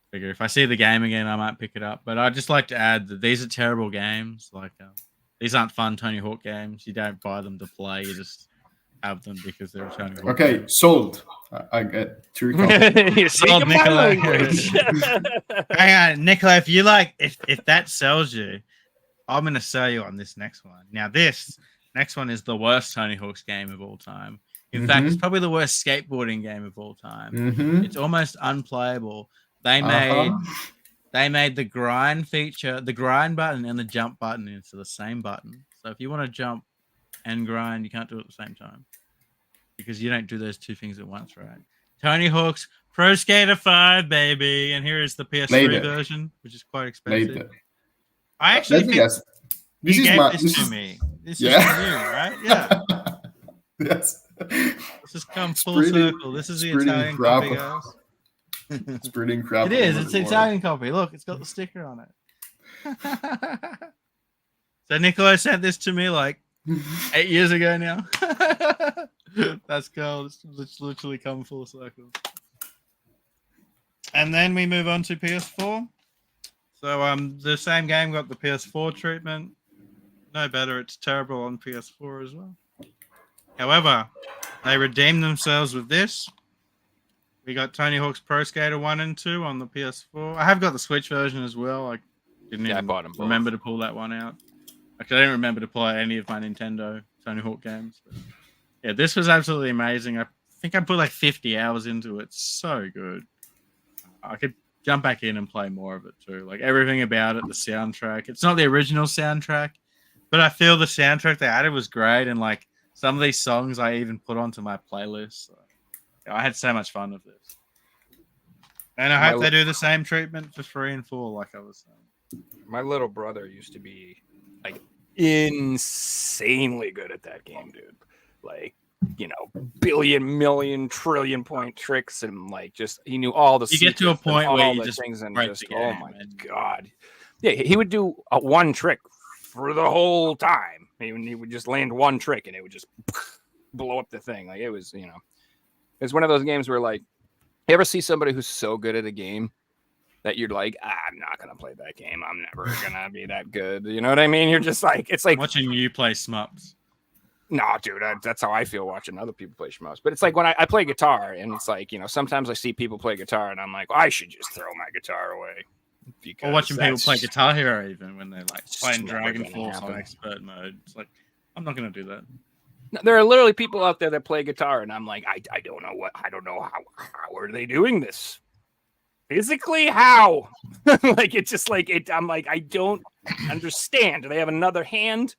figure if I see the game again, I might pick it up. But I'd just like to add that these are terrible games. Like these aren't fun Tony Hawk games. You don't buy them to play. You just have them because they're Tony Hawk. Okay, games. sold. I get 3 copies. You're speaking my Nicolo. language. Hang on, Nicola. If you like, if that sells you, I'm gonna sell you on this next one. Now this next one is the worst Tony Hawk's game of all time. In fact, it's probably the worst skateboarding game of all time. Mhm. It's almost unplayable. They made the grind feature, the grind button and the jump button into the same button. So if you want to jump and grind, you can't do it at the same time because you don't do those two things at once, right? Tony Hawk's Pro Skater 5, baby, and here is the PS3 Later. version, which is quite expensive. Later. I actually Let me think guess. This you is gave my. this This to is, me. This Yeah. is for you, right? Yeah. yes. This has come It's full pretty- circle. This is the it's pretty Italian copy, incredible. guys. It's pretty incredible. It is. It's the Italian copy. Look, it's got the sticker on it. So Nicolo sent this to me like 8 years ago now. That's cool. It's literally come full circle. And then we move on to PS4. So the same game got the PS4 treatment. No better. It's terrible on PS4 as well. However, they redeemed themselves with this. We got Tony Hawk's Pro Skater 1 and 2 on the PS4. I have got the Switch version as well. I didn't Yeah, I even bought 'em both. remember to pull that one out. Actually, I didn't remember to pull out any of my Nintendo Tony Hawk games. But yeah, this was absolutely amazing. I think I put like 50 hours into it. So good. I could jump back in and play more of it too. Like everything about it, the soundtrack. It's not the original soundtrack, but I feel the soundtrack they added was great. And like some of these songs I even put onto my playlist. So, yeah, I had so much fun with this. And I hope they do the same treatment for 3 and 4, like I was saying. My little brother used to be like insanely good at that game, dude. Like, you know, billion, million, trillion point tricks, and like just he knew all the. You get to a secrets and point where all you the just things and break just the oh game, my and- god, yeah, he would do one trick for the whole time. He would just land one trick and it would just blow up the thing. Like it was, you know, It's one of those games where, like, you ever see somebody who's so good at a game that you're like, I'm not gonna play that game. I'm never gonna be that good. You know what I mean? You're just like, it's like Watching you play Smups. no, dude, that's how I feel watching other people play schmoes. But it's like when I play guitar, and it's like, sometimes I see people play guitar, and I'm like, I should just throw my guitar away. Or watching people that's play Guitar Hero, even when they're like playing never Dragon gonna Force on happen. expert mode. It's like, I'm not going to do that. There are literally people out there that play guitar, and I'm like, I don't know how are they doing this physically? How? Like, it's just like it. I'm like, I don't understand. Do they have another hand?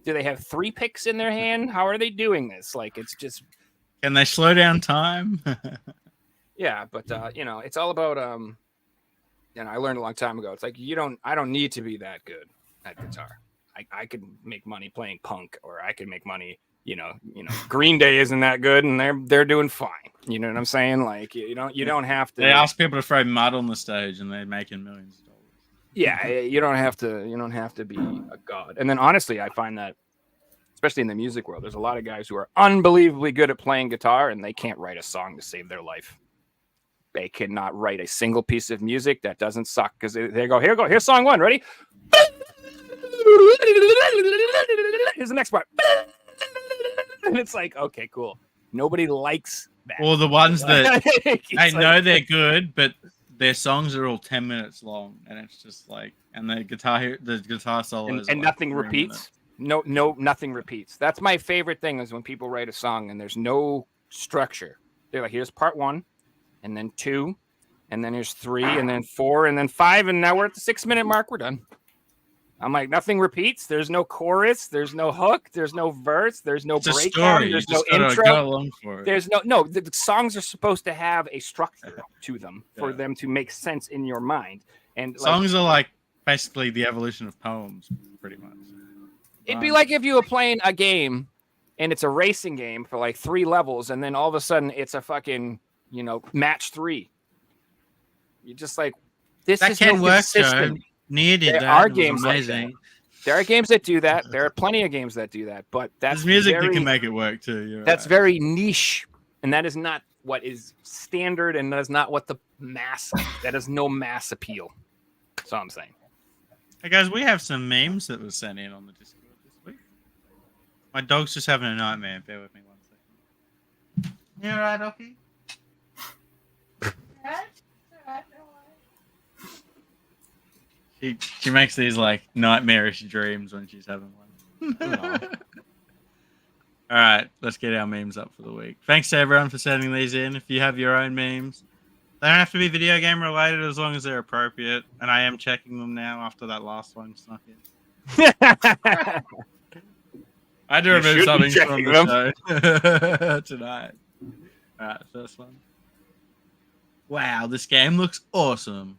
Do they have 3 picks in their hand? How are they doing this? Like, it's just, Can they slow down time? yeah. But it's all about I learned a long time ago. It's like I don't need to be that good at guitar. I could make money playing punk, or I could make money. Green Day isn't that good, and they're doing fine. You know what I'm saying? Like, you don't have to. They ask people to throw mud on the stage, and they're making millions of dollars. Yeah, you don't have to be a god. And then honestly, I find that, especially in the music world, there's a lot of guys who are unbelievably good at playing guitar, and they can't write a song to save their life. They cannot write a single piece of music that doesn't suck, because they go, here's song 1, ready? Here's the next part. And it's like, okay, cool. Nobody likes that. Or the ones that I know like, they're good, but their songs are all 10 minutes long, and it's just like, and the guitar solo and nothing repeats. No, nothing repeats. That's my favorite thing, is when people write a song and there's no structure. They're like, here's part 1, and then 2, and then here's 3, and then 4, and then 5, and now we're at the 6-minute mark. We're done. I'm like, nothing repeats. There's no chorus. There's no hook. There's no verse. There's no breakdown. There's no intro. Go along for it. There's no. The songs are supposed to have a structure to them for them to make sense in your mind. And songs are like basically the evolution of poems, pretty much. It'd be like if you were playing a game, and it's a racing game for like 3 levels, and then all of a sudden it's a fucking match 3. You're just like, this that is can no work. consistent. Near did There that. are It was games amazing. like that. There are games that do that. There are plenty of games that do that, but that's There's music very, that can make it work too. That's very niche, and that is not what is standard, and that is not what the mass. That is no mass appeal. That's all I'm saying. Hey guys, we have some memes that was sent in on the Discord this week. My dog's just having a nightmare. Bear with me 1 second. You alright, Oki? She makes these like nightmarish dreams when she's having one. All right, let's get our memes up for the week. Thanks to everyone for sending these in. If you have your own memes, they don't have to be video game related as long as they're appropriate. And I am checking them now after that last one snuck in. I had to remove something from the show tonight. All right, first one. Wow, this game looks awesome.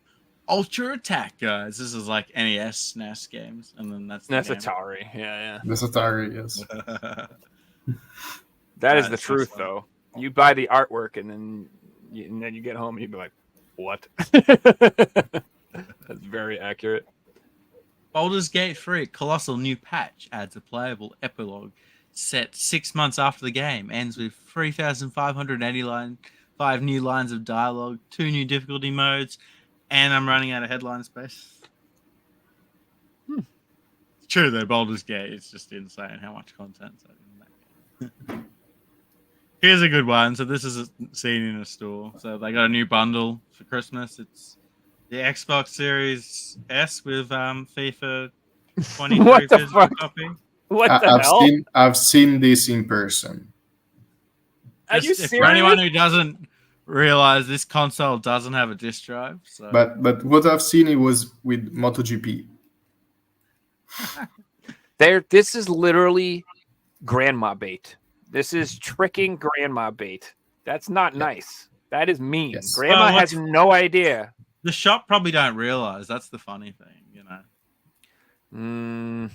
Ultra Attack, guys. This is like NES, SNES games, and then that's Atari. Yeah. That's Atari, yes. That is the truth, though. You buy the artwork, and then you get home and you be like, "What?" That's very accurate. Baldur's Gate 3 colossal new patch adds a playable epilogue set 6 months after the game. Ends with 3,585 new lines of dialogue, 2 new difficulty modes. And I'm running out of headline space. It's true though, Baldur's Gate. It's just insane how much content's in that game. Here's a good one. So this is seen in a store. So they got a new bundle for Christmas. It's the Xbox Series S with FIFA 23 What the physical fuck? copy. What the hell? I've seen this in person. Are you For serious? anyone who doesn't realize, this console doesn't have a disc drive. So. But what I've seen, it was with MotoGP. This is literally grandma bait. This is tricking grandma bait. That's not nice. That is mean. Yes. Grandma has no idea. The shop probably don't realize. That's the funny thing, I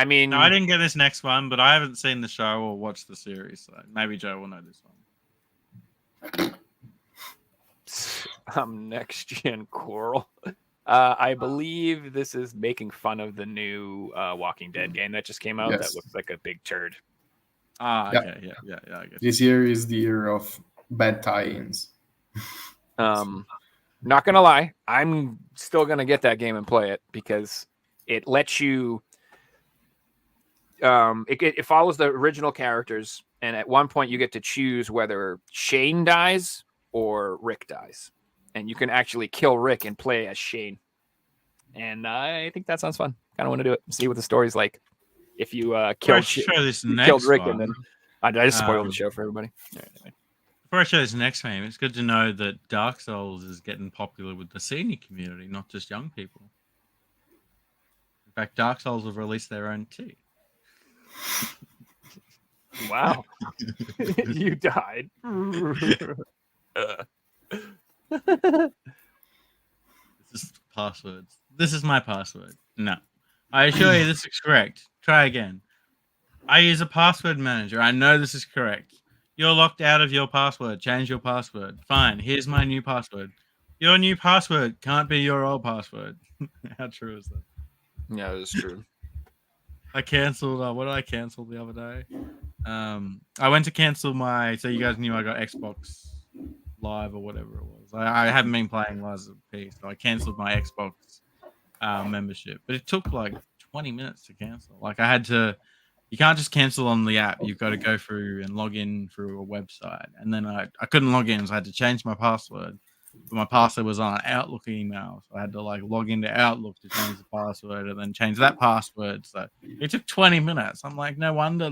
mean, No, I didn't get this next one, but I haven't seen the show or watched the series, so maybe Joe will know this one. Next gen Coral. I believe this is making fun of the new Walking Dead game that just came out. Yes. That looks like a big turd. Ah, Yeah. okay, yeah, I guess. This year is the year of bad tie-ins. Not gonna lie, I'm still gonna get that game and play it because it lets you. It follows the original characters, and at one point you get to choose whether Shane dies or Rick dies, and you can actually kill Rick and play as Shane. And I think that sounds fun. Kind of want to do it. See what the story's like. If you killed Rick, one, and then I just spoiled the um, show for everybody. Anyway. Before I show this next game, it's good to know that Dark Souls is getting popular with the senior community, not just young people. In fact, Dark Souls have released their own too. Wow, you died. This is passwords. This is my password. No. I assure you this is correct. Try again. I use a password manager. I know this is correct. You're locked out of your password. Change your password. Fine. Here's my new password. Your new password can't be your old password. How true is that? Yeah, that's true. I canceled. What did I cancel the other day? I went to cancel my. So you guys knew I got Xbox Live or whatever it was. I haven't been playing Lies of P, so I canceled my Xbox membership. But it took like 20 minutes to cancel. Like I had to. You can't just cancel on the app. You've got to go through and log in through a website. And then I couldn't log in, so I had to change my password. But my password was on an Outlook email, so I had to like log into Outlook to change the password and then change that password. So it took 20 minutes. I'm like, no wonder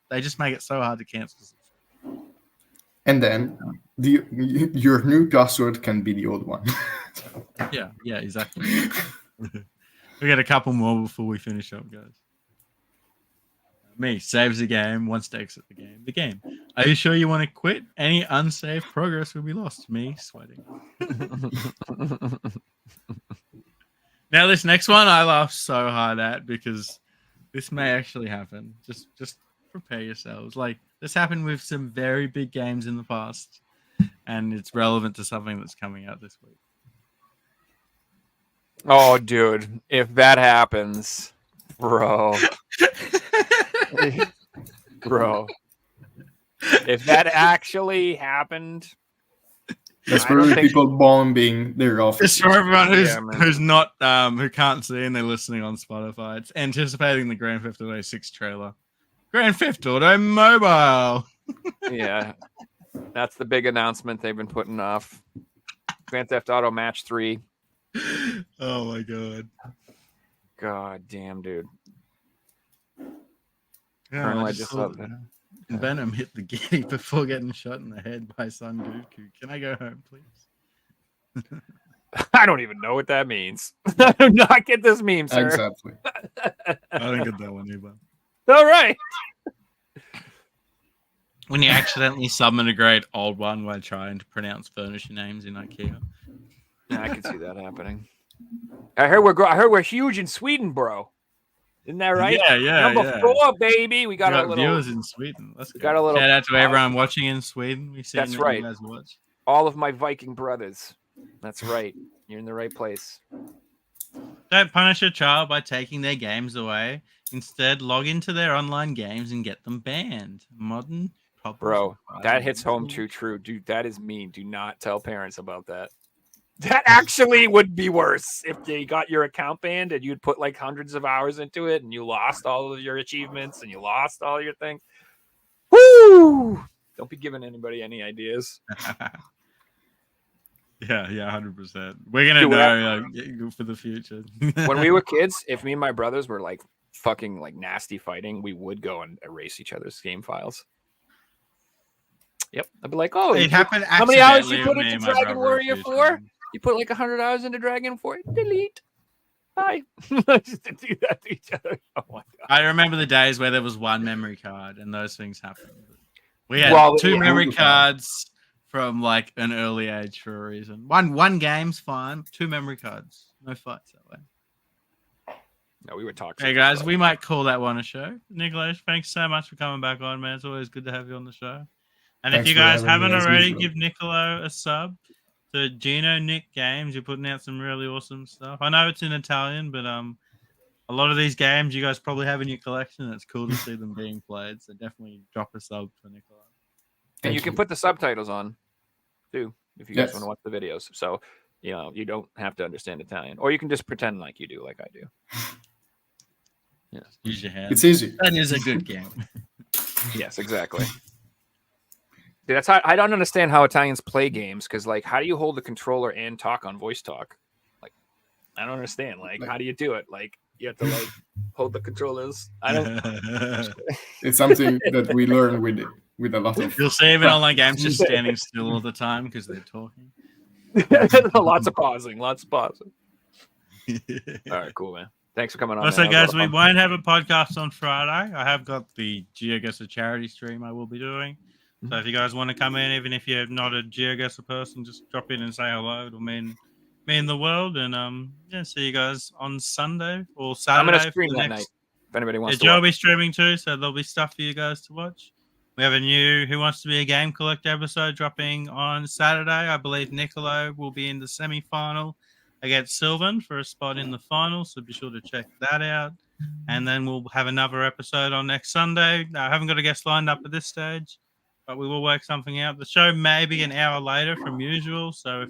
they just make it so hard to cancel. And then your new password can be the old one. Yeah, exactly. We got a couple more before we finish up, guys. Me saves the game, wants to exit the game. The game. Are you sure you want to quit? Any unsaved progress will be lost. Me sweating. Now this next one I laughed so hard at because this may actually happen. Just prepare yourselves. Like this happened with some very big games in the past, and it's relevant to something that's coming out this week. Oh, dude, if that happens, bro. Bro, if that actually happened, That's for people bombing their office. Just for everyone who's not who can't see and they're listening on Spotify, it's anticipating the Grand Theft Auto 6 trailer. Grand Theft Auto Mobile. Yeah, that's the big announcement they've been putting off. Grand Theft Auto Match 3. Oh my god. God damn, dude. Yeah, I just saw that. Venom hit the giddy before getting shot in the head by Son Goku. Can I go home, please? I don't even know what that means. I do not get this meme, sir. Exactly. I don't get that one either. All right. When you accidentally summon a great old one while trying to pronounce furniture names in IKEA. Yeah, I can see that happening. I heard we're huge in Sweden, bro. Isn't that right? Yeah. Number 4, baby. We got a little viewers in Sweden. Let's go. Got a little shout out to everyone watching in Sweden. We see That's right. You guys watch. All of my Viking brothers. That's right. You're in the right place. Don't punish a child by taking their games away. Instead, log into their online games and get them banned. Modern problems. Bro, that hits home too true. Dude, that is mean. Do not tell parents about that. That actually would be worse if they got your account banned and you'd put like hundreds of hours into it and you lost all of your achievements and you lost all your things. Woo! Don't be giving anybody any ideas. Yeah, 100%. We're gonna know for the future. When we were kids, if me and my brothers were like fucking like nasty fighting, we would go and erase each other's game files. Yep, I'd be like, "Oh, it happened. How many hours you put into Dragon Warrior 4? You put like 100 hours into Dragon 4. Delete. Bye." Just to do that to each other. Oh my god! I remember the days where there was one memory card and those things happened. We had two memory cards from like an early age for a reason. One game's fine. 2 memory cards. No fights that way. No, we were talking. Hey guys, we might call that one a show. Nicolo, thanks so much for coming back on, man. It's always good to have you on the show. And Thanks if you guys haven't me, already, give Nicolo a sub to GintoNicGames. You're putting out some really awesome stuff. I know it's in Italian, but a lot of these games you guys probably have in your collection. It's cool to see them being played. So definitely drop a sub for Nicolo. And you can put the subtitles on. too, if you guys Yes. want to watch the videos. So, you don't have to understand Italian, or you can just pretend like you do, like I do. Use your hands. It's easy. That is a good game. Yes, exactly. Dude, that's how I don't understand how Italians play games, because like, how do you hold the controller and talk on voice talk? Like, I don't understand. Like, how do you do it? Like, you have to like hold the controllers. I don't. It's something that we learn with a lot of. You'll see even online games just standing still all the time because they're talking. Lots of pausing. All right, cool, man. Thanks for coming on. Also, man. That was guys, a lot we of fun. won't have a podcast on Friday. I have got the GeoGuessr charity stream I will be doing. So if you guys want to come in, even if you're not a GeoGuessr person, just drop in and say hello. It'll mean the world. And see you guys on Sunday or Saturday. I'm gonna stream for the that next... night if anybody wants to Joe will watch. be streaming too, so there'll be stuff for you guys to watch. We have a new Who Wants to Be a Game Collector episode dropping on Saturday. I believe Nicolo will be in the semi-final against Sylvan for a spot in the final, so be sure to check that out. And then we'll have another episode on next Sunday. I haven't got a guest lined up at this stage, but we will work something out. The show may be an hour later from usual, so if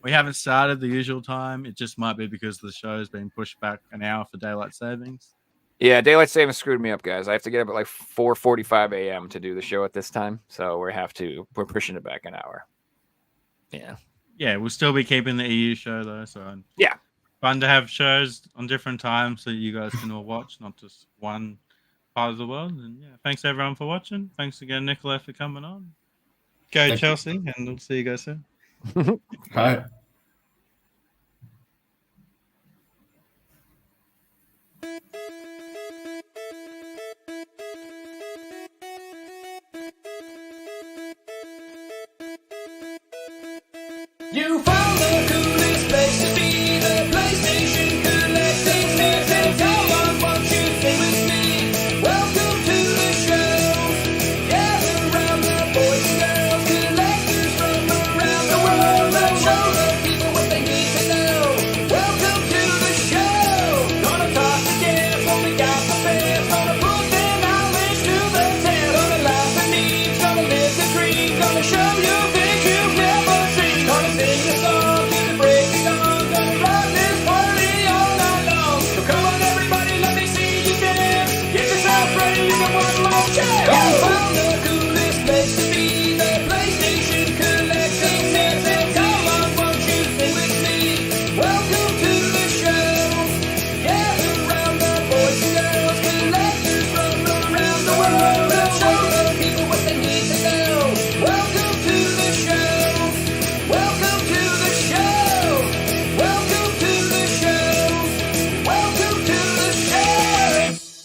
we haven't started the usual time, it just might be because the show's been pushed back an hour for daylight savings. Yeah, daylight savings screwed me up, guys. I have to get up at like 4:45 a.m. to do the show at this time, so we're pushing it back an hour. Yeah, We'll still be keeping the EU show though, so yeah. Fun to have shows on different times so you guys can all watch, not just one part of the world. And thanks everyone for watching. Thanks again, Nicolo, for coming on. Go Thank Chelsea, and we'll see you guys soon. Hi. You found the